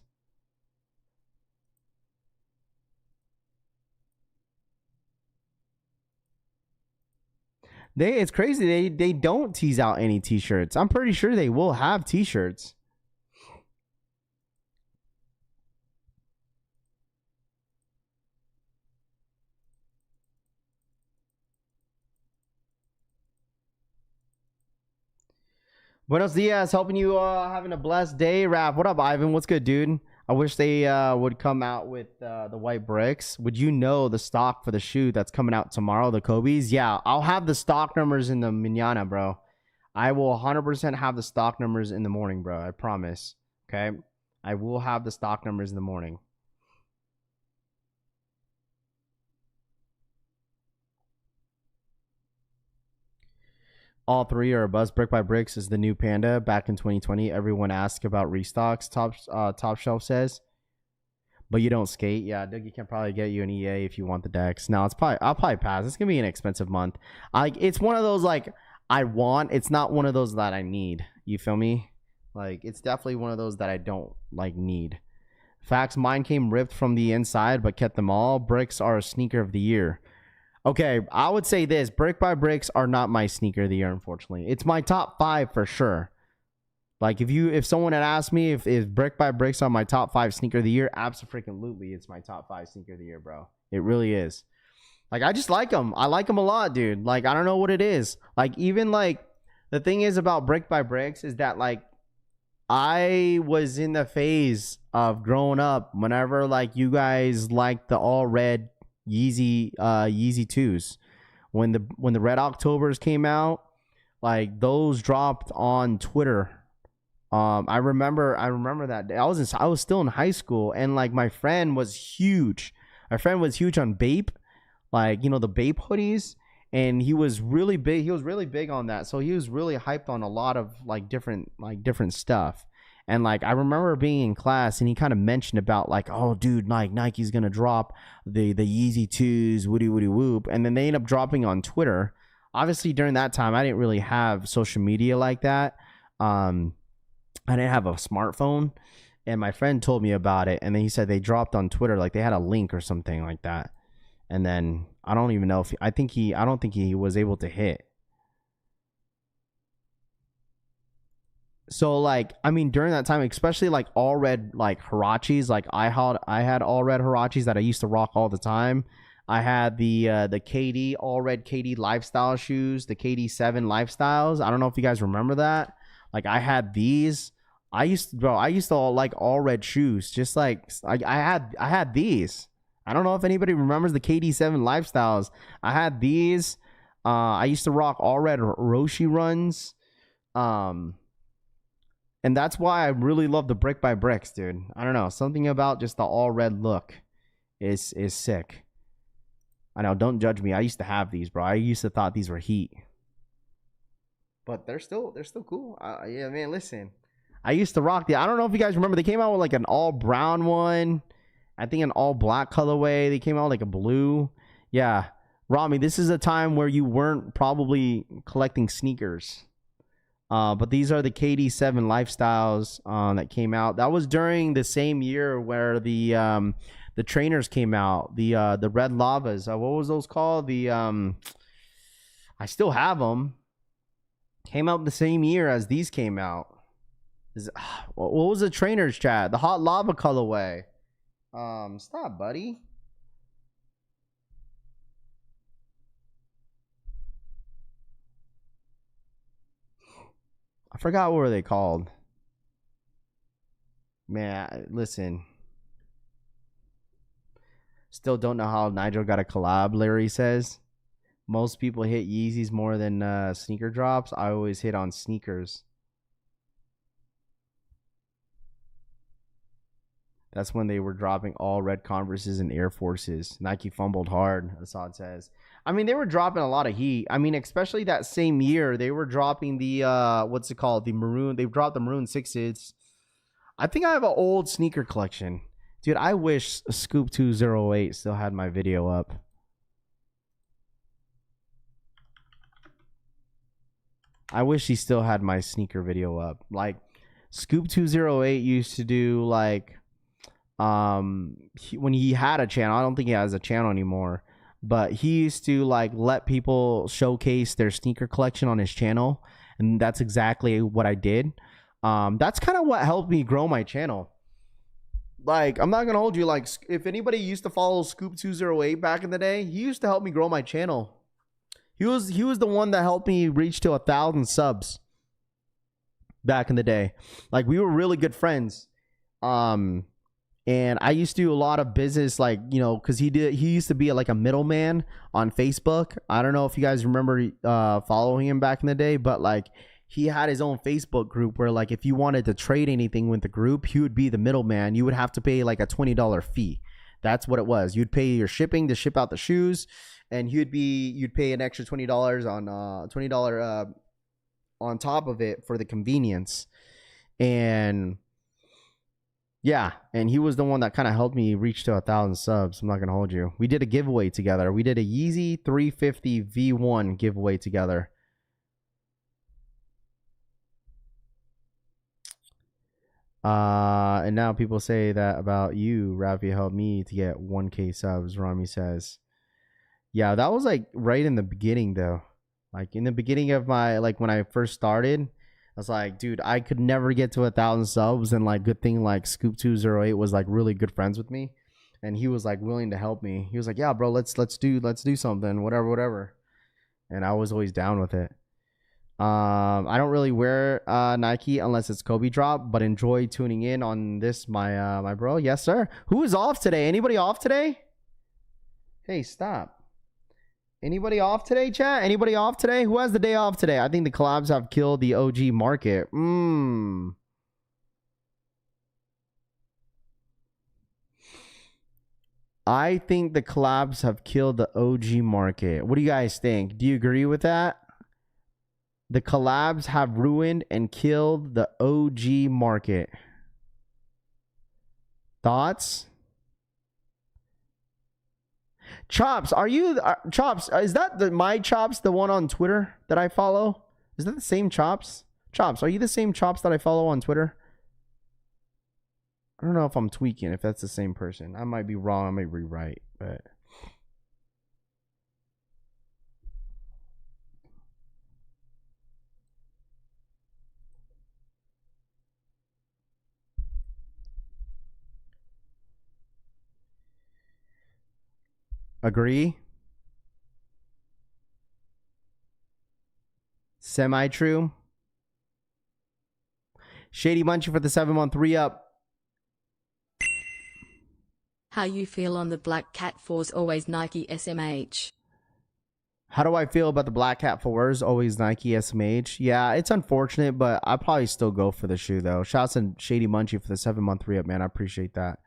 It's crazy. They don't tease out any t-shirts. I'm pretty sure they will have t-shirts. Buenos dias. Hoping you having a blessed day, Rap. What up, Ivan? What's good, dude? I wish they would come out with the white bricks. Would you know the stock for the shoe that's coming out tomorrow, the Kobe's? Yeah, I'll have the stock numbers in the mañana, bro. I will 100% have the stock numbers in the morning, bro. I promise. Okay? I will have the stock numbers in the morning. All three are a buzz. Brick by Bricks is the new Panda. Back in 2020, everyone asked about restocks. Top Shelf says, but you don't skate. Yeah, Dougie can probably get you an EA if you want the decks. No, I'll probably pass. It's gonna be an expensive month. It's one of those like I want. It's not one of those that I need. You feel me? Like it's definitely one of those that I don't like need. Facts. Mine came ripped from the inside, but kept them all. Bricks are a sneaker of the year. Okay, I would say this. Brick by Bricks are not my sneaker of the year, unfortunately. It's my top 5 for sure. Like, if someone had asked me if Brick by Bricks are my top 5 sneaker of the year, absolutely, it's my top 5 sneaker of the year, bro. It really is. Like, I just like them. I like them a lot, dude. Like, I don't know what it is. Like, even, like, the thing is about Brick by Bricks is that, like, I was in the phase of growing up whenever, like, you guys liked the all red Yeezy 2s. When the Red Octobers came out, like, those dropped on Twitter. I remember that day. I was still in high school, and like my friend was huge. My friend was huge on Bape, like, you know, the Bape hoodies, and he was really big. He was really big on that, so he was really hyped on a lot of different stuff. And like I remember being in class, and he kind of mentioned about like, oh, dude, like Nike's gonna drop the Yeezy 2s, woody whoop, and then they end up dropping on Twitter. Obviously, during that time, I didn't really have social media like that. I didn't have a smartphone, and my friend told me about it, and then he said they dropped on Twitter, like they had a link or something like that. And then I don't even know if I don't think he was able to hit. So like, I mean, during that time, especially like all red like Hirachis, like I had all red Hirachis that I used to rock all the time. I had the KD all red KD lifestyle shoes, the KD7 lifestyles. I don't know if you guys remember that. Like I had these. I used to like all red shoes. Just like I had these. I don't know if anybody remembers the KD7 lifestyles. I had these. I used to rock all red Roshi runs. And that's why I really love the Brick by Bricks, dude. I don't know. Something about just the all red look is sick. I know, don't judge me. I used to have these, bro. I used to thought these were heat. But they're still cool. Yeah, man, listen. I used to rock the, I don't know if you guys remember, they came out with like an all brown one. I think an all black colorway. They came out like a blue. Yeah. Rami, this is a time where you weren't probably collecting sneakers. But these are the KD7 lifestyles that came out. That was during the same year where the trainers came out. The red lavas. What was those called? I still have them. Came out the same year as these came out. What was the trainers, chat? The hot lava colorway. Stop, buddy. I forgot what were they called. Man, listen. Still don't know how Nigel got a collab, Larry says. Most people hit Yeezys more than sneaker drops. I always hit on sneakers. That's when they were dropping all red Converses and Air Forces. Nike fumbled hard, Assad says. I mean, they were dropping a lot of heat. I mean, especially that same year, they were dropping the, what's it called? The maroon. They dropped the maroon 6s. I think I have an old sneaker collection. Dude, I wish Scoop 208 still had my video up. I wish he still had my sneaker video up. Like, Scoop 208 used to do, like, when he had a channel. I don't think he has a channel anymore. But he used to like let people showcase their sneaker collection on his channel, and that's exactly what I did. That's kind of what helped me grow my channel. Like, I'm not gonna hold you. Like, if anybody used to follow Scoop 208 back in the day, he used to help me grow my channel. He was the one that helped me reach to 1,000 subs back in the day. Like, we were really good friends. And I used to do a lot of business, like, you know, because he used to be like a middleman on Facebook. I don't know if you guys remember following him back in the day, but like he had his own Facebook group where like if you wanted to trade anything with the group, he would be the middleman. You would have to pay like a $20 fee. That's what it was. You'd pay your shipping to ship out the shoes, and you'd pay an extra $20 on $20 on top of it for the convenience. And yeah, and he was the one that kind of helped me reach to 1,000 subs. I'm not gonna hold you. We did a giveaway together. We did a Yeezy 350 V1 giveaway together. And now people say that about you, Rafi helped me to get 1K subs, Rami says. Yeah, that was like right in the beginning though. Like in the beginning of my, like when I first started, I was like, dude, I could never get to 1,000 subs, and like good thing like Scoop208 was like really good friends with me, and he was like willing to help me. He was like, yeah, bro, let's do something, whatever. And I was always down with it. I don't really wear Nike unless it's Kobe drop, but enjoy tuning in on this, my bro. Yes, sir. Who is off today? Anybody off today? Hey, stop. Anybody off today, chat? Anybody off today? Who has the day off today? I think the collabs have killed the OG market. I think the collabs have killed the OG market. What do you guys think? Do you agree with that? The collabs have ruined and killed the OG market. Thoughts? Chops, are you Chops? Is that my Chops, the one on Twitter that I follow? Is that the same Chops? Chops, are you the same Chops that I follow on Twitter? I don't know if I'm tweaking, if that's the same person. I might be wrong. I might be right, but agree? Semi-true? Shady Munchie for the 7-month re-up. How you feel on the Black Cat 4's always Nike SMH? How do I feel about the Black Cat 4's always Nike SMH? Yeah, it's unfortunate, but I'll probably still go for the shoe, though. Shouts to Shady Munchie for the 7-month re-up, man. I appreciate that.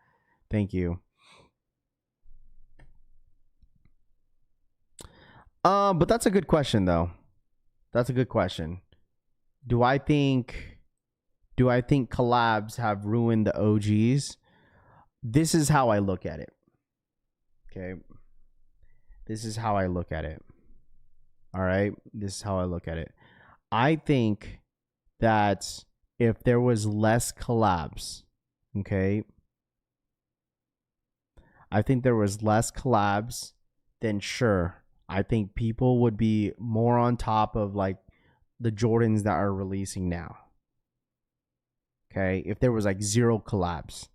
Thank you. But that's a good question, though. That's a good question. Do I think collabs have ruined the OGs? This is how I look at it. Okay. This is how I look at it. All right. This is how I look at it. I think that if there was less collabs, okay, I think there was less collabs, then sure, I think people would be more on top of like the Jordans that are releasing now. Okay. If there was like zero collabs.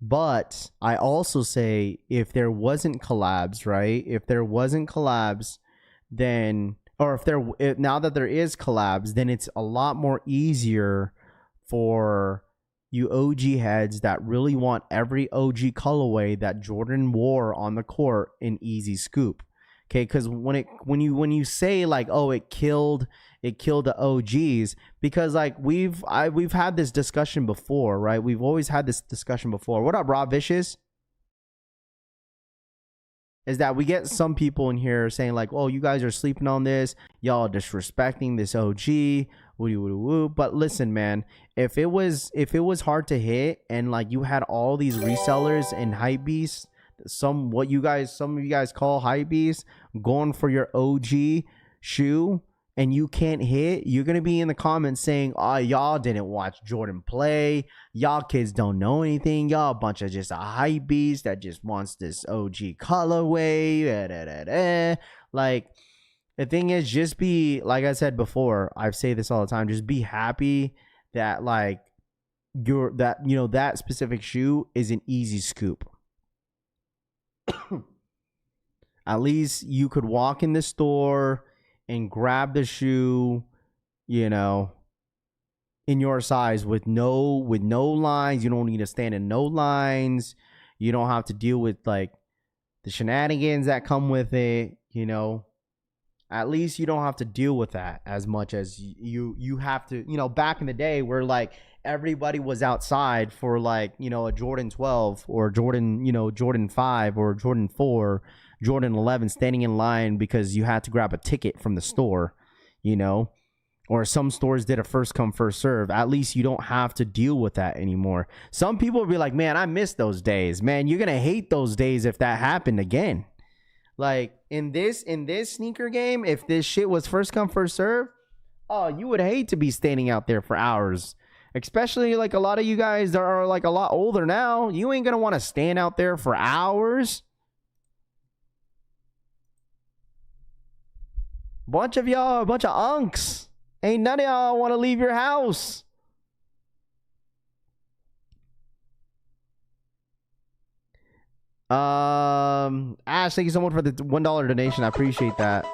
But I also say if there wasn't collabs, right? If there wasn't collabs, then, or now that there is collabs, then it's a lot more easier for you OG heads that really want every OG colorway that Jordan wore on the court in easy scoop. Okay, because when you say like, oh, it killed the OGs, because like we've had this discussion before, right? We've always had this discussion before. What up, Rob Vicious? Is that we get some people in here saying like, oh, you guys are sleeping on this, y'all disrespecting this OG, woo. But listen, man, if it was hard to hit and like you had all these resellers and hype beasts, some of you guys call hype beasts, going for your OG shoe, and you can't hit, you're gonna be in the comments saying, oh, y'all didn't watch Jordan play, y'all kids don't know anything, y'all a bunch of just a hype beast that just wants this OG colorway, Like, the thing is, just be, like I said before, I say this all the time, just be happy that like that specific shoe is an easy scoop. At least you could walk in the store and grab the shoe, in your size with no lines. You don't need to stand in no lines. You don't have to deal with like the shenanigans that come with it, you know. At least you don't have to deal with that as much as you have to, you know, back in the day where like everybody was outside for like, you know, a Jordan 12 or Jordan, you know, Jordan 5 or Jordan 4, Jordan 11 standing in line because you had to grab a ticket from the store, you know, or some stores did a first come first serve. At least you don't have to deal with that anymore. Some people will be like, man, I miss those days. Man, you're going to hate those days if that happened again. Like in this sneaker game, if this shit was first come first serve, oh, you would hate to be standing out there for hours. Especially like a lot of you guys that are like a lot older now. You ain't gonna want to stand out there for hours. Bunch of y'all, a bunch of unks. Ain't none of y'all want to leave your house. Ash, thank you so much for the $1 donation. I appreciate that.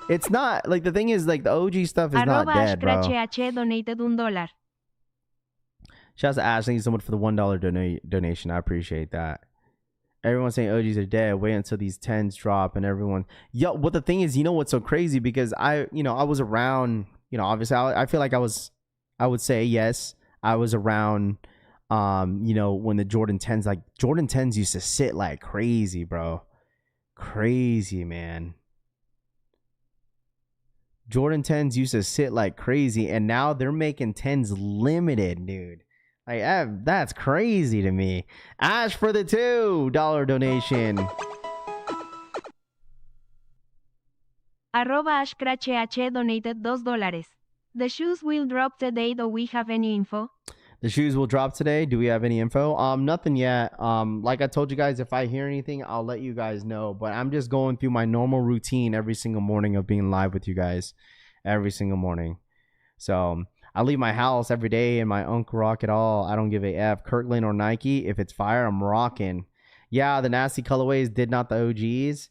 It's not like the thing is like the OG stuff is not dead, bro. @HH donated $1. Shout out to Ash, thank you so much for the $1 donation. I appreciate that. Everyone's saying OGs are dead. Wait until these 10s drop and everyone. Yo, but the thing is, you know what's so crazy? Because I was around, you know, obviously I feel like I would say yes, I was around. You know, when the Jordan 10s used to sit like crazy, bro. Crazy, man. Jordan 10s used to sit like crazy, and now they're making 10s limited, dude. Like, that's crazy to me. Ash for the $2 donation. @AshCratchH donated $2. The shoes will drop today. Do we have any info? The shoes will drop today. Do we have any info? Nothing yet. Like I told you guys, if I hear anything, I'll let you guys know. But I'm just going through my normal routine every single morning of being live with you guys every single morning. So I leave my house every day and my unk rock it all. I don't give a F. Kirkland or Nike. If it's fire, I'm rocking. Yeah, the nasty colorways did not the OGs.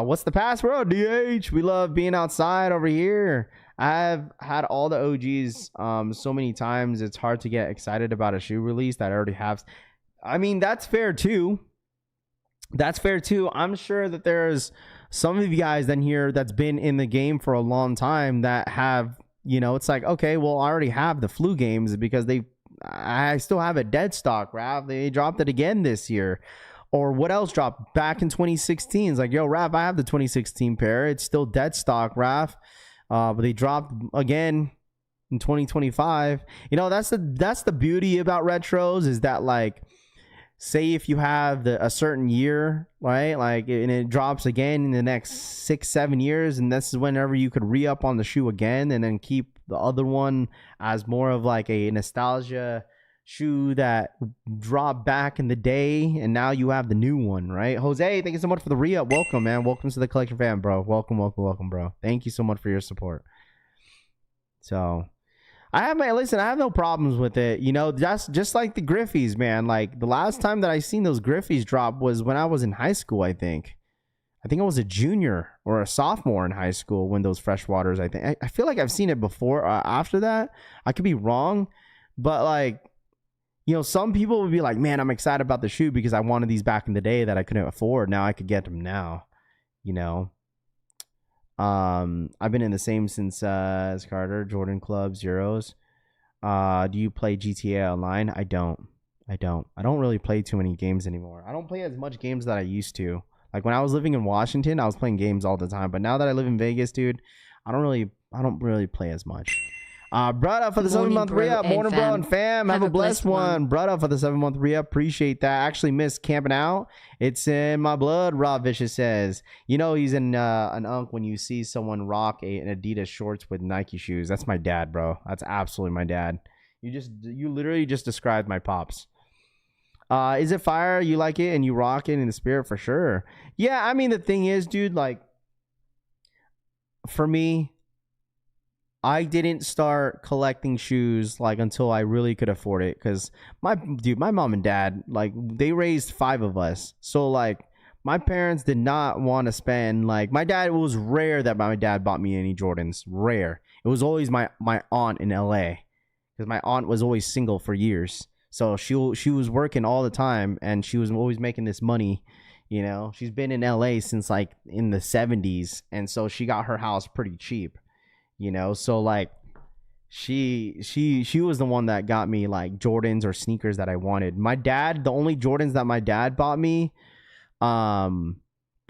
What's the password? DH. We love being outside over here. I've had all the OGs so many times. It's hard to get excited about a shoe release that I already have. I mean, that's fair too. That's fair too. I'm sure that there's some of you guys in here that's been in the game for a long time that have, you know, it's like, okay, well, I already have the flu games because I still have a dead stock, Rav. They dropped it again this year. Or what else dropped back in 2016? It's like, yo, Rav, I have the 2016 pair. It's still dead stock, Rav. But they dropped again in 2025. You know, that's the beauty about retros is that, like, say if you have a certain year, right? Like, and it drops again in the next 6-7 years, and this is whenever you could re-up on the shoe again and then keep the other one as more of like a nostalgia shoe that dropped back in the day, and now you have the new one, right? Jose, thank you so much for the re-up. Welcome, man. Welcome to the collection fam, bro. Welcome, bro. Thank you so much for your support. So I have no problems with it. You know, that's just like the Griffies, man. Like the last time that I seen those Griffies drop was when I was in high school, I think I was a junior or a sophomore in high school when those freshwaters, I feel like I've seen it before. After that, I could be wrong, but like, you know, some people would be like, man, I'm excited about the shoe because I wanted these back in the day that I couldn't afford. Now I could get them now, you know. I've been in the same since as Carter, Jordan Club, Zeros. Do you play GTA Online? I don't really play too many games anymore. I don't play as much games that I used to. Like when I was living in Washington, I was playing games all the time. But now that I live in Vegas, dude, I don't really play as much. Brother for the 7-month re-up. Morning, bro and fam. Have a blessed one. Brother for the 7-month re-up. Appreciate that. Actually missed camping out. It's in my blood, Rob Vicious says. You know he's an unk when you see someone rock an Adidas shorts with Nike shoes. That's my dad, bro. That's absolutely my dad. You literally just described my pops. Is it fire? You like it and you rock it in the spirit for sure. Yeah, I mean, the thing is, dude, like, for me, I didn't start collecting shoes like until I really could afford it, because my mom and dad, like, they raised 5 of us, so like my parents did not want to spend, like, my dad, it was rare that my dad bought me any Jordans. Rare. It was always my aunt in LA, because my aunt was always single for years. So she was working all the time, and she was always making this money. You know, she's been in LA since like in the 70s, and so she got her house pretty cheap. You know, so like she was the one that got me like Jordans or sneakers that I wanted. My dad, the only Jordans that my dad bought me, I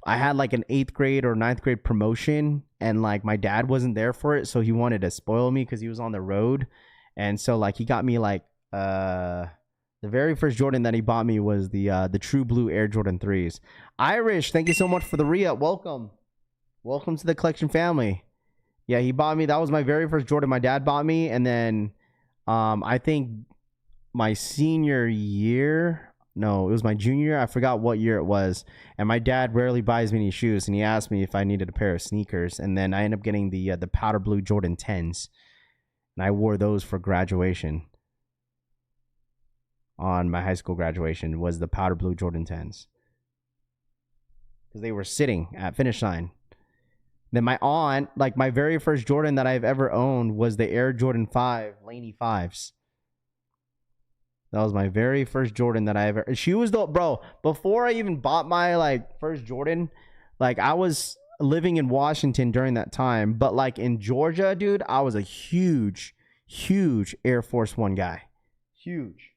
had like an 8th grade or 9th grade promotion, and like my dad wasn't there for it, so he wanted to spoil me because he was on the road. And so like he got me like the very first Jordan that he bought me was the True Blue Air Jordan 3s. Irish, thank you so much for the re-up. Welcome to the collection family. Yeah, he bought me, that was my very first Jordan my dad bought me. And then I think my senior year, no, it was my junior year, I forgot what year it was, and my dad rarely buys me any shoes, and he asked me if I needed a pair of sneakers, and then I ended up getting the powder blue Jordan 10s, and I wore those for graduation. On my high school graduation was the powder blue Jordan 10s, because they were sitting at finish line. Then my aunt, like my very first Jordan that I've ever owned was the Air Jordan 5 Laney 5s. That was my very first Jordan that I ever. She was the bro. Before I even bought my like first Jordan, like I was living in Washington during that time, but like in Georgia, dude, I was a huge Air Force One guy. Huge.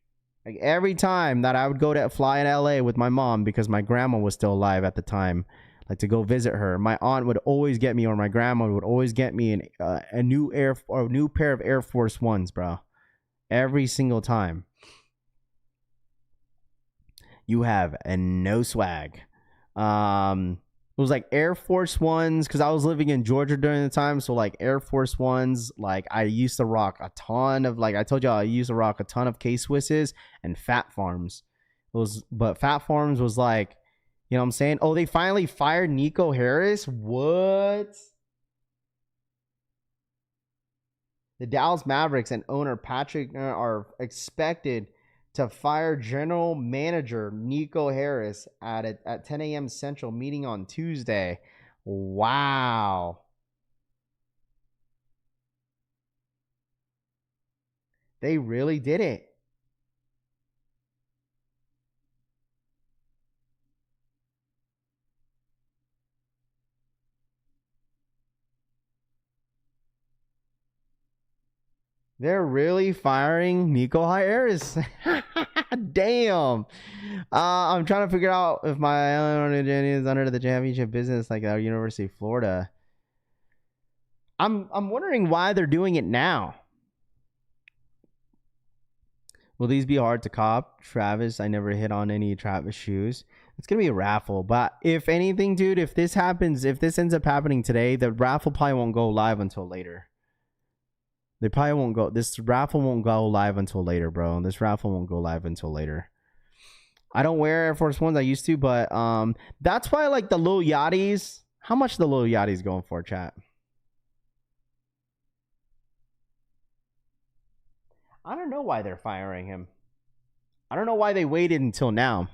Like every time that I would go to fly in LA with my mom, because my grandma was still alive at the time, like to go visit her, my aunt would always get me, or my grandma would always get me a new pair of Air Force Ones, bro. Every single time. You have no swag. It was like Air Force Ones, because I was living in Georgia during the time. So like Air Force Ones, like I used to rock a ton of, like I told y'all, I used to rock a ton of K-Swisses and Fat Farms. But Fat Farms was like, you know what I'm saying? Oh, they finally fired Nico Harris? What? The Dallas Mavericks and owner Patrick are expected to fire general manager Nico Harris at 10 a.m. Central meeting on Tuesday. Wow. They really did it. They're really firing Nico Harris. Damn. I'm trying to figure out if my is under the championship business, like at University of Florida. I'm wondering why they're doing it now. Will these be hard to cop? Travis, I never hit on any Travis shoes. It's going to be a raffle. But if anything, dude, if this ends up happening today, the raffle probably won't go live until later. This raffle won't go live until later, bro. This raffle won't go live until later. I don't wear Air Force Ones. I used to, but that's why, like, the Lil Yachty's. How much the Lil Yachty's going for, chat? I don't know why they're firing him. I don't know why they waited until now.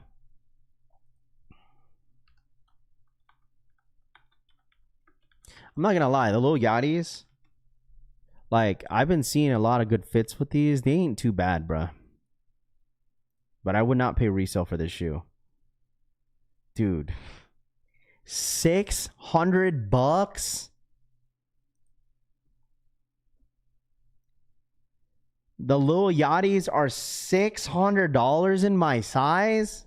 I'm not gonna lie, the Lil Yachty's, like, I've been seeing a lot of good fits with these. They ain't too bad, bruh. But I would not pay resale for this shoe. Dude. $600? The Lil Yachty's are $600 in my size?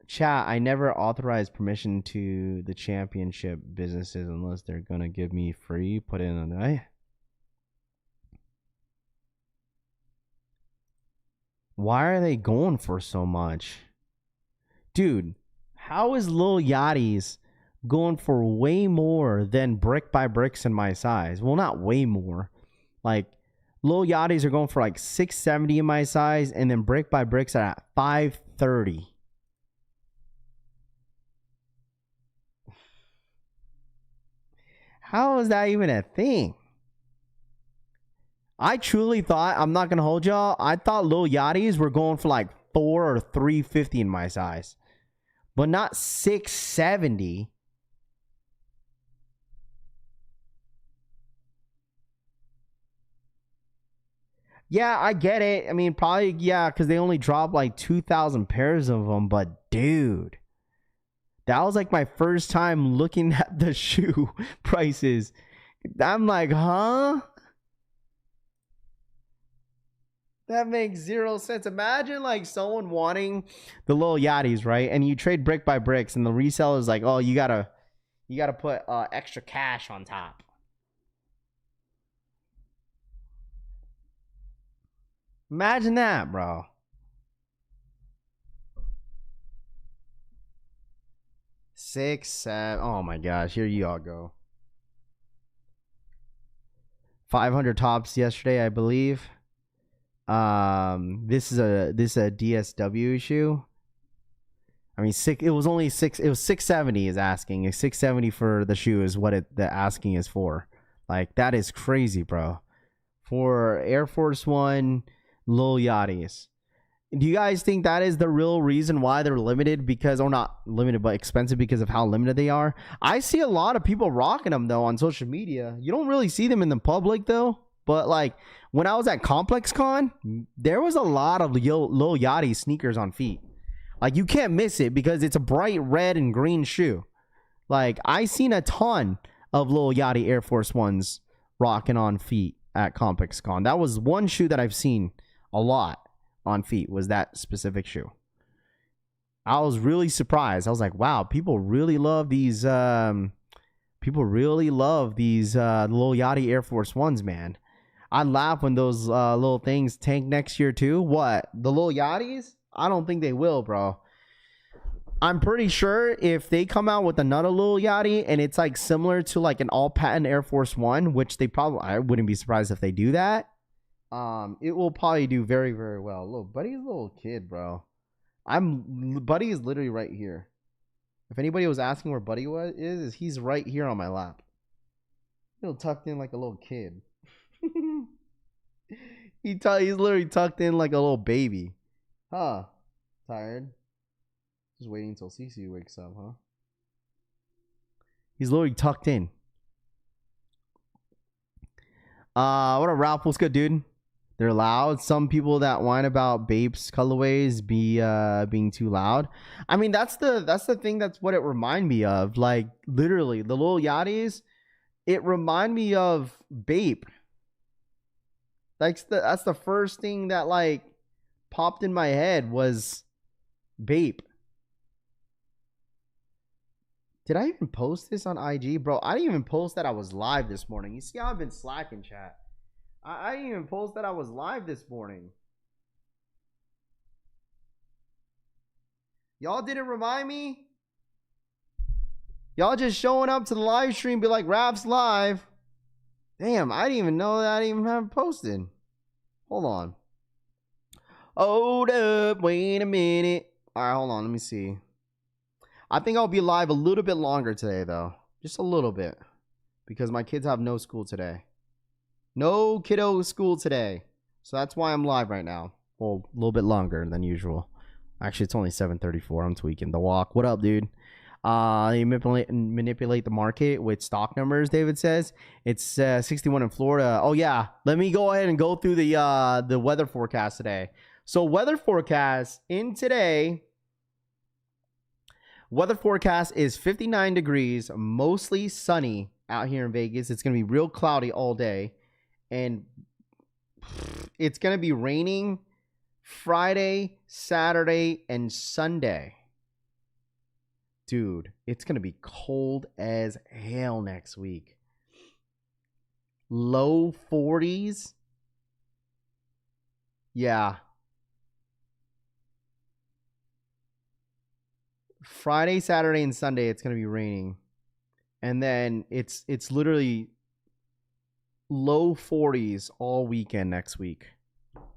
Chat, I never authorized permission to the championship businesses unless they're going to give me free. Put in an eye. Why are they going for so much? Dude, how is Lil Yachty's going for way more than Brick by Bricks in my size? Well, not way more. Like, Lil Yachty's are going for like $670 in my size, and then Brick by Bricks are at $530. How is that even a thing? I truly thought, I'm not going to hold y'all, I thought Lil Yachty's were going for like 4 or 350 in my size, but not 670. Yeah, I get it. I mean, probably, yeah, because they only dropped like 2,000 pairs of them. But dude, that was like my first time looking at the shoe prices. I'm like, huh? That makes zero sense. Imagine like someone wanting the little Yachties, right? And you trade brick by bricks, and the reseller is like, oh, you gotta put extra cash on top. Imagine that, bro. Six, seven. Oh my gosh, here you all go. 500 tops yesterday, I believe. This is a DSW shoe. I mean, it was only six. It was 670 is asking. 670 for the shoe is what the asking is for. Like, that is crazy, bro. For Air Force One, Lil Yachties. Do you guys think that is the real reason why they're limited? Because, or not limited, but expensive because of how limited they are? I see a lot of people rocking them, though, on social media. You don't really see them in the public, though. But, like, when I was at Complex Con, there was a lot of Lil Yachty sneakers on feet. Like, you can't miss it because it's a bright red and green shoe. Like, I seen a ton of Lil Yachty Air Force Ones rocking on feet at Complex Con. That was one shoe that I've seen a lot on feet, was that specific shoe. I was really surprised. I was like, wow, people really love these Lil Yachty Air Force Ones, man. I laugh when those little things tank next year too. What? The Lil Yachties? I don't think they will, bro. I'm pretty sure if they come out with another Lil Yachty and it's like similar to like an all patent Air Force One, which they probably, I wouldn't be surprised if they do that. It will probably do very, very well. Look, Buddy's a little kid, bro. Buddy is literally right here. If anybody was asking where Buddy is he's right here on my lap. He's tucked in like a little kid. He's literally tucked in like a little baby. Huh? Tired? Just waiting until Cece wakes up, huh? He's literally tucked in. What up, Ralph? What's good, dude? They're loud. Some people that whine about Bape's colorways being too loud. I mean, that's the thing. That's what it remind me of. Like, literally, the Lil Yachties, it remind me of Bape. That's the first thing that like popped in my head was Bape. Did I even post this on IG, bro? I didn't even post that I was live this morning. You see how I've been slacking, chat. I didn't even post that I was live this morning. Y'all didn't remind me? Y'all just showing up to the live stream, be like, Rap's live. Damn, I didn't even know that I didn't even have it posted. Hold on. Hold up, wait a minute. All right, hold on, let me see. I think I'll be live a little bit longer today, though. Just a little bit. Because my kids have no school today. No kiddo school today. So that's why I'm live right now. Well, a little bit longer than usual. Actually, it's only 7:34. I'm tweaking the walk. What up, dude? They manipulate the market with stock numbers, David says. It's 61 in Florida. Oh, yeah. Let me go ahead and go through the weather forecast today. So weather forecast in today. Weather forecast is 59 degrees, mostly sunny out here in Vegas. It's going to be real cloudy all day. And it's going to be raining Friday, Saturday, and Sunday. Dude, it's going to be cold as hell next week. Low 40s. Yeah. Friday, Saturday, and Sunday, it's going to be raining. And then it's literally low 40s all weekend next week.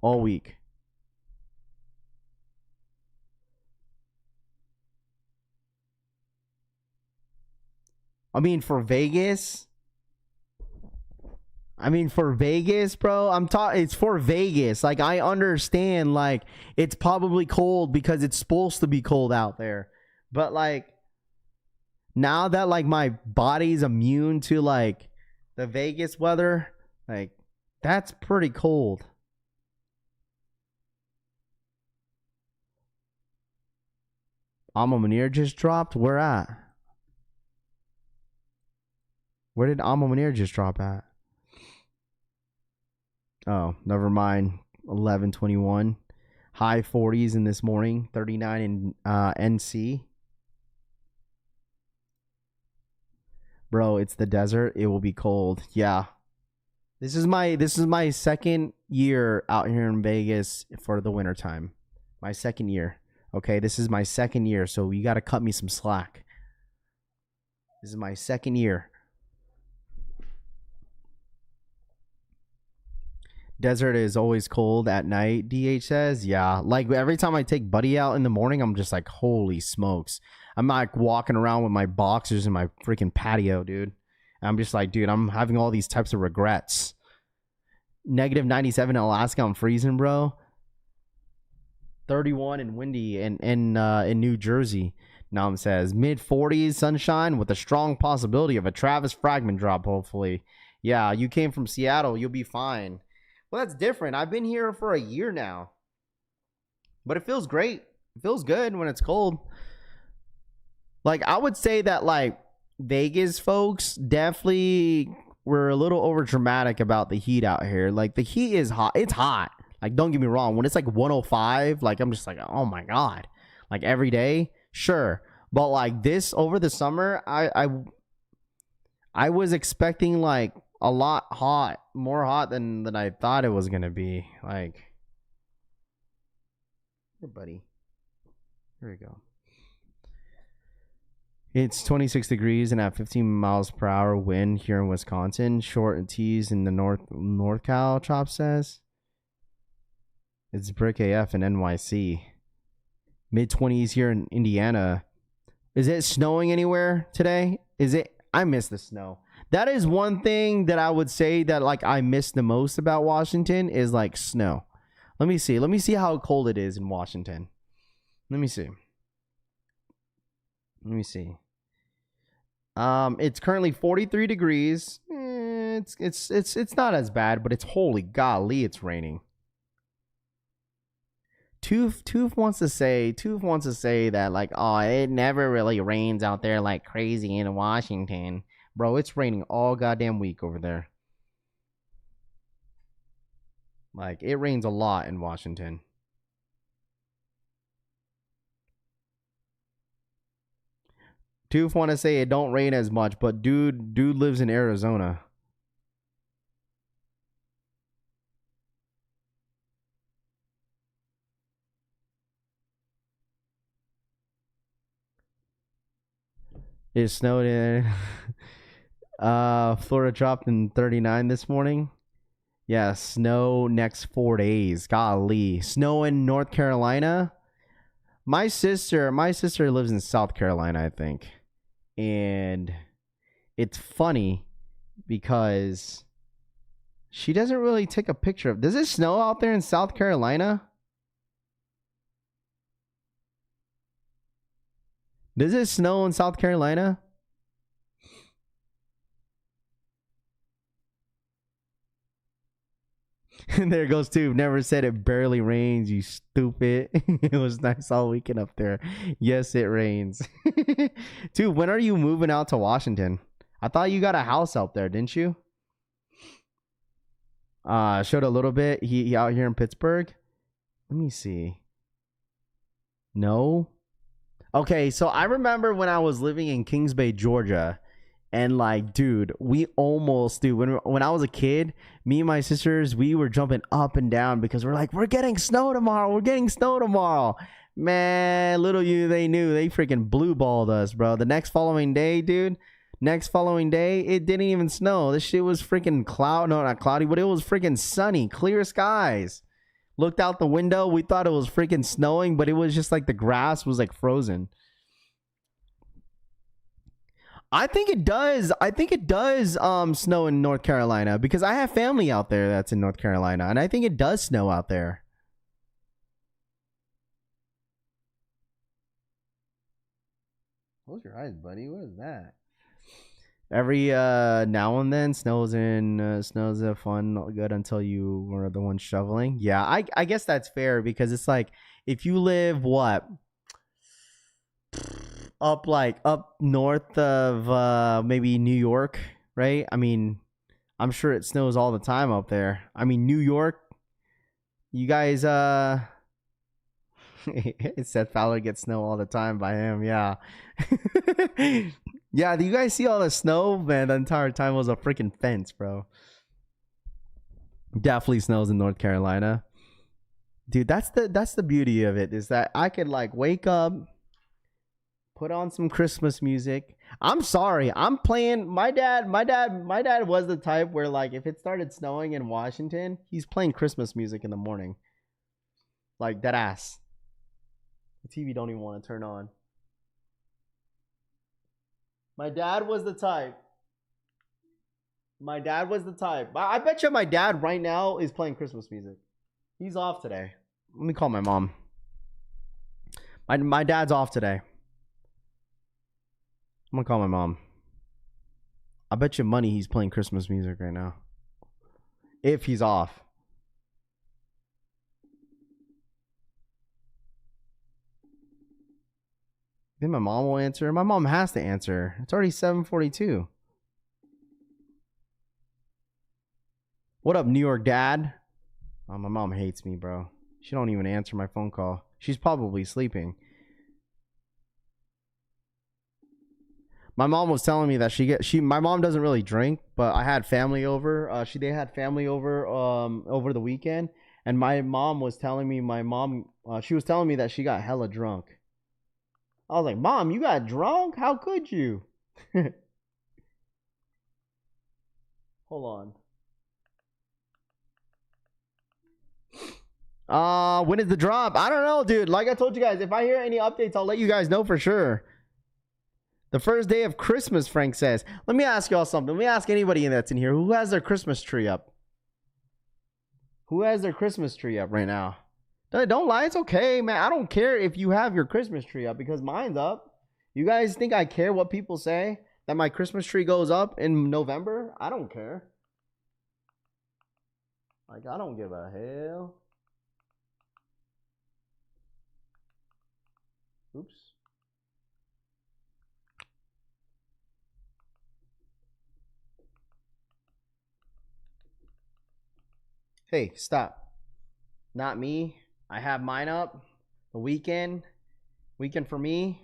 All week. I mean, for Vegas, I mean, for Vegas, bro, it's for Vegas. Like, I understand, like, it's probably cold because it's supposed to be cold out there. But, like, now that, like, my body's immune to, like, the Vegas weather, like, that's pretty cold. Alma Munir just dropped? Where at? Where did Alma Munir just drop at? Oh, never mind. 11:21. High 40s in this morning. 39 in NC. Bro, it's the desert. It will be cold. Yeah. This is my second year out here in Vegas for the wintertime. My second year. Okay, this is my second year, so you got to cut me some slack. This is my second year. Desert is always cold at night, DH says. Yeah, like every time I take Buddy out in the morning, I'm just like, holy smokes. I'm like walking around with my boxers in my freaking patio, dude. And I'm just like, dude, I'm having all these types of regrets. Negative 97 in Alaska, I'm freezing, bro. 31 and windy in New Jersey. Nam says mid 40s sunshine with a strong possibility of a Travis Fragment drop, hopefully. Yeah, you came from Seattle, you'll be fine. Well, that's different. I've been here for a year now. But it feels great. It feels good when it's cold. Like, I would say that, like, Vegas folks definitely were a little over dramatic about the heat out here. Like, the heat is hot. It's hot. Like, don't get me wrong. When it's like 105, like, I'm just like, oh my God. Like, every day, sure. But like this over the summer, I was expecting like a lot hot, more hot than I thought it was gonna be. Like, here, buddy. Here we go. It's 26 degrees and at 15 miles per hour wind here in Wisconsin. Short and tees in the North Cal, Chop says. It's Brick AF in NYC. Mid-20s here in Indiana. Is it snowing anywhere today? Is it? I miss the snow. That is one thing that I would say that like I miss the most about Washington is like snow. Let me see. Let me see how cold it is in Washington. Let me see. Let me see. It's currently 43 degrees. It's not as bad, but it's holy golly, it's raining. Tooth wants to say that like, oh, it never really rains out there like crazy in Washington. Bro, it's raining all goddamn week over there. Like, it rains a lot in Washington. Tooth want to say it don't rain as much, but dude lives in Arizona. It snowed in Florida dropped in 39 this morning. Yeah, snow next 4 days. Golly. Snow in North Carolina. My sister lives in South Carolina, I think. And it's funny because she doesn't really take a picture of. Does it snow out there in South Carolina? Does it snow in South Carolina? And there goes Tube. Never said it barely rains, you stupid. It was nice all weekend up there. Yes, it rains. Tube, when are you moving out to Washington? I thought you got a house out there, didn't you? Showed a little bit. He out here in Pittsburgh. Let me see. No. Okay, so I remember when I was living in Kings Bay, Georgia, and like, dude, when I was a kid, me and my sisters, we were jumping up and down because we're like, we're getting snow tomorrow. Man, little they knew, they freaking blue balled us, bro. The next following day, it didn't even snow. This shit was freaking not cloudy, but it was freaking sunny, clear skies. Looked out the window. We thought it was freaking snowing, but it was just like the grass was like frozen. I think it does. I think it does snow in North Carolina because I have family out there that's in North Carolina, and I think it does snow out there. Close your eyes, buddy. What is that? Every now and then, snows a fun good until you were the one shoveling. Yeah, I guess that's fair because it's like if you live up north of maybe New York, right? I mean, I'm sure it snows all the time up there. I mean, New York, you guys Seth Fowler gets snow all the time by him, yeah. Yeah, do you guys see all the snow? Man, the entire time was a freaking fence, bro. Definitely snows in North Carolina. Dude, that's the beauty of it, is that I could like wake up, put on some Christmas music. I'm sorry, I'm playing my dad was the type where like if it started snowing in Washington, he's playing Christmas music in the morning. Like that ass. The TV don't even want to turn on. My dad was the type. I bet you my dad right now is playing Christmas music. He's off today. Let me call my mom. My dad's off today. I'm gonna call my mom. I bet you money he's playing Christmas music right now. If he's off. Then my mom will answer. My mom has to answer. It's already 7:42. What up, New York dad? Oh, my mom hates me, bro. She don't even answer my phone call. She's probably sleeping. My mom was telling me that my mom doesn't really drink, but I had family over. They had family over over the weekend, and my mom was telling me she was telling me that she got hella drunk. I was like, Mom, you got drunk? How could you? Hold on. When is the drop? I don't know, dude. Like I told you guys, if I hear any updates, I'll let you guys know for sure. The first day of Christmas, Frank says. Let me ask y'all something. Let me ask anybody that's in here. Who has their Christmas tree up? Who has their Christmas tree up right now? Don't lie. It's okay, man. I don't care if you have your Christmas tree up because mine's up. You guys think I care what people say? That my Christmas tree goes up in November? I don't care. Like, I don't give a hell. Oops. Hey, stop. Not me. I have mine up. The weekend for me.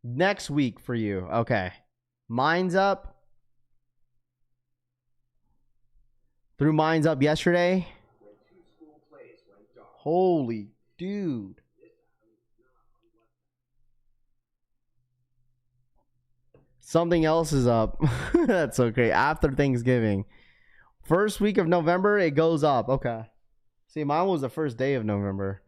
Next week for you. Okay. Mine's up. Threw mine's up yesterday. Holy dude. Something else is up. That's okay. After Thanksgiving. First week of November, it goes up. Okay. See, mine was the first day of November.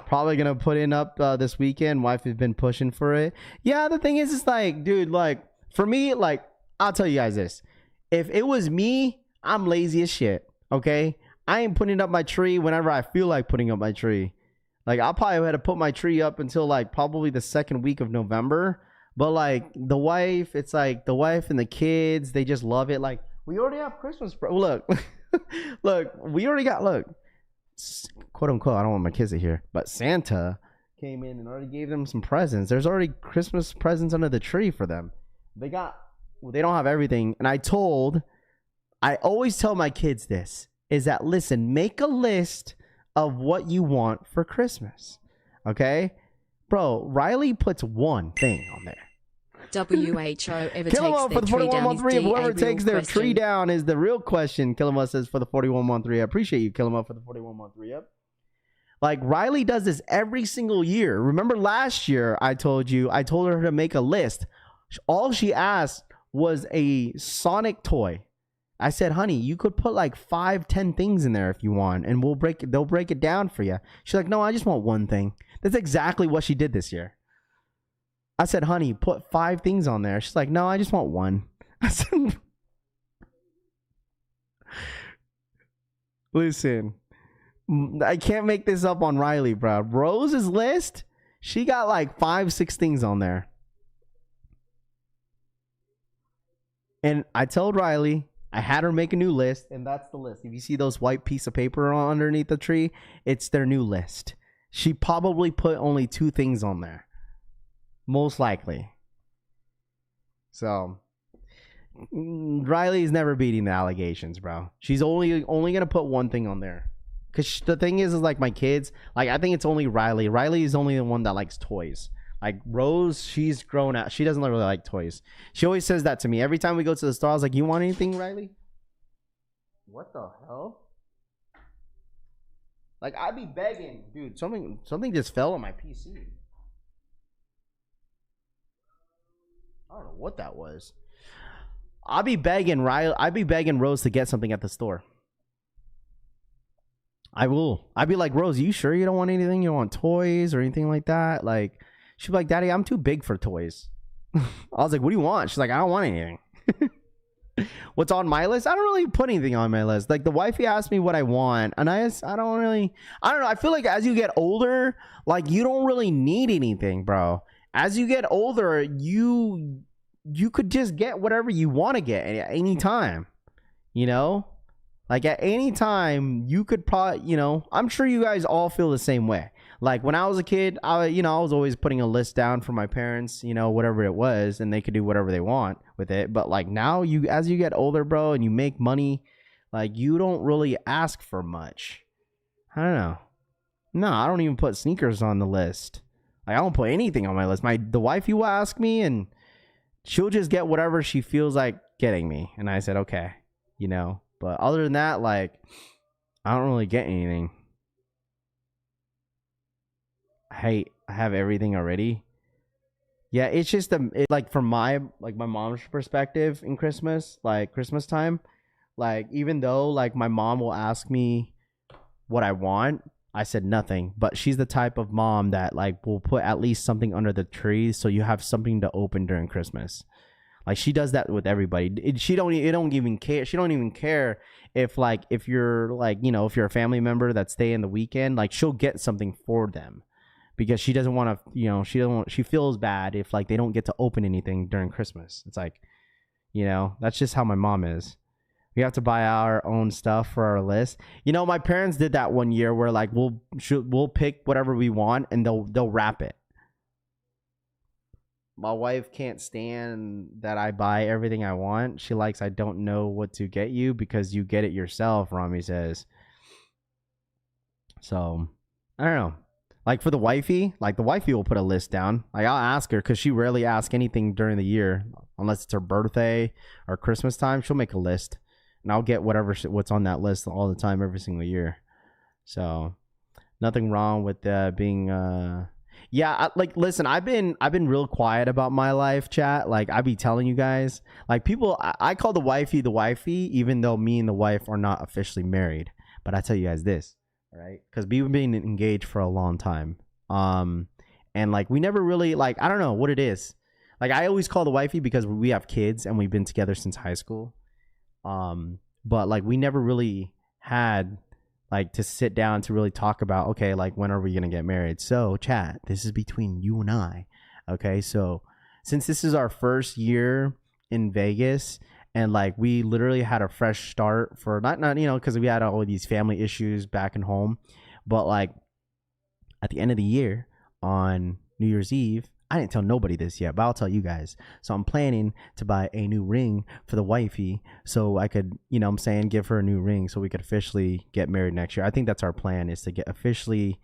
Probably going to put in up this weekend. Wife has been pushing for it. Yeah, the thing is, it's like, dude, like, for me, like, I'll tell you guys this. If it was me, I'm lazy as shit, okay? I ain't putting up my tree whenever I feel like putting up my tree. Like, I'll probably have to put my tree up until, like, probably the second week of November. But, like, the wife, it's like the wife and the kids, they just love it. Like, we already have Christmas, bro. Look, look, we already got, look. Quote unquote, I don't want my kids to hear, but Santa came in and already gave them some presents. There's already Christmas presents under the tree for them. They don't have everything. And I always tell my kids this, is that, listen, make a list of what you want for Christmas. Okay? Bro, Riley puts one thing on there. WHO ever Kill him takes up their for the tree down 4113. is Whoever a takes real their tree question. down is the real question. Kill him up says for the 4113. I appreciate you, Kill him up for the 4113. Yep. Like, Riley does this every single year. Remember last year I told her to make a list. All she asked was a Sonic toy. I said, honey, you could put like 5-10 things in there if you want, and they'll break it down for you. She's like, no, I just want one thing. That's exactly what she did this year. I said, honey, put 5 things on there. She's like, no, I just want 1. I said, listen, I can't make this up on Riley, bro. Rose's list, she got like 5-6 things on there. And I told Riley, I had her make a new list, and that's the list. If you see those white piece of paper underneath the tree, it's their new list. She probably put only 2 things on there. Most likely. So, Riley's never beating the allegations, bro. She's only gonna put 1 thing on there. Because the thing is like my kids, like I think it's only Riley. Riley is only the one that likes toys. Like Rose, she's grown out. She doesn't really like toys. She always says that to me. Every time we go to the store, I was like, you want anything, Riley? What the hell? Like, I'd be begging. Dude, something just fell on my PC. I don't know what that was. I'd be begging Rose to get something at the store. I will. I'd be like, Rose, you sure you don't want anything? You don't want toys or anything like that? Like, she'd be like, Daddy, I'm too big for toys. I was like, what do you want? She's like, I don't want anything. What's on my list? I don't really put anything on my list. Like, the wifey asked me what I want, and I don't know. I feel like as you get older, like, you don't really need anything, bro. As you get older, you could just get whatever you want to get at any time, you know? Like, at any time, you could probably, you know, I'm sure you guys all feel the same way. Like, when I was a kid, I was always putting a list down for my parents, you know, whatever it was, and they could do whatever they want with it. But, like, now, as you get older, bro, and you make money, like, you don't really ask for much. I don't know. No, I don't even put sneakers on the list. Like, I don't put anything on my list. The wifey will ask me, and she'll just get whatever she feels like getting me. And I said, okay, you know. But other than that, like, I don't really get anything. I have everything already. Yeah, it's just like from my mom's perspective in Christmas, like Christmas time, like even though like my mom will ask me what I want, I said nothing. But she's the type of mom that like will put at least something under the tree so you have something to open during Christmas. Like she does that with everybody. She don't even care. She don't even care if you're like, you know, if you're a family member that's staying the weekend, like she'll get something for them because she doesn't want to, you know, she feels bad if like they don't get to open anything during Christmas. It's like, you know, that's just how my mom is. We have to buy our own stuff for our list. You know, my parents did that one year where like we'll pick whatever we want and they'll wrap it. My wife can't stand that I buy everything I want. She likes I don't know what to get you because you get it yourself, Rami says. So, I don't know. Like for the wifey will put a list down. Like I'll ask her because she rarely asks anything during the year unless it's her birthday or Christmas time. She'll make a list and I'll get what's on that list all the time every single year. So, nothing wrong with being yeah, listen, I've been real quiet about my life, chat. Like, I be telling you guys, like, people, I call the wifey, even though me and the wife are not officially married. But I tell you guys this, all right? Because we've been engaged for a long time. And, like, we never really, like, I don't know what it is. Like, I always call the wifey because we have kids and we've been together since high school. But, like, we never really had like to sit down to really talk about, okay, like when are we going to get married? So chat, this is between you and I. Okay. So since this is our first year in Vegas and like we literally had a fresh start for not, you know, cause we had all of these family issues back in home, but like at the end of the year on New Year's Eve, I didn't tell nobody this yet, but I'll tell you guys. So I'm planning to buy a new ring for the wifey so I could, you know what I'm saying, give her a new ring so we could officially get married next year. I think that's our plan, is to officially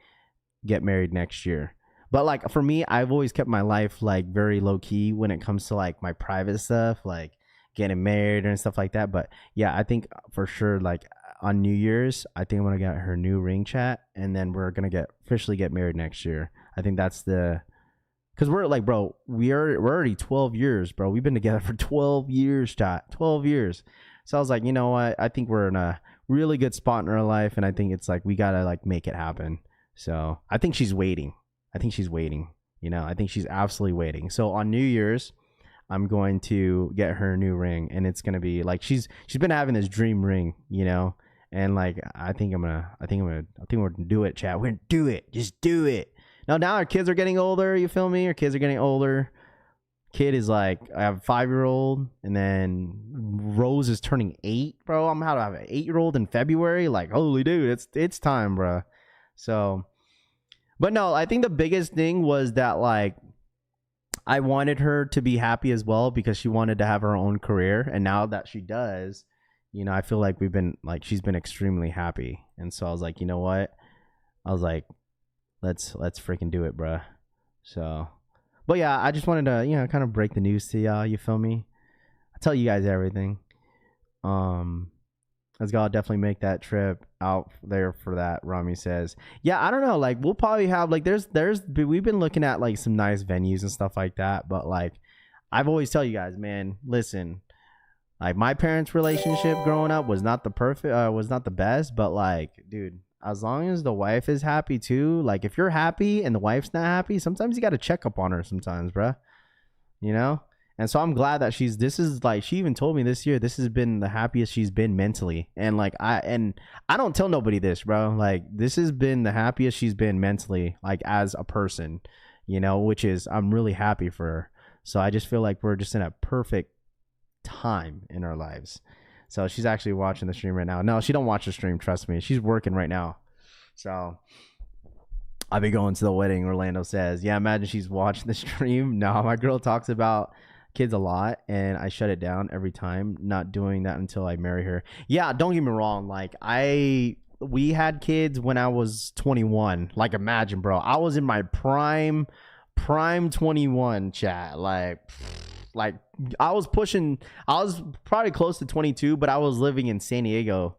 get married next year. But like for me, I've always kept my life like very low key when it comes to like my private stuff, like getting married and stuff like that. But yeah, I think for sure like on New Year's, I think I'm going to get her new ring, chat, and then we're going to officially get married next year. I think that's because we're like, bro, we're already 12 years, bro. We've been together for 12 years, chat. 12 years. So I was like, you know what? I think we're in a really good spot in our life. And I think it's like, we got to like make it happen. So I think she's waiting. You know, I think she's absolutely waiting. So on New Year's, I'm going to get her a new ring, and it's gonna be like she's been having this dream ring, you know, and like I think we're gonna do it, chat. We're gonna do it, just do it. Now our kids are getting older. You feel me? Our kids are getting older. Kid is like, I have a 5-year-old, and then Rose is turning 8, bro. I'm about to have an 8-year-old in February. Like, holy dude, it's time, bro. So, but no, I think the biggest thing was that like I wanted her to be happy as well because she wanted to have her own career, and now that she does, you know, I feel like she's been extremely happy, and so I was like, you know what? I was like, let's freaking do it, bro. So. But yeah, I just wanted to, you know, kind of break the news to y'all. You feel me? I tell you guys everything. Let's go definitely make that trip out there for that. Rami says, yeah, I don't know. Like we'll probably have like we've been looking at like some nice venues and stuff like that. But like I've always tell you guys, man, listen, like my parents' relationship growing up was not the best. But like, dude, as long as the wife is happy too, like if you're happy and the wife's not happy, sometimes you got to check up on her sometimes, bruh. You know? And so I'm glad that she even told me this year, this has been the happiest she's been mentally. And like, I don't tell nobody this, bro. Like this has been the happiest she's been mentally, like as a person, you know, which is, I'm really happy for her. So I just feel like we're just in a perfect time in our lives. So she's actually watching the stream right now. No, she don't watch the stream. Trust me. She's working right now. So I'll be going to the wedding. Orlando says, yeah, imagine she's watching the stream. No, my girl talks about kids a lot and I shut it down every time. Not doing that until I marry her. Yeah, don't get me wrong. Like we had kids when I was 21. Like imagine, bro. I was in my prime 21, chat. Like I was probably close to 22, but I was living in San Diego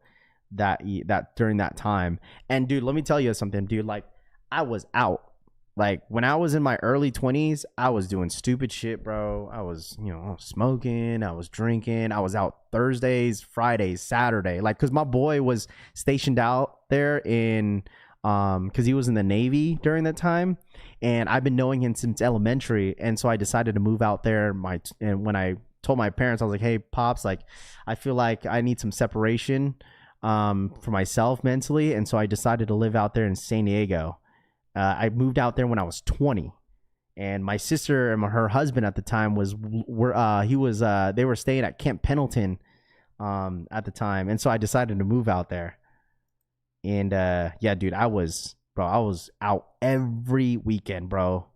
that during that time. And dude, let me tell you something, dude. Like I was out. Like when I was in my early 20s, I was doing stupid shit, bro. I was smoking, I was drinking, I was out Thursdays, Fridays, Saturday. Like cuz my boy was stationed out there in cuz he was in the Navy during that time. And I've been knowing him since elementary. And so I decided to move out there. And when I told my parents, I was like, hey, Pops, like, I feel like I need some separation for myself mentally. And so I decided to live out there in San Diego. I moved out there when I was 20. And my sister and her husband at the time they were staying at Camp Pendleton at the time. And so I decided to move out there. And yeah, dude, I was out every weekend, bro.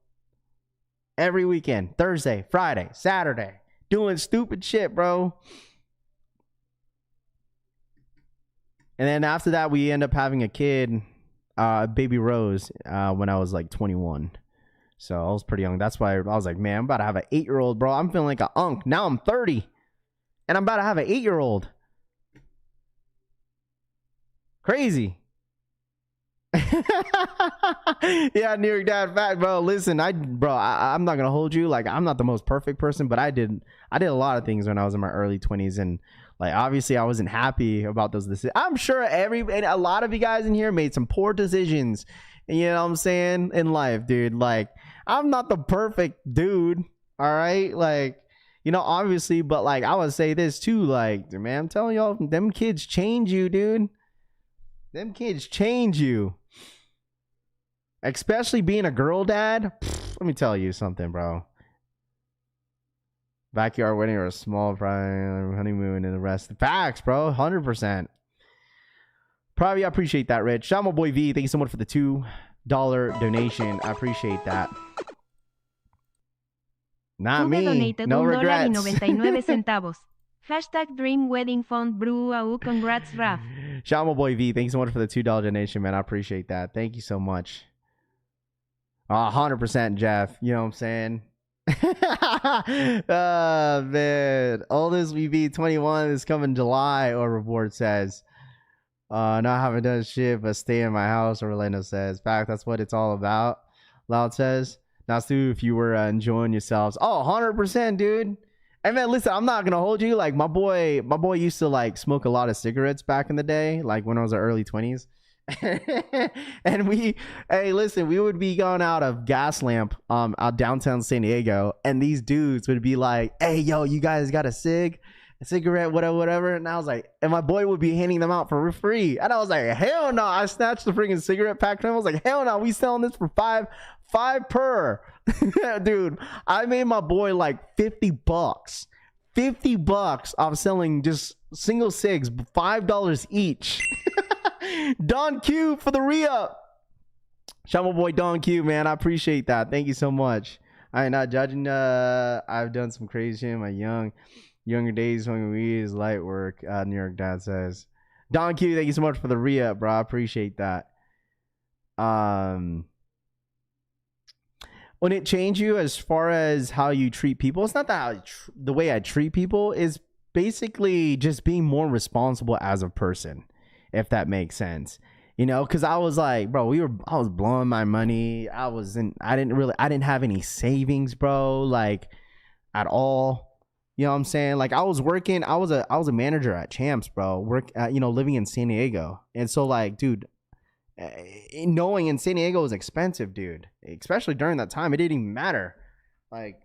Every weekend. Thursday, Friday, Saturday. Doing stupid shit, bro. And then after that, we end up having a kid, baby Rose, when I was like 21. So I was pretty young. That's why I was like, man, I'm about to have an 8-year-old, bro. I'm feeling like a unk. Now I'm 30. And I'm about to have an 8-year-old. Crazy. Yeah, New York Dad fact, bro. Listen, I'm not gonna hold you. Like, I'm not the most perfect person, but I did a lot of things when I was in my early 20s, and like obviously I wasn't happy about those decisions. I'm sure a lot of you guys in here made some poor decisions, you know what I'm saying, in life, dude. Like, I'm not the perfect dude, all right? Like, you know, obviously, but like I would say this too, like, man, I'm telling y'all, them kids change you, dude. Them kids change you. Especially being a girl dad. Let me tell you something, bro. Backyard wedding or a small private honeymoon and the rest. Facts, bro. 100%. Probably, I appreciate that, Rich. Shout out my boy V. Thank you so much for the $2 donation. I appreciate that. Not me. No regrets. Hashtag Dream Wedding Fund Brew. Congrats, Raf. Shout out my boy V. Thanks so much for the $2 donation, man. I appreciate that. Thank you so much. 100%, Jeff. You know what I'm saying? Oh, man. Oldest we be 21 is coming July, or reward says. Not having done shit, but stay in my house, Orlando says. In fact, that's what it's all about. Loud says. Now, Stu, if you were enjoying yourselves. Oh, 100%, dude. And man, listen, I'm not gonna hold you. Like my boy used to like smoke a lot of cigarettes back in the day, like when I was in early 20s. And hey, listen, we would be going out of Gas Lamp, out downtown San Diego, and these dudes would be like, "Hey, yo, you guys got a cigarette, whatever." And I was like, and my boy would be handing them out for free, and I was like, hell no! I snatched the freaking cigarette pack from him. I was like, hell no, we selling this for five per. Dude, I made my boy like $50. $50 off selling just single cigs, $5 each. Don Q for the re-up. Shout out my boy Don Q, man. I appreciate that. Thank you so much. I ain't not judging. I've done some crazy shit in my younger days. Smoking weed is light work. New York Dad says. Don Q, thank you so much for the re-up, bro. I appreciate that. When it changed you as far as how you treat people, it's not that the way I treat people is basically just being more responsible as a person, if that makes sense. You know, because I was like, bro, I was blowing my money. I didn't have any savings, bro, like at all. You know what I'm saying? Like I was working, I was a manager at Champs, bro. Living in San Diego. And so like, dude, knowing in San Diego is expensive, dude. Especially during that time, it didn't even matter. Like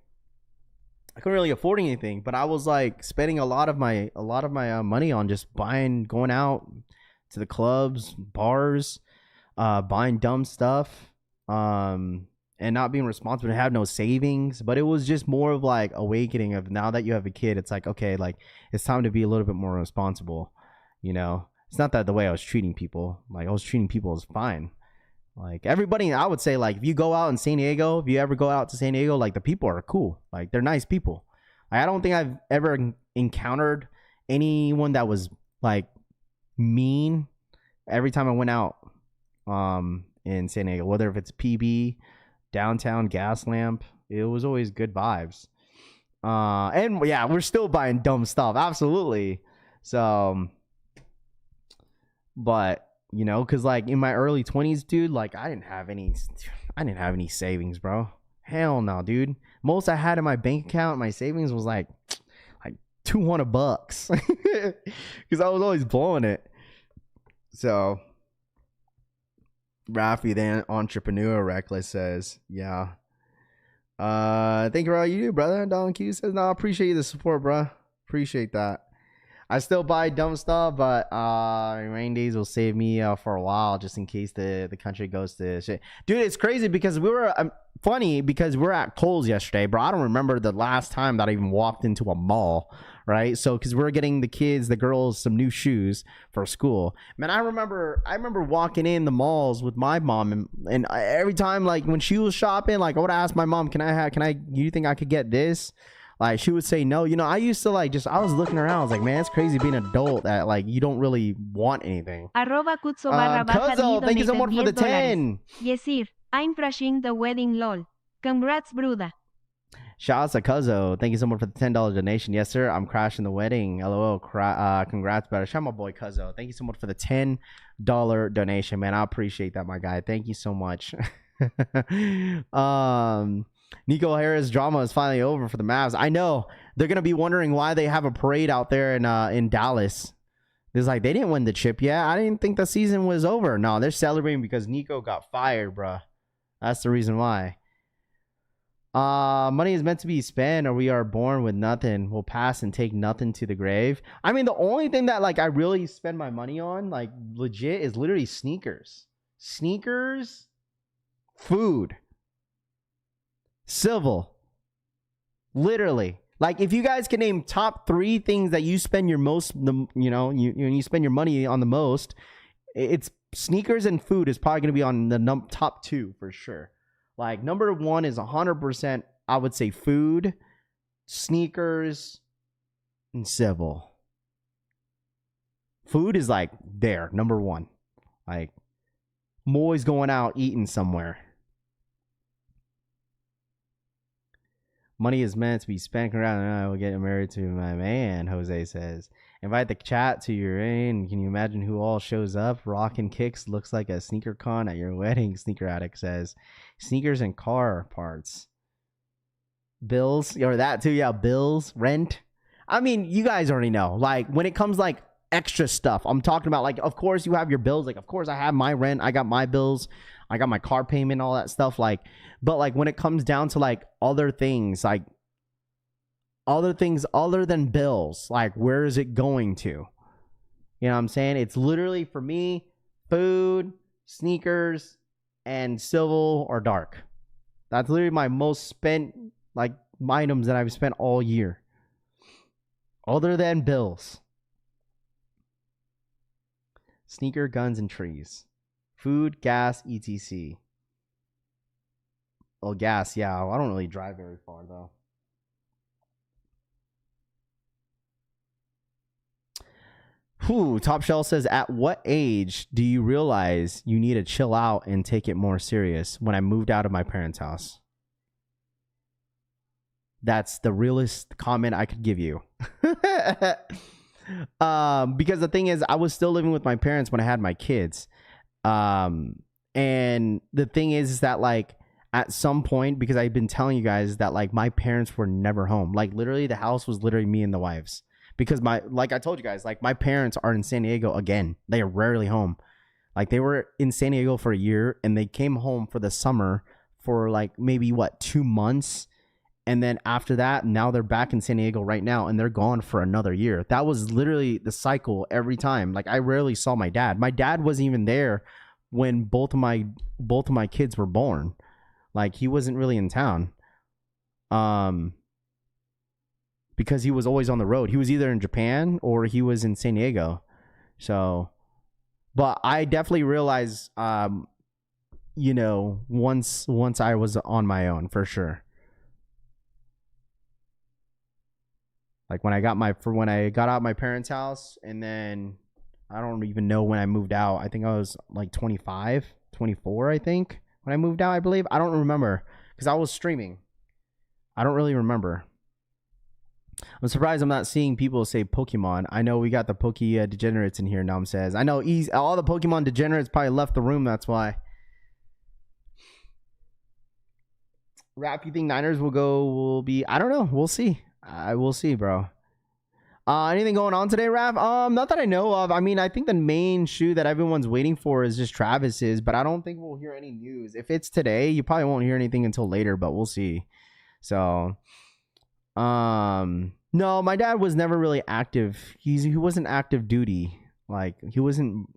I couldn't really afford anything, but I was like spending a lot of my money on just going out to the clubs, bars, buying dumb stuff, and not being responsible, and have no savings. But it was just more of like awakening of now that you have a kid, it's like, okay, like it's time to be a little bit more responsible, you know. It's not that the way I was treating people. Like I was treating people as fine. Like everybody, I would say, like if you go out in San Diego, if you ever go out to San Diego, like the people are cool. Like they're nice people. Like, I don't think I've ever encountered anyone that was like mean every time I went out in San Diego, whether if it's PB, downtown, Gas Lamp, it was always good vibes. And yeah, we're still buying dumb stuff. Absolutely. So, but you know, because like in my early 20s, dude, like I didn't have any savings, bro. Hell no, dude. Most I had in my bank account, my savings was like $200 because I was always blowing it. So Rafi, the entrepreneur reckless, says, yeah. Thank you for all you do, brother. Don Q says, no, I appreciate the support, bro. Appreciate that. I still buy dumb stuff, but rain days will save me for a while, just in case the country goes to shit. Dude, it's crazy because we were funny because we were at Kohl's yesterday, bro. I don't remember the last time that I even walked into a mall, right? So because we're getting the girls some new shoes for school. Man, I remember walking in the malls with my mom, and every time like when she was shopping, like I would ask my mom, you think I could get this? Like she would say no. You know, I used to I was looking around. I was like, man, it's crazy being an adult that like you don't really want anything. @Kutso thank you so much for the 10. Yes, sir. I'm crashing the wedding, lol. Congrats, Bruda. Shout out to Cuzzo. Thank you so much for the $10 donation. Yes, sir. I'm crashing the wedding. LOL. Congrats, brother. Shout out my boy Cuzzo. Thank you so much for the $10 donation, man. I appreciate that, my guy. Thank you so much. Nico Harris drama is finally over for the Mavs. I know they're gonna be wondering why they have a parade out there in Dallas. It's like they didn't win the chip yet. I didn't think the season was over. No, they're celebrating because Nico got fired, bruh. That's the reason why. Money is meant to be spent, or we are born with nothing. We'll pass and take nothing to the grave. I mean, the only thing that like I really spend my money on, like legit, is literally sneakers, food. Civil. Literally. Like if you guys can name top 3 things that you spend your most, you spend your money on the most, it's sneakers and food is probably going to be on the top 2 for sure. Like number 1 is 100%, I would say food, sneakers, and civil. Food is like there, number 1. Like I'm always going out eating somewhere. Money is meant to be spent around, and I will get married to my man, Jose says. Invite the chat to your inn. Can you imagine who all shows up? Rockin' Kicks looks like a sneaker con at your wedding, Sneaker Addict says. Sneakers and car parts. Bills, or that too, yeah, bills, rent. I mean, you guys already know. Like, when it comes like extra stuff. I'm talking about, like, of course you have your bills. Like, of course I have my rent. I got my bills. I got my car payment, all that stuff. Like, but like when it comes down to like other things, like other things other than bills, like where is it going to? You know what I'm saying? It's literally for me, food, sneakers, and civil or dark. That's literally my most spent like items that I've spent all year. Other than bills. Sneaker, guns, and trees. Food, gas, etc. Oh, gas, yeah. I don't really drive very far, though. Top Shell says, at what age do you realize you need to chill out and take it more serious? When I moved out of my parents' house. That's the realest comment I could give you. Because the thing is, I was still living with my parents when I had my kids. And the thing is that, like, at some point, because I've been telling you guys that, like, my parents were never home. Like, literally, the house was literally me and the wives. Because like I told you guys, like, my parents are in San Diego again. They are rarely home. Like, they were in San Diego for a year, and they came home for the summer for, like, maybe, 2 months. And then after that, now they're back in San Diego right now, and they're gone for another year. That was literally the cycle every time. Like, I rarely saw my dad. My dad wasn't even there when both of my kids were born. Like, he wasn't really in town. Because he was always on the road. He was either in Japan or he was in San Diego. So, but I definitely realized, you know, once I was on my own, for sure. Like when I got out of my parents' house, and then I don't even know when I moved out. I think I was like 25, 24, I think, when I moved out, I believe. I don't remember because I was streaming. I don't really remember. I'm surprised I'm not seeing people say Pokemon. I know we got the Degenerates in here, Nam says. I know all the Pokemon Degenerates probably left the room, that's why. Rap, you think Niners will be, I don't know. We'll see. I will see, bro. Anything going on today, Raph? Not that I know of. I mean, I think the main shoe that everyone's waiting for is just Travis's, but I don't think we'll hear any news. If it's today, you probably won't hear anything until later, but we'll see. So, no, my dad was never really active. He wasn't active duty. Like, he wasn't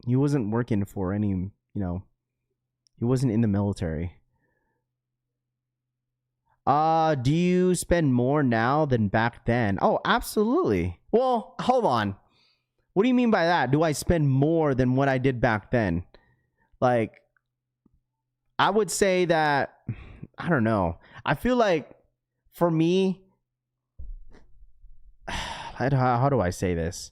working for any, you know, he wasn't in the military. Do you spend more now than back then? Oh, absolutely. Well, hold on. What do you mean by that? Do I spend more than what I did back then? Like, I would say that, I don't know. I feel like for me, how do I say this?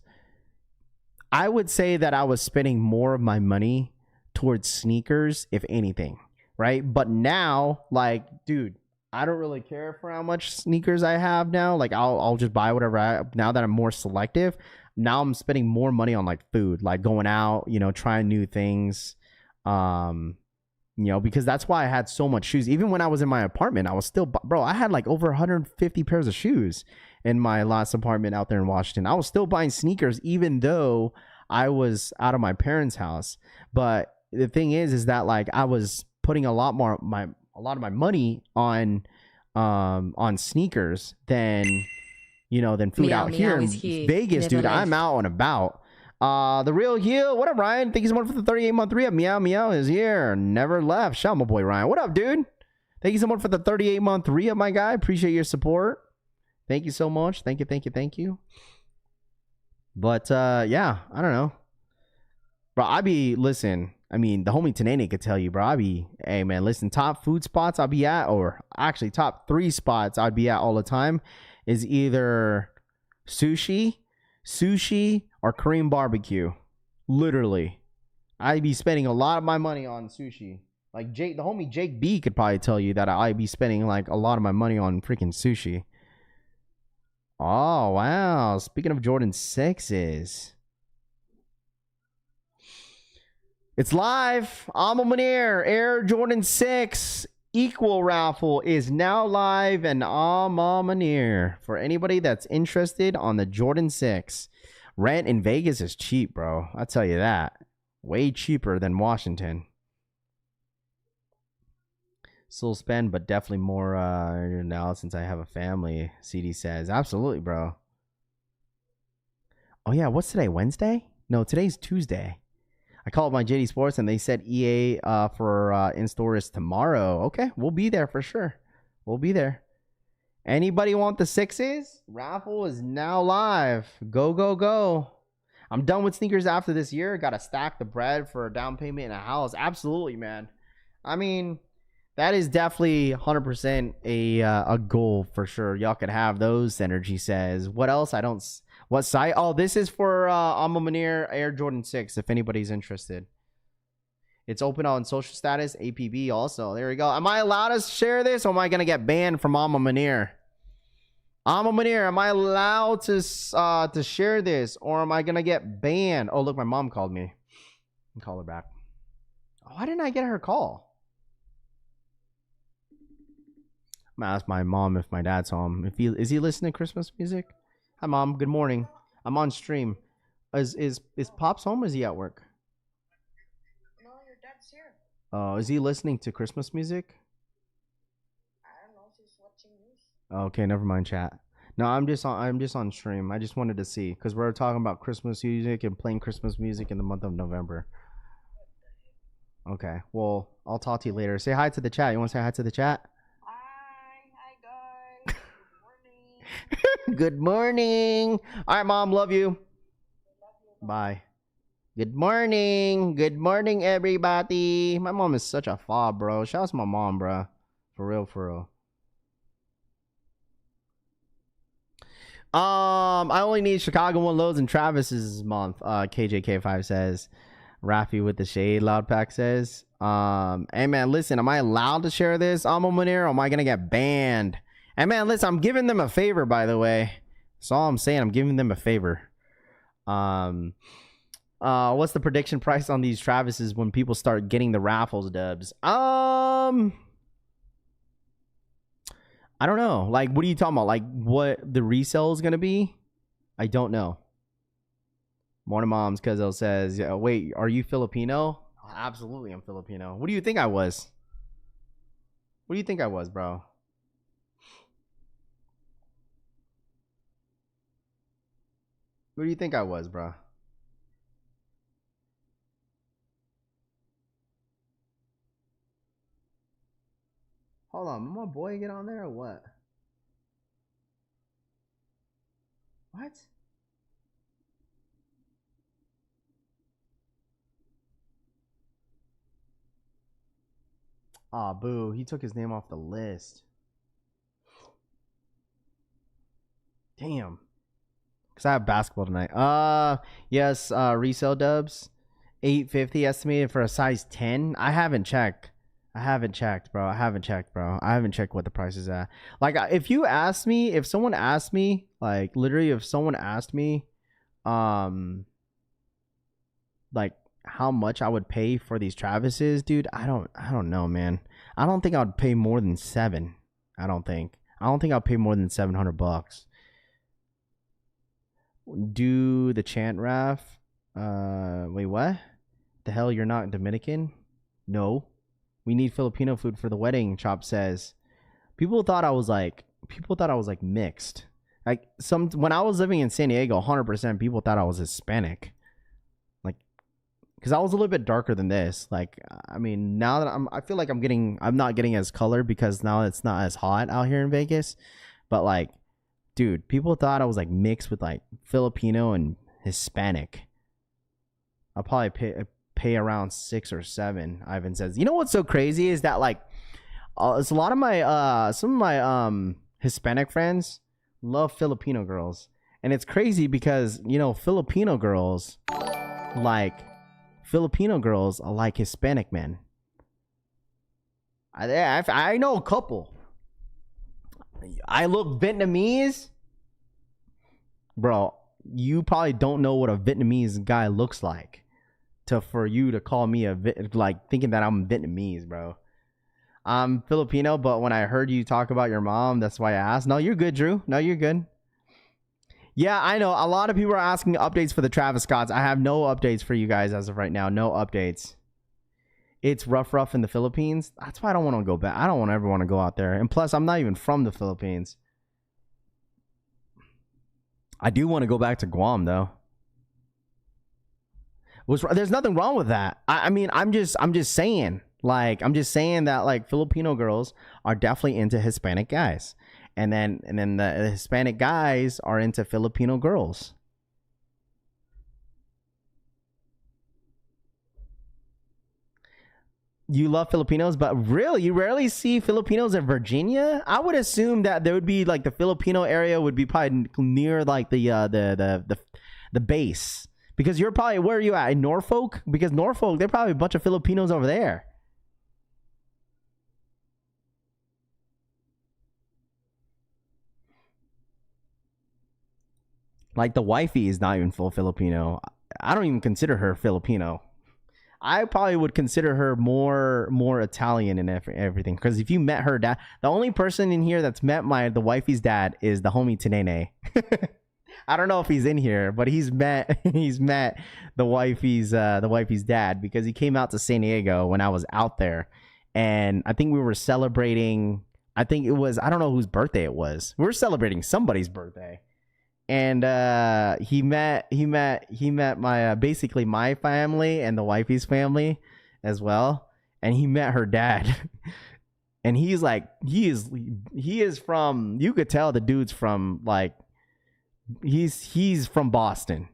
I would say that I was spending more of my money towards sneakers, if anything, right? But now, like, dude, I don't really care for how much sneakers I have now. Like, I'll just buy whatever now that I'm more selective. Now I'm spending more money on, like, food, like going out, you know, trying new things. You know, because that's why I had so much shoes. Even when I was in my apartment, I was still, bro, I had like over 150 pairs of shoes in my last apartment out there in Washington. I was still buying sneakers even though I was out of my parents' house. But the thing is that, like, I was putting a lot of my money on sneakers than food. Meow, out here in Vegas, dude. Left. I'm out and about. The real heel. What up, Ryan? Thank you so much for the 38-month re-up. Meow is here. Never left. Shout out my boy Ryan. What up, dude? Thank you so much for the 38-month re-up, my guy. Appreciate your support. Thank you so much. Thank you. But yeah, I don't know. Bro, listen, I mean, the homie Tanene could tell you, bro. Hey, man, listen, top food spots I'll be at, or actually top 3 spots I'd be at all the time is either sushi, or Korean barbecue. Literally. I'd be spending a lot of my money on sushi. Like, the homie Jake B could probably tell you that I'd be spending, like, a lot of my money on freaking sushi. Oh, wow. Speaking of Jordan 6s. It's live. Alma Mater Air Jordan 6 Equal Raffle is now live and Alma Mater. For anybody that's interested on the Jordan 6. Rent in Vegas is cheap, bro. I'll tell you that. Way cheaper than Washington. Still spend, but definitely more now since I have a family, CD says. Absolutely, bro. Oh, yeah. What's today? Wednesday? No, today's Tuesday. I called my Jdsports and they said EA for in-store is tomorrow. Okay, we'll be there for sure. We'll be there. Anybody want the sixes? Raffle is now live. Go, go, go. I'm done with sneakers after this year. Got to stack the bread for a down payment in a house. Absolutely, man. I mean, that is definitely 100% a goal for sure. Y'all could have those, Energy says. What else? What site? Oh, this is for Alma Mater Air Jordan 6, if anybody's interested. It's open on social status, APB also. There we go. Am I allowed to share this, or am I going to get banned from Alma Mater? Alma Mater, am I allowed to share this, or am I going to get banned? Oh, look, my mom called me. I'll call her back. Why didn't I get her call? I'm going to ask my mom if my dad's home. Is he listening to Christmas music? Hi, Mom. Good morning. I'm on stream. Is Pops home, or is he at work? No, your dad's here. Oh, is he listening to Christmas music? I don't know if he's watching news. Okay, never mind, chat. No, I'm just on stream. I just wanted to see, because we're talking about Christmas music and playing Christmas music in the month of November. Okay, well, I'll talk to you later. Say hi to the chat. You want to say hi to the chat? Hi guys. Good morning. All right, Mom. Love you. Bye. Good morning. Good morning, everybody. My mom is such a fob, bro. Shout out to my mom, bro. For real, for real. I only need Chicago One loads and Travis's month. KJK5 says. Rafi with the shade. Loud Pack says. Hey man, listen. Am I allowed to share this? Alma Mater, or am I gonna get banned? And man, listen, I'm giving them a favor, by the way. That's all I'm saying. I'm giving them a favor. What's the prediction price on these Travises when people start getting the raffles dubs? I don't know. Like, what are you talking about? Like, what the resale is gonna be? I don't know. Morning Moms, Cuzzo says, wait, are you Filipino? Absolutely, I'm Filipino. What do you think I was? What do you think I was, bro? Who do you think I was, bro? Hold on, my boy get on there or what? What? Aw, boo. He took his name off the list. Damn. Because I have basketball tonight. Yes, resale dubs. $850 estimated for a size 10. I haven't checked, bro. I haven't checked what the price is at. Like, if someone asked me, like, literally, if someone asked me, like, how much I would pay for these Travises, dude, I don't know, man. I don't think I would pay more than $7. I don't think I'll pay more than $700. Do the chant Raf. Wait, what? The hell, you're not Dominican? No. We need Filipino food for the wedding, Chop says. People thought I was like mixed. Like, when I was living in San Diego, 100% people thought I was Hispanic. Like, because I was a little bit darker than this. Like, I mean, now that I feel like I'm not getting as colored because now it's not as hot out here in Vegas. But like, dude, people thought I was like mixed with like Filipino and Hispanic. I'll probably pay around 6 or 7. Ivan says. You know what's so crazy is that like, it's a lot of my some of my Hispanic friends love Filipino girls, and it's crazy because, you know, Filipino girls are like Hispanic men. I know a couple. I look Vietnamese, bro. You probably don't know what a Vietnamese guy looks like for you to call me like thinking that I'm Vietnamese, bro. I'm Filipino, but when I heard you talk about your mom, that's why I asked. No, you're good, Drew. No, you're good. Yeah, I know. A lot of people are asking updates for the Travis Scotts. I have no updates for you guys as of right now. No updates. It's rough in the Philippines. That's why I don't want to go back. I don't ever want to go out there. And plus, I'm not even from the Philippines. I do want to go back to Guam though. There's nothing wrong with that. I mean, I'm just saying. Like, I'm just saying that like Filipino girls are definitely into Hispanic guys. And then the Hispanic guys are into Filipino girls. You love Filipinos, but really, you rarely see Filipinos in Virginia. I would assume that there would be like the Filipino area would be probably near like the base, because you're probably, where are you at, in Norfolk? Because Norfolk, there are probably a bunch of Filipinos over there. Like the wifey is not even full Filipino. I don't even consider her Filipino. I probably would consider her more Italian and everything. Because if you met her dad, the only person in here that's met the wifey's dad is the homie Tenene. I don't know if he's in here, but he's met the wifey's dad, because he came out to San Diego when I was out there, and I think we were celebrating. I think it was, I don't know whose birthday it was. We were celebrating somebody's birthday. And he met my basically my family and the wifey's family as well, and he met her dad. And he's like, he is from, you could tell the dude's from like, he's from Boston.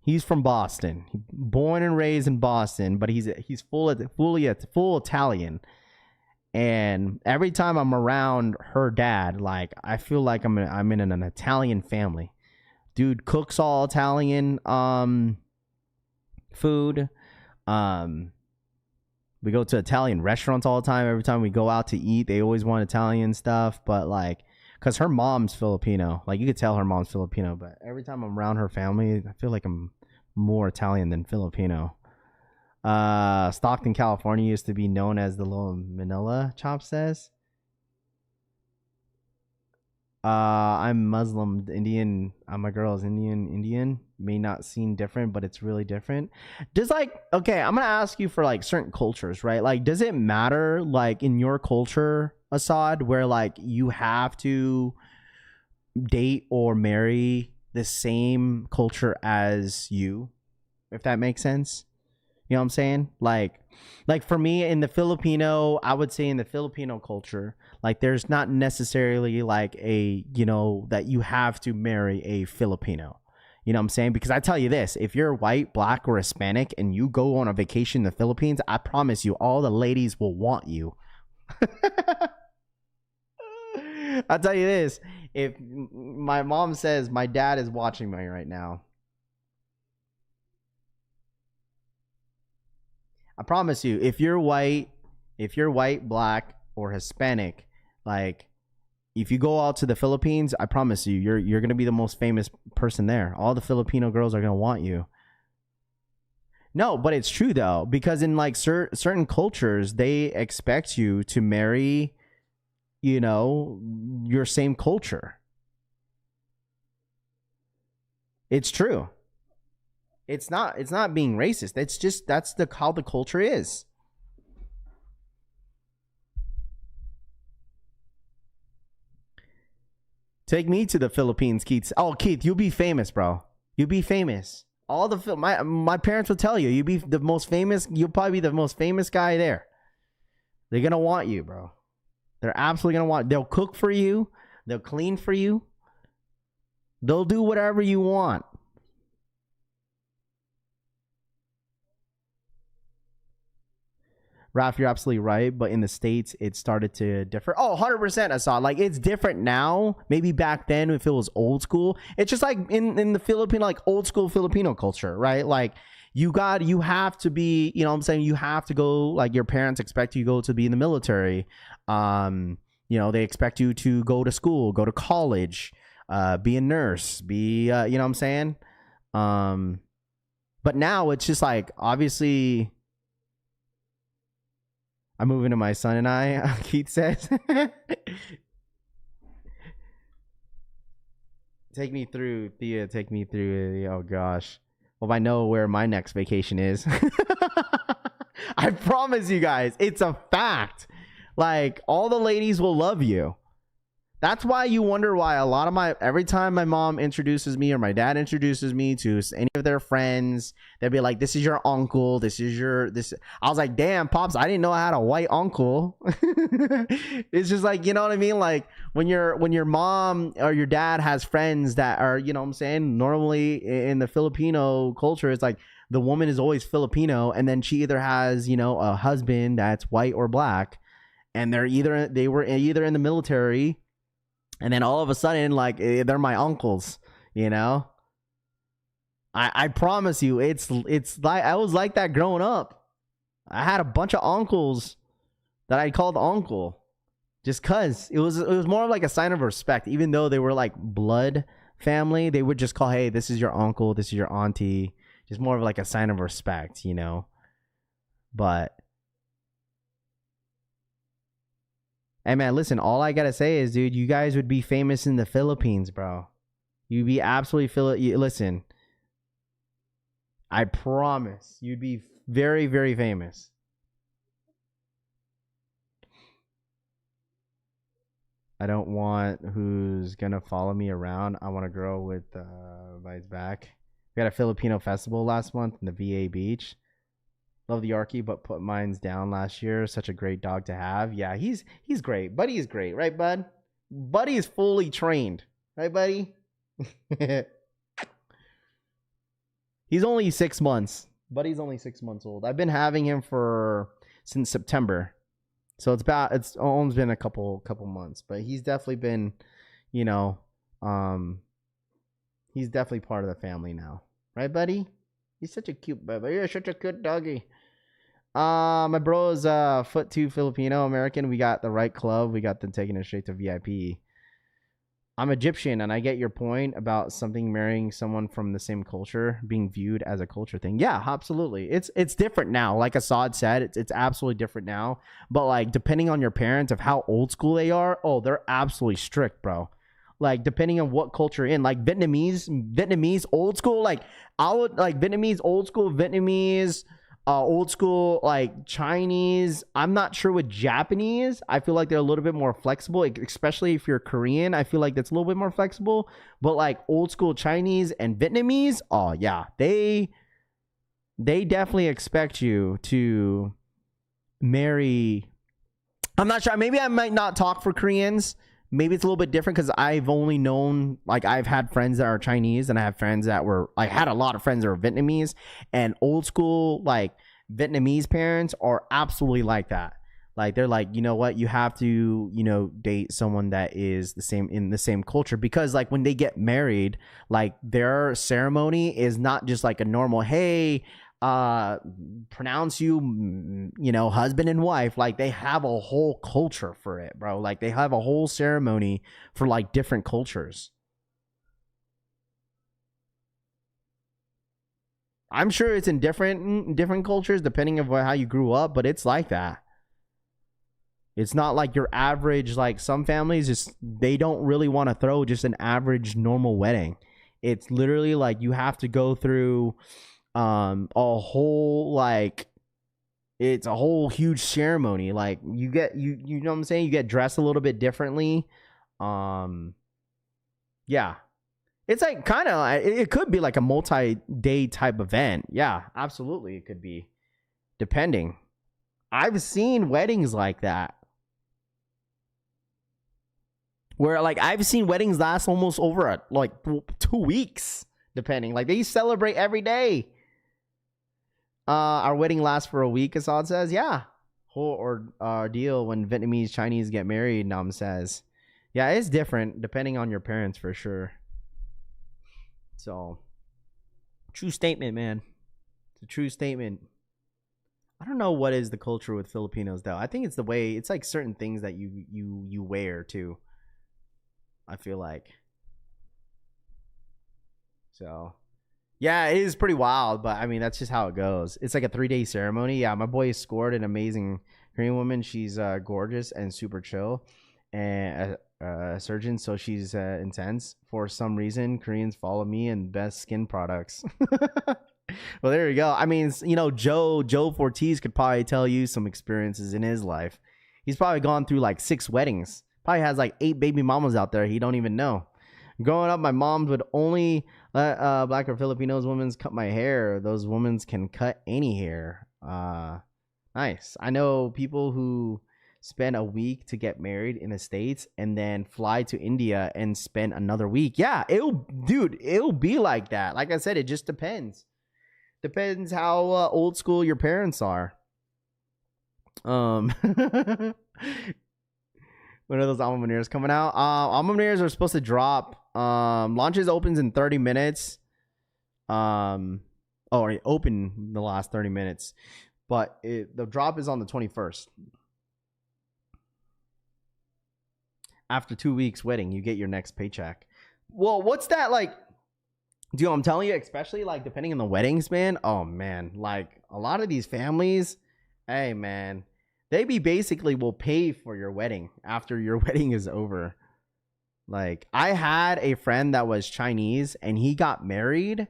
He's from Boston, born and raised in Boston, but he's full Italian. And every time I'm around her dad, like, I feel like I'm in an Italian family. Dude cooks all Italian food. We go to Italian restaurants all the time. Every time we go out to eat, they always want Italian stuff. But like, because her mom's Filipino, like you could tell her mom's Filipino. But every time I'm around her family, I feel like I'm more Italian than Filipino. Stockton, California used to be known as the Little Manila, Chop says. I'm Muslim, Indian. My girl is Indian. May not seem different, but it's really different. Does like, okay, I'm gonna ask you for like certain cultures, right? Like, does it matter like in your culture, Assad, where like you have to date or marry the same culture as you, if that makes sense? You know what I'm saying? Like for me in the Filipino, I would say in the Filipino culture, like there's not necessarily like a, you know, that you have to marry a Filipino. You know what I'm saying? Because I tell you this, if you're white, black, or Hispanic and you go on a vacation in the Philippines, I promise you all the ladies will want you. I'll tell you this, if my mom says my dad is watching me right now, I promise you, if you're white, black, or Hispanic, like if you go out to the Philippines, I promise you, you're gonna be the most famous person there. All the Filipino girls are gonna want you. No, but it's true though, because in like certain cultures, they expect you to marry, you know, your same culture. It's true. It's not being racist. It's just that's how the culture is. Take me to the Philippines, Keith. Oh, Keith, you'll be famous, bro. You'll be famous. All the my parents will tell you, you'll be the most famous. You'll probably be the most famous guy there. They're gonna want you, bro. They're absolutely gonna want. They'll cook for you. They'll clean for you. They'll do whatever you want. Ralph, you're absolutely right, but in the States, it started to differ. Oh, 100% I saw. Like, it's different now. Maybe back then, if it was old school. It's just like in the Filipino, like old school Filipino culture, right? Like, you have to be, you know what I'm saying? You have to go, like, your parents expect you to go to be in the military. You know, they expect you to go to school, go to college, be a nurse, be, you know what I'm saying? But now it's just like, obviously, I'm moving to my son and I, Keith says. Take me through, Thea. Take me through. Oh gosh. Well, I know where my next vacation is. I promise you guys, it's a fact. Like, all the ladies will love you. That's why you wonder why every time my mom introduces me or my dad introduces me to any of their friends, they'll be like, this is your uncle. This. I was like, damn, Pops, I didn't know I had a white uncle. It's just like, you know what I mean? Like when your mom or your dad has friends that are, you know what I'm saying? Normally in the Filipino culture, it's like the woman is always Filipino. And then she either has, you know, a husband that's white or black. And they were either in the military. And then all of a sudden, like, they're my uncles, you know? I promise you, it's like, I was like that growing up. I had a bunch of uncles that I called uncle. Just cause it was more like a sign of respect. Even though they were like blood family, they would just call, hey, this is your uncle, this is your auntie. Just more of like a sign of respect, you know? But hey man, listen, all I gotta say is, dude, you guys would be famous in the Philippines, bro. You'd be absolutely listen, I promise you'd be very, very famous. I don't want who's gonna follow me around. I want to grow with Vice back. We had a Filipino festival last month in the VA Beach. Love the Yorkie, but put mines down last year. Such a great dog to have. Yeah, he's great. Buddy is great, right, bud? Buddy is fully trained, right, buddy? He's only 6 months. Buddy's only 6 months old. I've been having him since September, so it's almost been a couple months. But he's definitely been, you know, he's definitely part of the family now, right, buddy? He's such a cute baby. You're such a good doggy. My bro is foot 2 Filipino American. We got the right club. We got them taking it straight to VIP. I'm Egyptian, and I get your point about something marrying someone from the same culture being viewed as a culture thing. Yeah, absolutely. It's different now. Like Assad said, it's absolutely different now. But like, depending on your parents of how old school they are, oh, they're absolutely strict, bro. Like, depending on what culture you're in, like Vietnamese old school, like I would like Vietnamese old school, old school, like Chinese. I'm not sure with Japanese. I feel like they're a little bit more flexible, especially if you're Korean. I feel like that's a little bit more flexible. But like old school Chinese and Vietnamese, oh yeah, they definitely expect you to marry. I'm not sure. Maybe I might not talk for Koreans. Maybe it's a little bit different because I've only known, like, I've had friends that are Chinese, and I have friends that were, I had a lot of friends that were Vietnamese, and old school, like, Vietnamese parents are absolutely like that. Like, they're like, you know what, you have to, you know, date someone that is in the same culture, because like when they get married, like their ceremony is not just like a normal, hey, pronounce you, you know, husband and wife. Like, they have a whole culture for it, bro. Like, they have a whole ceremony for like different cultures. I'm sure it's in different cultures depending on how you grew up, but it's like that. It's not like your average, like some families just, they don't really want to throw just an average normal wedding. It's literally like you have to go through a whole, like, it's a whole huge ceremony. Like, you get, you know what I'm saying, you get dressed a little bit differently. Yeah, it's like kind of, it could be like a multi-day type event. Yeah, absolutely, it could be, depending. I've seen weddings like that where, like, I've seen weddings last almost over like 2 weeks, depending. Like, they celebrate every day. Our wedding lasts for a week, Assad says. Yeah. Whole ordeal when Vietnamese Chinese get married, Nam says. Yeah, it's different depending on your parents, for sure. So, true statement, man. It's a true statement. I don't know what is the culture with Filipinos, though. I think it's the way, it's like certain things that you wear too, I feel like. So, yeah, it is pretty wild, but I mean, that's just how it goes. It's like a 3-day ceremony. Yeah, my boy scored an amazing Korean woman. She's gorgeous and super chill. And surgeon, so she's intense. For some reason, Koreans follow me and best skin products. Well, there you go. I mean, you know, Joe Fortiz could probably tell you some experiences in his life. He's probably gone through like 6 weddings. Probably has like 8 baby mamas out there he don't even know. Growing up, my mom would only let Black or Filipinos women cut my hair. Those women can cut any hair. Nice. I know people who spend a week to get married in the States and then fly to India and spend another week. Yeah, it'll be like that. Like I said, it just depends. Depends how old school your parents are. When are those alma maters coming out? Alma maters are supposed to drop. Launches opens in 30 minutes. It opened the last 30 minutes, but the drop is on the 21st. After 2 weeks wedding, you get your next paycheck. Well, what's that like? Dude, I'm telling you, especially like depending on the weddings, man. Oh man, like a lot of these families, hey man, they basically will pay for your wedding after your wedding is over. Like I had a friend that was Chinese and he got married.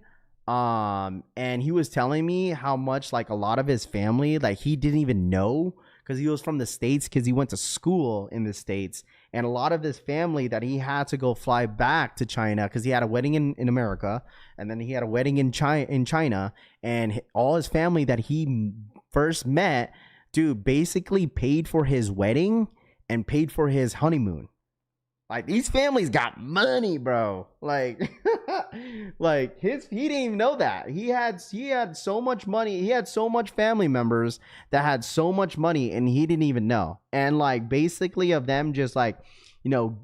And he was telling me how much like a lot of his family, like he didn't even know because he was from the States, because he went to school in the States. And a lot of his family that he had to go fly back to China because he had a wedding in America, and then he had a wedding in China, and all his family that he first met, dude, basically paid for his wedding and paid for his honeymoon. Like these families got money, bro. Like, like he didn't even know that he had so much money. He had so much family members that had so much money, and he didn't even know. And like basically of them just like, you know,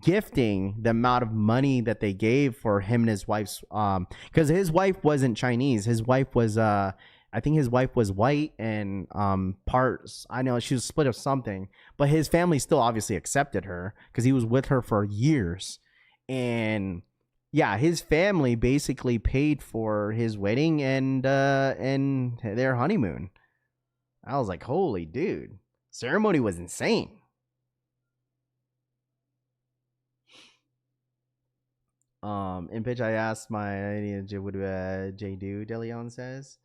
gifting the amount of money that they gave for him and his wife's, because his wife wasn't Chinese. His wife was I think his wife was white and parts. I know she was split of something, but his family still obviously accepted her because he was with her for years. And yeah, his family basically paid for his wedding and their honeymoon. I was like, holy dude, ceremony was insane. In pitch, I asked my what J do. DeLeon says.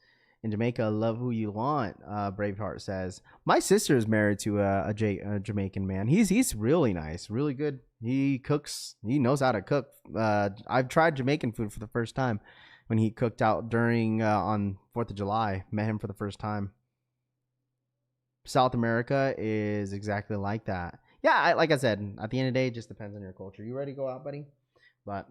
In Jamaica, love who you want. Braveheart says, my sister is married to a Jamaican man. He's really nice, really good. He cooks. He knows how to cook. I've tried Jamaican food for the first time when he cooked out during on 4th of July. Met him for the first time. South America is exactly like that. Yeah, like I said, at the end of the day, it just depends on your culture. You ready to go out, buddy? But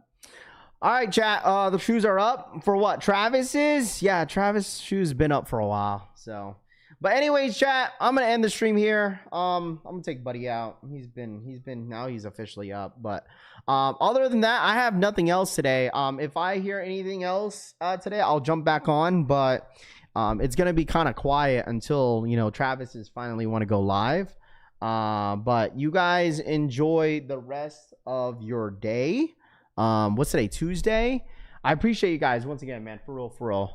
all right, chat. The shoes are up for what? Travis's? Yeah, Travis' shoes been up for a while. So, but anyways, chat, I'm gonna end the stream here. I'm gonna take Buddy out. He's been now he's officially up. But other than that, I have nothing else today. If I hear anything else today, I'll jump back on. But it's gonna be kind of quiet until, you know, Travis is finally want to go live. But you guys enjoy the rest of your day. What's today? Tuesday. I appreciate you guys once again, man. For real.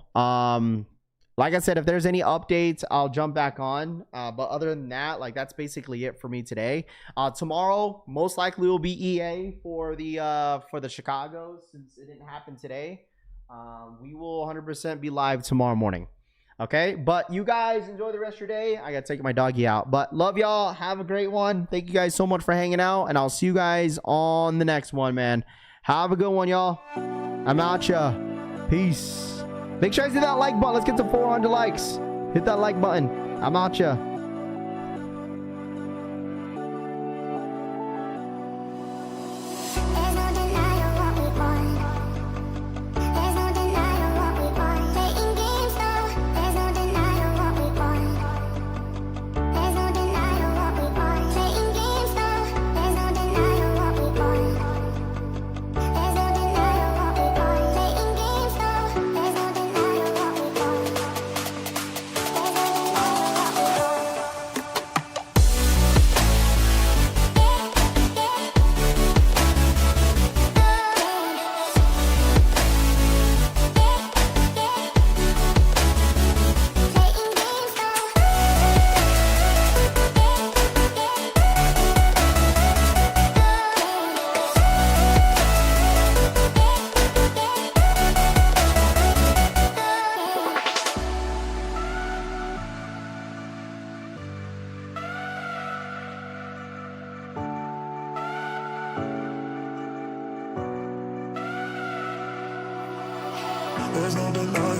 Like I said, if there's any updates, I'll jump back on. But other than that, like that's basically it for me today. Tomorrow, most likely will be EA for the Chicago, since it didn't happen today. We will 100% be live tomorrow morning. Okay, but you guys enjoy the rest of your day. I gotta take my doggy out, but love y'all. Have a great one. Thank you guys so much for hanging out, and I'll see you guys on the next one, man. Have a good one, y'all. I'm out ya. Peace. Make sure you hit that like button. Let's get to 400 likes. Hit that like button. I'm out ya. no.